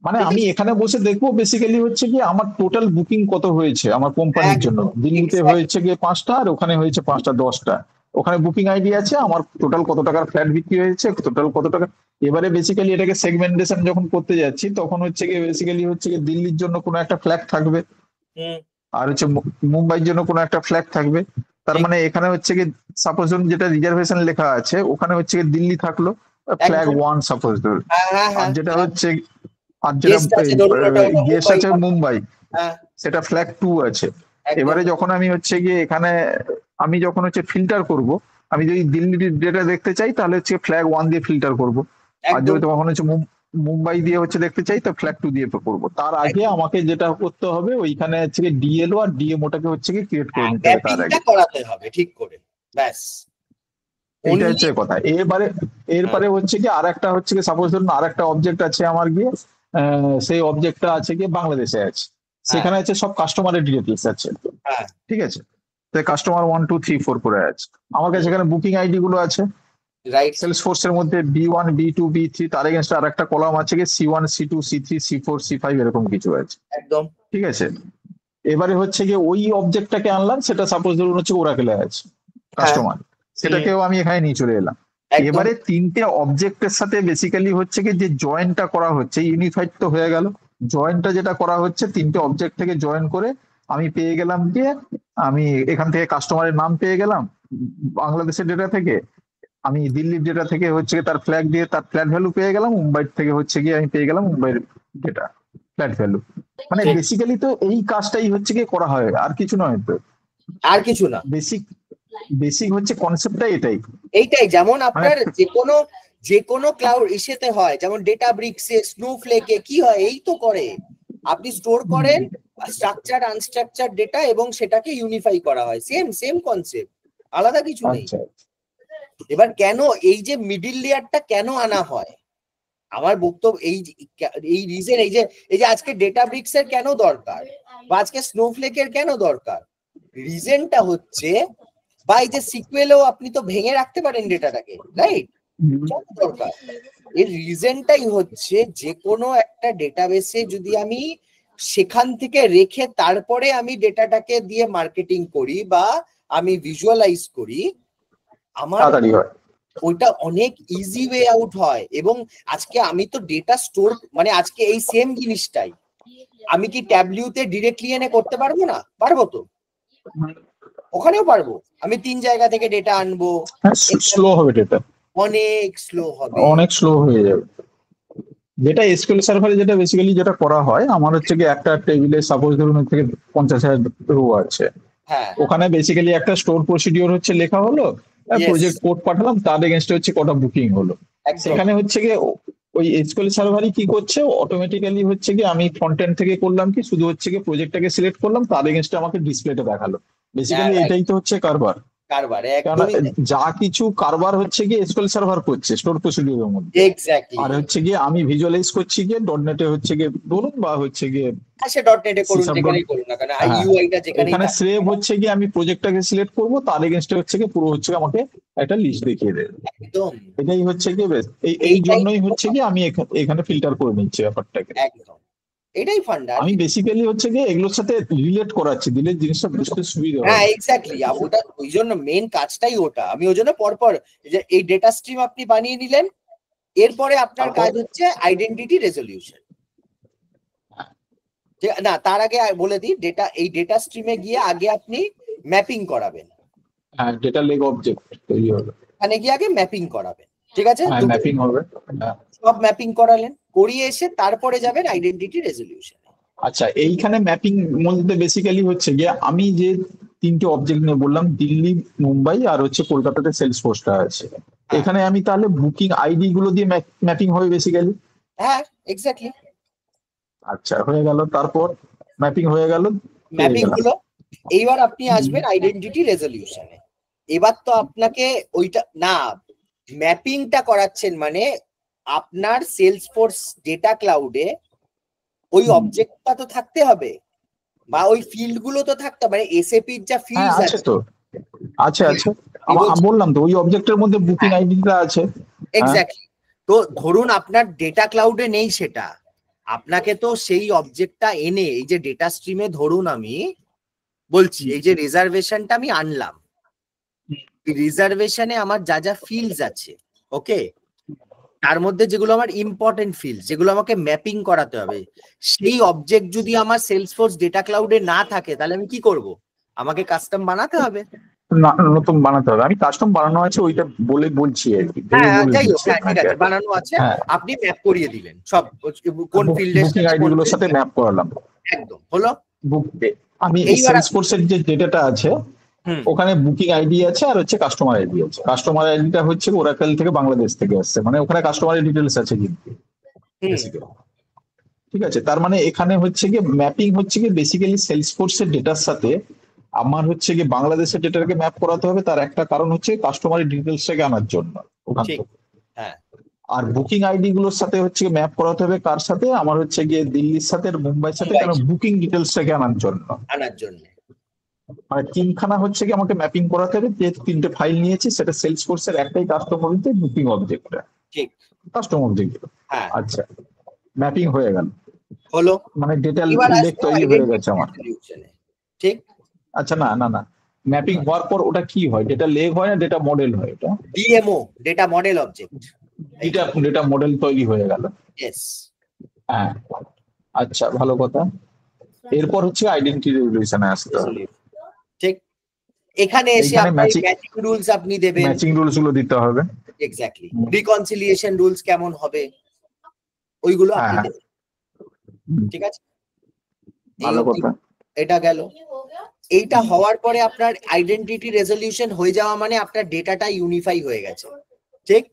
মানে ঠিক আমি আছে, এখানে বসে দেখবো বেসিক্যালি হচ্ছে কি আমার টোটাল বুকিং কত হয়েছে আমার কোম্পানির জন্য। একদম দিল্লিতে exactly, হয়েছে গিয়ে 5টা, আর ওখানে হয়েছে 5টা 10টা। ওখানে বুকিং আইডি আছে, আমার টোটাল কত টাকার ফ্ল্যাট বিক্রি হয়েছে, টোটাল কত টাকা। এবারে বেসিক্যালি এটাকে সেগমেন্টেশন যখন করতে যাচ্ছি তখন হচ্ছে গিয়ে বেসিক্যালি হচ্ছে গিয়ে দিল্লির জন্য কোনো একটা ফ্ল্যাগ থাকবে, হুম, আর হচ্ছে মুম্বাইয়ের জন্য কোনো একটা ফ্ল্যাগ থাকবে। তার ঠিক, মানে এখানে হচ্ছে কি সাপোজ ধরুন যেটা রিজার্ভেশন লেখা আছে ওখানে হচ্ছে কি দিল্লি থাকলো, ফ্ল্যাগ একদম 1 সাপোজ ধরুন। হ্যাঁ হ্যাঁ আর হ্যাঁ যেটা হ্যাঁ। হচ্ছে আর যেটা গেস্ট আছে ধরুন ওটা ওটা গেস্ট মুম্বাই আছে মুম্বাই, হ্যাঁ সেটা ফ্ল্যাগ 2 আছে। একদম এবারে যখন আমি হচ্ছে গিয়ে এখানে আমি যখন হচ্ছে ফিল্টার করব, আমি যদি দিল্লির ডেটা দেখতে চাই তাহলে হচ্ছে ফ্ল্যাগ 1 দিয়ে ফিল্টার করব। আর একদম যদি তখন হচ্ছে মুম্বাই দিয়ে হচ্ছে দেখতে চাই তো ফ্ল্যাগ 2 দিয়ে করবো। তার আগে একদম। আমাকে যেটা করতে হবে ওইখানে হচ্ছে গিয়ে ডিএলও আর ডিএমওটাকে হচ্ছে গিয়ে ক্রিয়েট করে নিতে হবে তার ম্যাপিংটা আগে। করাতে হবে ঠিক করে, ব্যাস। এইটা অনলি হচ্ছে কথা। এরপরে হচ্ছে কি আর একটা হচ্ছে কি সাপোজ ধরুন আর একটা অবজেক্ট আছে আমার গিয়ে, সেই অবজেক্টটা আছে গিয়ে বাংলাদেশে আছে, হ্যাঁ সেখানে আছে সব কাস্টমারের ডিটেলস আছে। হ্যাঁ ঠিক আছে, তো কাস্টমার 1 2 3 4 করে আছে, আমার কাছে এখানে বুকিং আইডি গুলো আছে। রাইট সেলস ফোর্স এর মধ্যে বি1 বি2 বি3, তার এগেনস্ট আর একটা কলাম আছে কি সি1 সি2 সি3 সি4 সি5 এরকম কিছু আছে। একদম ঠিক আছে, এবারে হচ্ছে গিয়ে ওই অবজেক্টটাকে আনলাম, সেটা সাপোজ ধরুন হচ্ছে ওরাকেলে আছে হ্যাঁ কাস্টমার, সেটাকেও আমি এখানে নিয়ে চলে এলাম। একদম এবারে 3টে অবজেক্টের সাথে বেসিক্যালি হচ্ছে কি যে জয়েনটা করা হচ্ছে, ইউনিফাইড তো হয়ে গেল। জয়েনটা যেটা করা হচ্ছে 3টে অবজেক্ট থেকে জয়েন করে আমি পেয়ে গেলাম দিয়ে, আমি এখান থেকে কাস্টমারের নাম পেয়ে গেলাম বাংলাদেশের ডেটা থেকে, আমি দিল্লির ডেটা থেকে হচ্ছে তার ফ্ল্যাগ দিয়ে তার ফ্ল্যাট ভ্যালু পেয়ে গেলাম, মুম্বাই থেকে হচ্ছে গিয়ে আমি পেয়ে গেলাম মুম্বাইয়ের ডেটা ফ্ল্যাট ভ্যালু। মানে ঠিক। বেসিক্যালি তো এই কাজটাই হচ্ছে গিয়ে করা হয়, আর কিছু নয় তো। আর কিছু না, বেসিক বেসিক হচ্ছে কনসেপ্টটা এটাই। এইটাই। যেমন মানে আপনার যে কোনো ক্লাউড ইসেতে হয়, যেমন ডেটাব্রিক্সে, স্নোফ্লেকে কি হয়, এই তো করে আপনি স্টোর করেন স্ট্রাকচার আনস্ট্রাকচার ডেটা এবং সেটাকে ইউনিফাই করা হয়, সেম সেম কনসেপ্ট, আলাদা কিছু নেই। আচ্ছা এবার কেন এই যে মিডিল লেয়ারটা কেন আনা হয়, আমার বক্তব্য এই রিজন, এই যে আজকে ডেটাব্রিক্স এর কেন দরকার বা আজকে স্নোফ্লেকের কেন দরকার, রিজনটা হচ্ছে বা এই যে সিকুয়েলও আপনি তো ভেঙে রাখতে পারেন ডেটাটাকে, রাইট? কেন দরকার? এর রিজনটাই হচ্ছে যে কোনো একটা ডেটাবেসে যদি আমি সেখান থেকে রেখে তারপরে আমি ডেটাটাকে দিয়ে মার্কেটিং করি বা আমি ভিজুয়ালাইজ করি, আমার তাড়াতাড়ি হয়। ওইটা অনেক ইজি ওয়ে আউট হয়। এবং আজকে আমি তো ডেটা স্টোর, মানে আজকে এই সেম জিনিসটাই আমি কি ট্যাবলিউতে ডিরেক্টলি এনে করতে পারবো না? পারবো তো, ওখানেও পারবো। আমি 3 জায়গা থেকে ডেটা আনবো, স্লো হবে ডেটা, অনেক স্লো হবে। অনেক স্লো হয়ে যাবে। যেটা এসকিউএল সার্ভারে যেটা বেসিক্যালি যেটা করা হয়, আমার হচ্ছে কি একটা টেবিলে সাপোজ ধরুন থেকে 50,000 রো আছে, হ্যাঁ, ওখানে বেসিক্যালি একটা স্টোর প্রসিডিওর হচ্ছে লেখা হলো, Yes. প্রজেক্ট কোড পাঠালাম, তার এগেনস্টে হচ্ছে কটা বুকিং হলো। একদম সেখানে হচ্ছে কি ওই এসকিউএল সার্ভারই কি করছে, অটোমেটিক্যালি হচ্ছে কি আমি ফ্রন্ট এন্ড থেকে করলাম কি, শুধু হচ্ছে কি প্রজেক্টটাকে সিলেক্ট করলাম, তার এগেনস্টে আমাকে ডিসপ্লেটা দেখালো। Basically right. এটাই তো হচ্ছে কারবার। কারবার কেননা একদমই যা কিছু কারবার হচ্ছে কি এসকিউএল সার্ভার করছে স্টোর প্রসিডিওরের মধ্যে, এক্স্যাক্টলি। আর হচ্ছে গিয়ে আমি ভিজুয়ালাইজ করছি গিয়ে ডটনেটে হচ্ছে গিয়ে বলুন, বা হচ্ছে গিয়ে সে ডটনেটে করুন, C# যেখানেই করুন না কেন, হ্যাঁ, ইউআইটা যেখানেই এখানে থাকুক। স্রেভ হচ্ছে গিয়ে আমি প্রজেক্টটাকে সিলেক্ট করব, তার এগেনস্টে হচ্ছে গিয়ে পুরো হচ্ছে গিয়ে আমাকে একটা লিস্ট দেখিয়ে দেবে। একদম এটাই হচ্ছে গিয়ে বেশ, এই এইটাই জন্যই হচ্ছে গিয়ে আমি এখানে ফিল্টার করে নিচ্ছি ব্যাপারটাকে। একদম এটাই ফান্ডা। আমি বেসিক্যালি হচ্ছে গিয়ে এগুলোর সাথে রিলেট করাচ্ছি, দিলে জিনিসটা বুঝতে সুবিধা হ্যাঁ হবে। এক্স্যাক্টলি, ওটা ওই জন্য মেন কাজটাই ওটা। আমি ওই জন্য পরপর যে এই ডেটা স্ট্রিম আপনি বানিয়ে নিলেন, এরপরে আপনার তারপর কাজ হচ্ছে আইডেন্টিটি রেজলিউশন। না, তার আগে বলে দিই, এই ডেটা স্ট্রিমে গিয়ে আগে আপনি ম্যাপিং করাবেন। হ্যাঁ, ডেটা লেগ অবজেক্ট তৈরি হবে, এখানে গিয়ে আগে ম্যাপিং করাবেন, ঠিক আছে? হ্যাঁ ম্যাপিং হবে। হ্যাঁ। সব ম্যাপিং করালেন, করিয়ে এসে তারপরে যাবেন আইডেন্টিটি রেজলিউশন। আচ্ছা, এইখানে ম্যাপিং মধ্যে বেসিক্যালি হচ্ছে গিয়ে আমি যে 3টে অবজেক্ট নিয়ে বললাম, দিল্লি, মুম্বাই আর হচ্ছে কলকাতাতে সেলস ফোর্সটা আছে, এখানে আমি তাহলে বুকিং আইডি গুলো দিয়ে ম্যাপিং হবে বেসিক্যালি। হ্যাঁ এক্স্যাক্টলি, আচ্ছা, হয়ে গেল, তারপর ম্যাপিং হয়ে গেল, ম্যাপিং হলো। এইবার আপনি আসবেন আইডেন্টিটি রেজলিউশনে। এবার তো আপনাকে ওইটা না, ম্যাপিংটা করাচ্ছেন মানে আপনার সেলসফোর্স ডেটা ক্লাউডে ওই অবজেক্টটা তো থাকতে হবে, বা ওই ফিল্ড গুলো তো থাকতে হবে, মানে এসএপি র যা হ্যাঁ ফিল্ডস আছে আছে। তো, আছে আমি বললাম তো ওই অবজেক্টের মধ্যে বুকিং আইডিটা আছে। এক্স্যাক্টলি। তো ধরুন আপনার ডেটা ক্লাউডে নেই সেটা, আপনাকে তো সেই অবজেক্টটা এনে এই যে ডেটা স্ট্রিমে, ধরুন আমি বলছি এই যে রিজার্ভেশনটা আমি আনলাম, রিজার্ভেশনে আমার যা যা ফিল্ডস আছে, ওকে, তার মধ্যে যেগুলো আমার ইম্পর্টেন্ট ফিল্ড, যেগুলো আমাকে ম্যাপিং করাতে হবে, সেই অবজেক্ট যদি আমার সেলসফোর্স ডেটা ক্লাউডে না থাকে, তাহলে আমি কি করব? আমাকে কাস্টম বানাতে হবে। না, নতুন বানাতে হবে, আমি কাস্টম বানানো আছে ওইটা বলছি আর কি, হ্যাঁ বলে যাই হোক, দিচ্ছি হ্যাঁ ঠিক আপনাকে। আছে, বানানো আছে, হ্যাঁ, আপনি ম্যাপ করিয়ে দিলেন সব, কোন ফিল্ডের বুকিং সাথে আইডি কোন গুলোর সাথে field। ম্যাপ করালাম। একদম হলো। আমি এইবার সেলস ফোর্সের যে ডেটাটা আছে, হুম ওখানে বুকিং আইডি আছে আর হচ্ছে কাস্টমার আইডি আছে। কাস্টমার আইডিটা হচ্ছে ওরাকেল থেকে বাংলাদেশ থেকে আসছে, মানে ওখানে কাস্টমারের ডিটেলস আছে কিন্তু হুম basically। ঠিক আছে, তার মানে এখানে হচ্ছে গিয়ে ম্যাপিং হচ্ছে গিয়ে বেসিক্যালি সেলস ফোর্সের ডেটার সাথে আমার হচ্ছে গিয়ে বাংলাদেশের ডেটাকে ম্যাপ করাতে হবে। তার একটা কারণ হচ্ছে কাস্টমারের ডিটেলসটাকে আনার জন্য ওখান ঠিক, থেকে। হ্যাঁ আর বুকিং আইডি গুলোর সাথে হচ্ছে ম্যাপ করাতে হবে কার সাথে, আমার হচ্ছে গিয়ে দিল্লির সাথে আর মুম্বাইয়ের সাথে, কারণ বুকিং ডিটেলসটাকে আনার জন্য। আনার জন্য। মানে তিনখানা হচ্ছে কি আমাকে ম্যাপিং করাতে হবে, যে 3টে ফাইল নিয়েছি, সেটা সেলস ফোর্সের একটাই কাস্টমার হচ্ছে বুকিং অবজেক্টটা, ঠিক, কাস্টম অবজেক্ট। হ্যাঁ আচ্ছা, ম্যাপিং হয়ে গেল, হলো। মানে ডেটা এবার লেক আসবো তৈরি হয়ে গেছে আমার। আইডেন্টিটি। ঠিক, আচ্ছা, না না না, ম্যাপিং হওয়ার পর ওটা কি হয়? ডেটা লেক হয় না ডেটা মডেল হয়? এটা DMO, data model object. Data model তৈরি হয়ে গেল। ইয়েস, হ্যাঁ, আচ্ছা, ভালো কথা। এরপর হচ্ছে আইডেন্টিটি রেজলিউশনে আসতে হবে। ঠিক। এখানে এসে এইখানে আপনার ম্যাচিং রুলস আপনি দেবেন। ম্যাচিং রুলস গুলো দিতে হবে। এক্স্যাক্টলি, রিকনসিলিয়েশন রুলস কেমন হবে ওইগুলো আপনি হ্যাঁ, দেবেন। ঠিক আছে, ভালো কথা। এটা গেল। এইটা হওয়ার পরে আপনার আইডেন্টিটি রেজলিউশন হয়ে যাওয়া মানে আপনার ডেটাটা ইউনিফাই হয়ে গেছে। ঠিক,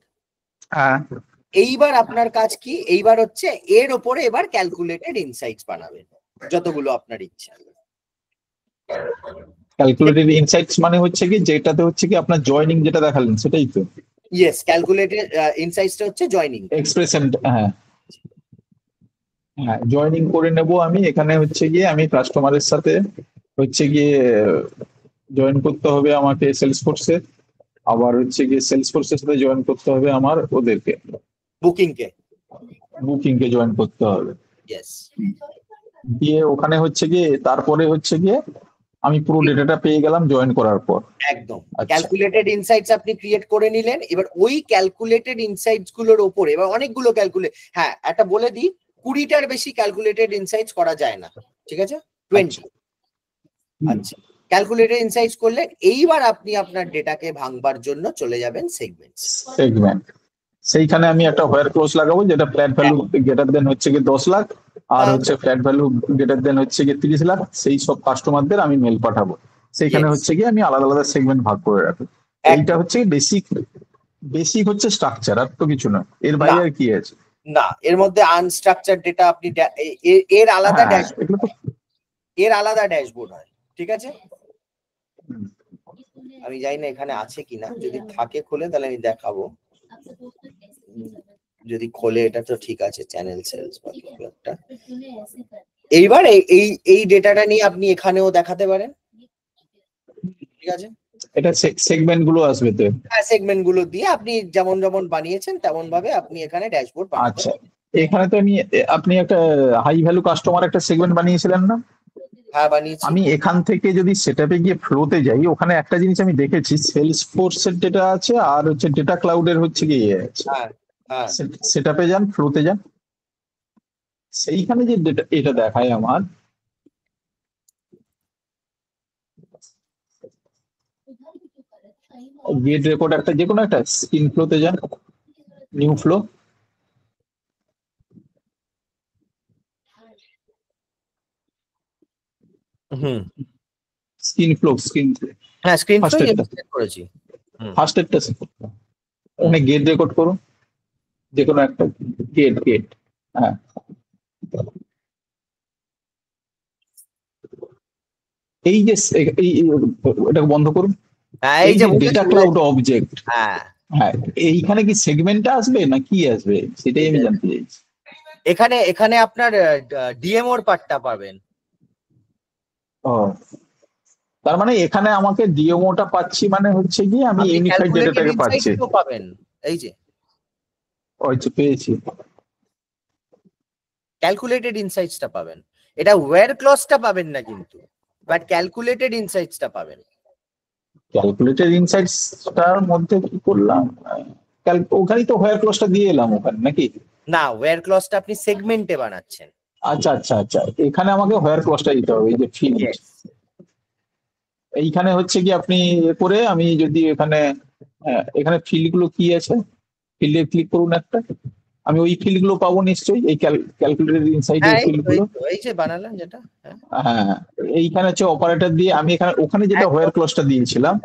হ্যাঁ, এইবার আপনার কাজ কি? এইবার হচ্ছে এর ওপরে এবার ক্যালকুলেটেড ইনসাইটস বানাবেন, যতগুলো আপনার ইচ্ছা। ক্যালকুলেটেড ইনসাইটস মানে হচ্ছে কি, যেটাতে হচ্ছে কি আপনার জয়েনিং যেটা দেখালেন সেটাই তো? ইয়েস, ক্যালকুলেটেড ইনসাইটসটা হচ্ছে জয়েনিং এক্সপ্রেশন। হ্যাঁ হ্যাঁ, জয়েনিং করে নেব আমি। এখানে হচ্ছে গিয়ে আমি কাস্টমারের সাথে হচ্ছে গিয়ে জয়েন করতে হবে আমাকে সেলস ফোর্সে। আবার হচ্ছে গিয়ে সেলস ফোর্সের সাথে জয়েন করতে হবে আমার ওদেরকে, বুকিং কে। বুকিং কে জয়েন করতে হবে। ইয়েস। দিয়ে ওখানে হচ্ছে গিয়ে তারপরে হচ্ছে গিয়ে আমি পুরো ডেটাটা পেয়ে গেলাম জয়েন করার পর। একদম আচ্ছা। ক্যালকুলেটেড ইনসাইটস আপনি ক্রিয়েট করে নিলেন। এবার ওই ক্যালকুলেটেড ইনসাইটস গুলোর উপরে এবার অনেকগুলো হ্যাঁ একটা বলে দিই, 20টার বেশি ক্যালকুলেটেড ইনসাইটস করা যায় না, ঠিক আছে? 20। আচ্ছা, ক্যালকুলেটেড ইনসাইটস করলেন, এইবার আপনি আপনার ডেটাকে ভাঙবার জন্য চলে যাবেন সেগমেন্টস। সেগমেন্ট, সেইখানে আমি একটা হোয়ার ক্লোজ লাগাবো যেটা ফ্ল্যাট ভ্যালু গ্রেটার দেন হচ্ছে গিয়ে 10 লাখ আর হচ্ছে ফ্ল্যাট ভ্যালু গ্রেটার দেন হচ্ছে গিয়ে 30 লাখ, সেই সব কাস্টমারদের আমি মেল পাঠাবো। সেইখানে হচ্ছে গিয়ে আমি আলাদা আলাদা সেগমেন্ট ভাগ করে রাখবো। এইটা হচ্ছে বেসিক হচ্ছে স্ট্রাকচার, আর তো কিছু না, এর বাইরে আর কি আছে? না, এর মধ্যে আনস্ট্রাকচার ডেটা আপনি এর আলাদা ড্যাশবোর্ড, এর আলাদা ড্যাশবোর্ড হয়, ঠিক আছে? আমি জানি না এখানে আছে কিনা, যদি থাকে খোলে তাহলে আমি দেখাবো। যদি খোলে এটা তো ঠিক আছে, চ্যানেল সেলস বা কিছু একটা। এইবার এই ডেটাটা নিয়ে আপনি এখানেও দেখাতে পারেন, ঠিক আছে? এটা সেগমেন্ট গুলো আসবে তো? হ্যাঁ, সেগমেন্ট গুলো দিয়ে আপনি যেমন যেমন বানিয়েছেন তেমন ভাবে আপনি এখানে ড্যাশবোর্ড বানাতে। আচ্ছা, এখানে তো আপনি একটা হাই ভ্যালু কাস্টমার একটা সেগমেন্ট বানিয়েছিলেন না? হ্যাঁ, বানিয়েছি। আমি এখান থেকে যদি সেটআপে গিয়ে ফ্লোতে যাই, ওখানে একটা জিনিস আমি দেখেছি, সেলস ফোর্সের ডেটা আছে আর হচ্ছে ডেটা ক্লাউডের হচ্ছে গিয়ে আছে। হ্যাঁ, সেটআপে যান, ফ্লোতে যান, সেইখানে যে ডেটা এটা দেখায় আমার, গেট রেকর্ড একটা যে কোনো একটা স্ক্রিন ফ্লোতে যান, নিউ ফ্লো, স্ক্রিন ফ্লো, হ্যাঁ স্ক্রিন ফ্লো সেট করেছি। ফার্স্ট একটা ওখানে গেট রেকর্ড করুন, যে কোনো একটা গেট। হ্যাঁ, এই যে এটাকে বন্ধ করুন। এই যে ডেটা ক্লাউড অবজেক্ট, হ্যাঁ, এইখানে কি সেগমেন্টটা আসবে না কি আসবে সেটাই আমি জানতে চাইছি। এখানে আপনার ডিএমওর পার্টটা পাবেন। ও, তার মানে এখানে আমাকে ডিএমওটা পাচ্ছি, মানে হচ্ছে কি আমি ইউনিফাইড ডেটাটাকে পাচ্ছি। পাবেন, এই যে পেয়েছি, ক্যালকুলেটেড ইনসাইটসটা পাবেন। এটা ওয়্যার ক্লজটা পাবেন না কিন্তু, বাট ক্যালকুলেটেড ইনসাইটসটা পাবেন। ক্যালকুলেটেড ইনসাইটসটার মধ্যে কি করলাম, ওখানেই তো ওয়্যার ক্লজটা দিয়ে এলাম ওখানে নাকি? না, ওয়্যার ক্লজটা আপনি সেগমেন্টে বানাচ্ছেন। আচ্ছা, এখানে আমাকে ওয়্যার ক্লজটা দিতে হবে, এই যে ফিল্ড। এইখানে হচ্ছে কি আপনি করে আমি যদি এখানে ফিল্ড গুলো কি আছে, ফিল্ডে ক্লিক করুন একটা, আমি ওই ফিল্ড গুলো পাবো নিশ্চয়ই, এই ক্যালকুলেটেড ইনসাইটের ফিল্ড গুলো। এই যে বানালেন যেটা, হ্যাঁ, এইখানে হচ্ছে অপারেটর দিয়ে আমি ওখানে যেটা ওয়্যার ক্লজটা দিয়েছিলাম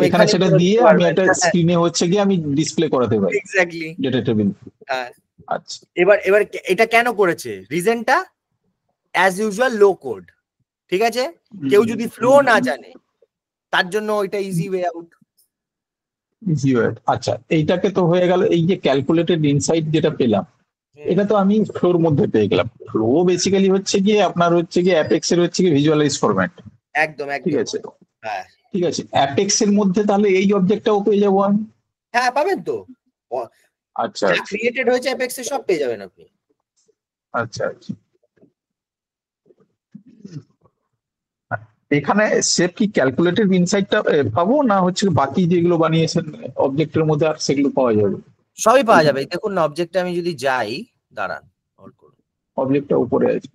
এখানে সেটা দিয়ে আমি একটা স্ক্রিনে হচ্ছে গিয়ে আমি ডিসপ্লে করাতে পারি এক্স্যাক্টলি ডেটা টেবিল। হ্যাঁ, আচ্ছা, এবার এটা কেন করেছে, রিজনটা অ্যাজ ইউজুয়াল লো কোড, ঠিক আছে? কেউ যদি ফ্লো না জানে তার জন্য ওইটা ইজি ওয়ে আউট। আচ্ছা, এইটাকে তো হয়ে গেল। এই যে ক্যালকুলেটেড ইনসাইট যেটা পেলাম, এটা তো আমি ফ্লোর মধ্যে পেয়ে গেলাম। ফ্লো বেসিক্যালি হচ্ছে গিয়ে আপনার হচ্ছে গিয়ে অ্যাপেক্স এর হচ্ছে গিয়ে ভিজুয়ালাইজ ফরম্যাট। একদম ঠিক আছে, হ্যাঁ ঠিক আছে। অ্যাপেক্স এর মধ্যে তাহলে এই অবজেক্টটাও পেয়ে যাবো আমি? হ্যাঁ, পাবেন তো। আচ্ছা, ক্রিয়েটেড হয়েছে অ্যাপেক্স এ সব পেয়ে যাবেন আপনি। আচ্ছা, এখানে সেভ কি ক্যালকুলেটেড ইনসাইটটা পাবো না হচ্ছে বাকি যেগুলো বানিয়েছেন অবজেক্টের মধ্যে আর সেগুলো পাওয়া যাবে? সবই পাওয়া যাবে। দেখুন না, অবজেক্টে আমি যদি যাই, দাঁড়ান হোল্ড করুন, অবজেক্টটা উপরে আছে,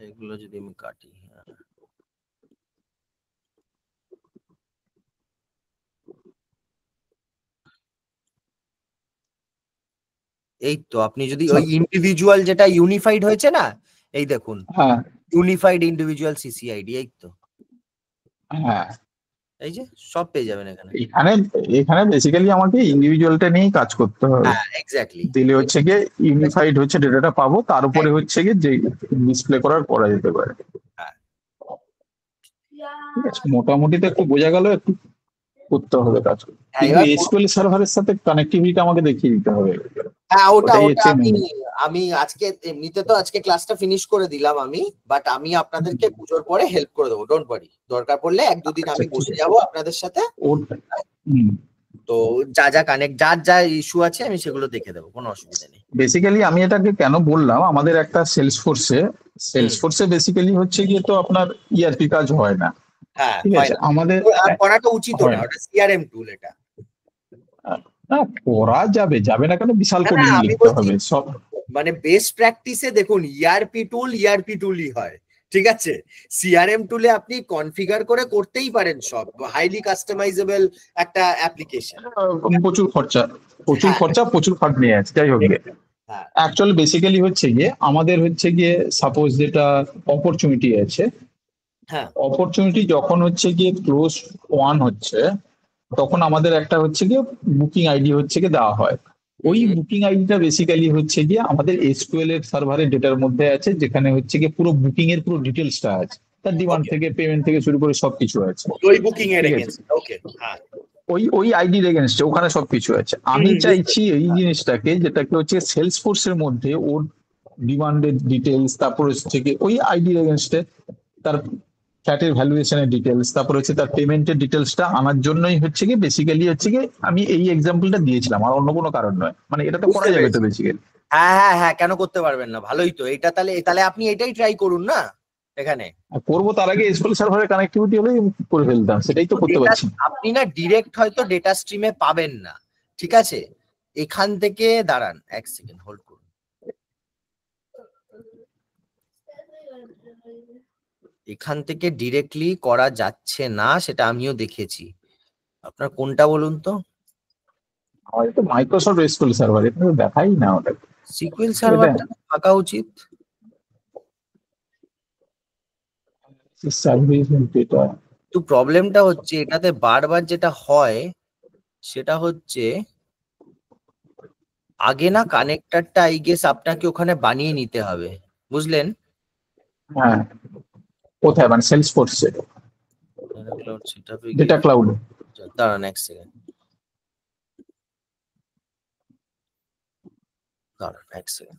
এগুলো যদি আমি কাটি, এই তো আপনি যদি ওই ইন্ডিভিজুয়াল যেটা ইউনিফাইড হয়েছে না, এই দেখুন, হ্যাঁ, ইউনিফাইড ইন্ডিভিজুয়াল সিসিআইডি, এই তো, হ্যাঁ, এই যে সব পেয়ে যাবেন এখানে। এখানে বেসিক্যালি আমাকে ইন্ডিভিজুয়ালটা নিয়েই কাজ করতে হবে। হ্যাঁ, এক্স্যাক্টলি। দিলে হচ্ছে গিয়ে ইউনিফাইড হচ্ছে ডেটাটা পাবো, তার উপরে হচ্ছে গিয়ে যে ডিসপ্লে করা যেতে পারে। ঠিক আছে, মোটামুটি তো একটু বোঝা গেল, একটু করতে হবে কাজ। কিন্তু এসকিউএল সার্ভারের সাথে কানেক্টিভিটি আমাকে দেখিয়ে দিতে হবে। হ্যাঁ, ওটা আমি আজকে এমনিতে তো আজকে ক্লাসটা ফিনিশ করে দিলাম আমি, বাট আমি আপনাদেরকে পুজোর পরে হেল্প করে দেবো, ডোন্ট ওয়ারি। দরকার পড়লে 1-2 দিন আমি বসে যাবো আপনাদের সাথে। তো যা যা কানেক্ট, যার যা ইস্যু আছে আমি সেগুলো দেখে দেবো, কোনো অসুবিধা নেই। বেসিক্যালি আমি এটাকে কেন বললাম, আমাদের একটা সেলস ফোর্সে বেসিক্যালি হচ্ছে গিয়ে তো আপনার ইআরপি কাজ হয় না, হ্যাঁ, ঠিক হয় আছে, না, আমাদের করাটা উচিত হয় না, না। ওটা সিআরএম টুল এটা। না, করা যাবে না কেন, বিশাল না না, কোডিং আমি লিখতে বলছি হবে সব। মানে বেস্ট প্র্যাকটিসে দেখুন, ইআরপি টুলই হয়, ঠিক আছে। সিআরএম টুলে আপনি কনফিগার করে করতেই পারেন সব, হাইলি কাস্টমাইজেবল একটা অ্যাপ্লিকেশন। প্রচুর খরচা, হ্যাঁ প্রচুর খাটনি আছে, যাই হোক গে। হ্যাঁ অ্যাকচুয়ালি বেসিক্যালি হচ্ছে গিয়ে আমাদের হচ্ছে গিয়ে সাপোজ যেটা অপরচুনিটি আছে, হ্যাঁ অপরচুনিটি যখন হচ্ছে গিয়ে ক্লোজ ওয়ান হচ্ছে, তখন আমাদের একটা হচ্ছে গিয়ে বুকিং আইডি হচ্ছে গিয়ে দেওয়া হয়। ওই বুকিং আইডিটা বেসিক্যালি হচ্ছে গিয়ে আমাদের এসকিউএল এর সার্ভারের ডেটার মধ্যে আছে, যেখানে হচ্ছে গিয়ে পুরো বুকিং এর পুরো ডিটেলসটা আছে, তার ডিমান্ড ওকে, থেকে পেমেন্ট থেকে শুরু করে সবকিছু আছে, ওই বুকিং এর ঠিক আছে। এগেইনস্ট, ওকে হ্যাঁ। ওই আইডির এগেনস্টে ওখানে সবকিছু আছে। আমি বুঝতে চাইছি এই জিনিসটাকে, যেটাকে হচ্ছে সেলস ফোর্সের মধ্যে ওর ডিমান্ডের ডিটেলস, তারপর হচ্ছে কি ওই আইডির এগেনস্টে তার ফ্ল্যাটের ভ্যালুয়েশনের ডিটেলস, তারপর হচ্ছে তার পেমেন্টের ডিটেলসটা আনার জন্যই হচ্ছে কি বেসিক্যালি হচ্ছে কি আমি এই এক্সাম্পলটা দিয়েছিলাম, আর অন্য কোনো কারণ নয়, মানে এটা তো করা যাবে তো পেরেছি। বেসিক্যালি। হ্যাঁ হ্যাঁ হ্যাঁ, কেন করতে পারবেন না, ভালোই তো এটা। তাহলে তাহলে আপনি এটাই ট্রাই করুন না এখানে। করবো তার আগে এসকিউএল সার্ভারের কানেক্টিভিটি হলেই করে ফেলতাম, সেটাই তো করতে ডেটা পারছি না। আপনি না ডিরেক্ট হয়তো ডেটা স্ট্রিমে পাবেন না, ঠিক আছে। এখান থেকে দাঁড়ান, এক সেকেন্ড হোল্ড করুন। এখান থেকে ডিরেক্টলি করা যাচ্ছে না, সেটা আমিও দেখেছি। আপনার কোনটা বলুন তো? আমাদের তো মাইক্রোসফট এসকিউএল সার্ভার, এটা তো দেখাই না ওটা। সিকুয়েল সার্ভারটা থাকা উচিত। সার্ভিস ডেটা তো প্রবলেমটা হচ্ছে এটাতে বারবার যেটা হয় সেটা হচ্ছে, আগে না কানেক্টরটা আই গেস আপনাকে ওখানে বানিয়ে নিতে হবে, বুঝলেন? হ্যাঁ, কোথায় মানে সেলস ফোর্সে ক্লাউড সেটআপে ডেটা গিয়ে ক্লাউড? দাঁড়ান এক সেকেন্ড, দাঁড়ান এক সেকেন্ড।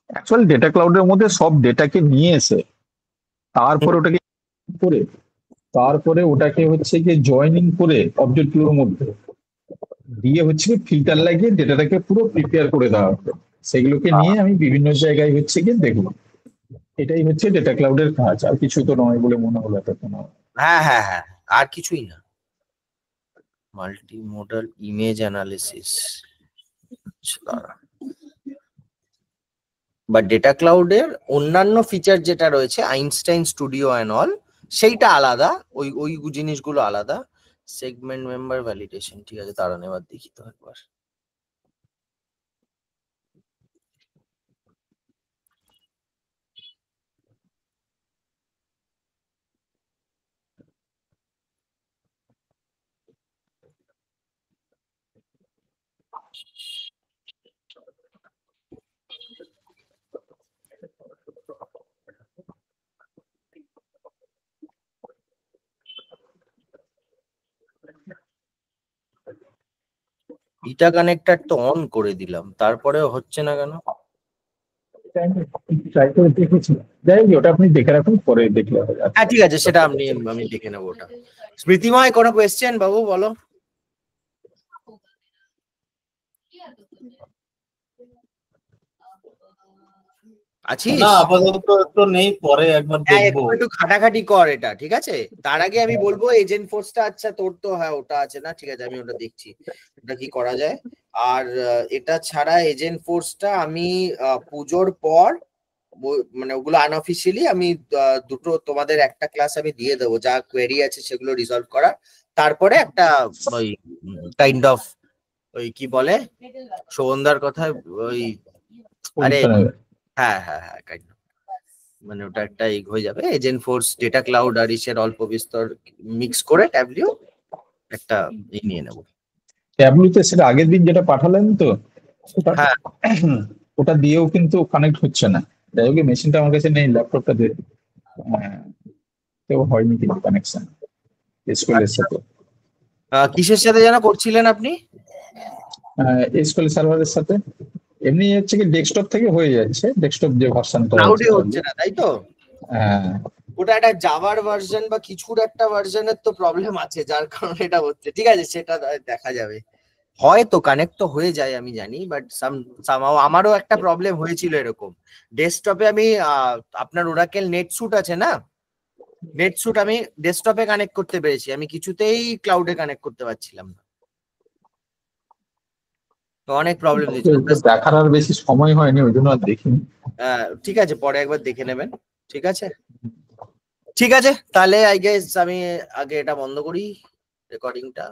অ্যাকচুয়ালি ডেটা ক্লাউডের মধ্যে সব ডেটাকে নিয়ে এসে তারপরে ওটাকে করে, তারপরে ওটাকে হচ্ছে গিয়ে জয়েনিং করে অবজেক্ট গুলোর মধ্যে দিয়ে হচ্ছে ফিল্টার লাগিয়ে ডেটাটাকে পুরো প্রিপেয়ার করে দেওয়া হবে, সেগুলোকে নিয়ে আমি বিভিন্ন জায়গায় হচ্ছে গিয়ে দেখবো। এটাই হচ্ছে ডেটা ক্লাউডের কাজ, আর কিছু তো নয় বলে মনে হলো এতক্ষণ। হ্যাঁ হ্যাঁ হ্যাঁ, আর কিছুই না। মাল্টি মডাল ইমেজ অ্যানালিসিস বা ডেটা ক্লাউডের অন্যান্য ফিচার যেটা রয়েছে, আইনস্টাইন স্টুডিও অ্যান্ড অল, সেইটা আলাদা, ওই ওই জিনিসগুলো আলাদা। সেগমেন্ট মেম্বার ভ্যালিডেশন, ঠিক আছে, দাঁড়ান এবার দেখি তো একবার। ইটা কানেক্টর তো অন করে দিলাম, তারপরেও হচ্ছে না কেন? ট্রাই করে দেখেছি, যাই হোক ওটা আপনি দেখে রাখুন, পরে দেখলে হবে। হ্যাঁ ঠিক আছে, সেটা আমি দেখে নেবো ওটা। স্মৃতিময় কোনো কোয়েশ্চেন বাবু, বলো। আছিস? না, আপাতত তো নেই, পরে একবার হ্যাঁ, দেখবো। একটু খাটাখাটি কর এটা, ঠিক আছে। তার আগে আমি বলবো এজেন্ট ফোর্সটা, আচ্ছা তোর তো হ্যাঁ ওটা আছে না, ঠিক আছে, আমি ওটা দেখছি ওটা কি করা যায়। আর এটা ছাড়া এজেন্ট ফোর্সটা আমি পুজোর পর মানে ওগুলো আনঅফিসিয়ালি আমি দুটো তোমাদের একটা ক্লাস আমি দিয়ে দেবো, যা কোয়েরি আছে সেগুলো রিজলভ করার। তারপরে একটা ওই কাইন্ড অফ ওই কি বলে শোভনদার কথায় ওই, আরে হ্যাঁ হ্যাঁ হ্যাঁ কাইন্ড অফ, মানে ওটা একটা এগ হয়ে যাবে, এজেন্ট ফোর্স, ডেটা ক্লাউড আর ইসের অল্প বিস্তর মিক্স করে ট্যাবলিও একটা নিয়ে নেব। ট্যাবলুতে সেটা আগের দিন যেটা পাঠালেন তো, ওটা হ্যাঁ ওটা দিয়েও কিন্তু কানেক্ট হচ্ছে না। যাই হোক মেশিনটা আমার কাছে নেই, ল্যাপটপটা দিয়ে তো হয়নি কিন্তু কানেকশন এসকিউএল এর সাথে। কিসের সাথে যেন করছিলেন আপনি? এসকিউএল সার্ভারের সাথে। এমনি হচ্ছে কি ডেস্কটপ থেকে হয়ে যাচ্ছে, ডেস্কটপ যে ভার্সনটা ক্লাউডে হচ্ছে না, তাই তো? হ্যাঁ ওটা একটা জাভার ভার্সন বা কিছুর একটা ভার্সনের তো প্রবলেম আছে, যার কারণে এটা হচ্ছে। ঠিক আছে, সেটা দেখা যাবে, হয়তো কানেক্ট তো হয়ে যায় আমি জানি, বাট সামহাও আমারও একটা প্রবলেম হয়েছিল এরকম। ডেস্কটপে আমি আপনার ওরাকেল নেটস্যুট আছে না, নেটস্যুট আমি ডেস্কটপে কানেক্ট করতে পেরেছি, আমি কিছুতেই ক্লাউডে কানেক্ট করতে পারছিলাম না, তো অনেক প্রবলেম দিয়েছিল। দেখার আর বেশি সময় হয়নি, ওই জন্য আর দেখিনি। ঠিক আছে, পরে একবার দেখে নেবেন। ঠিক আছে, ঠিক আছে, তাহলে আই গেস আমি আগে এটা বন্ধ করি রেকর্ডিংটা।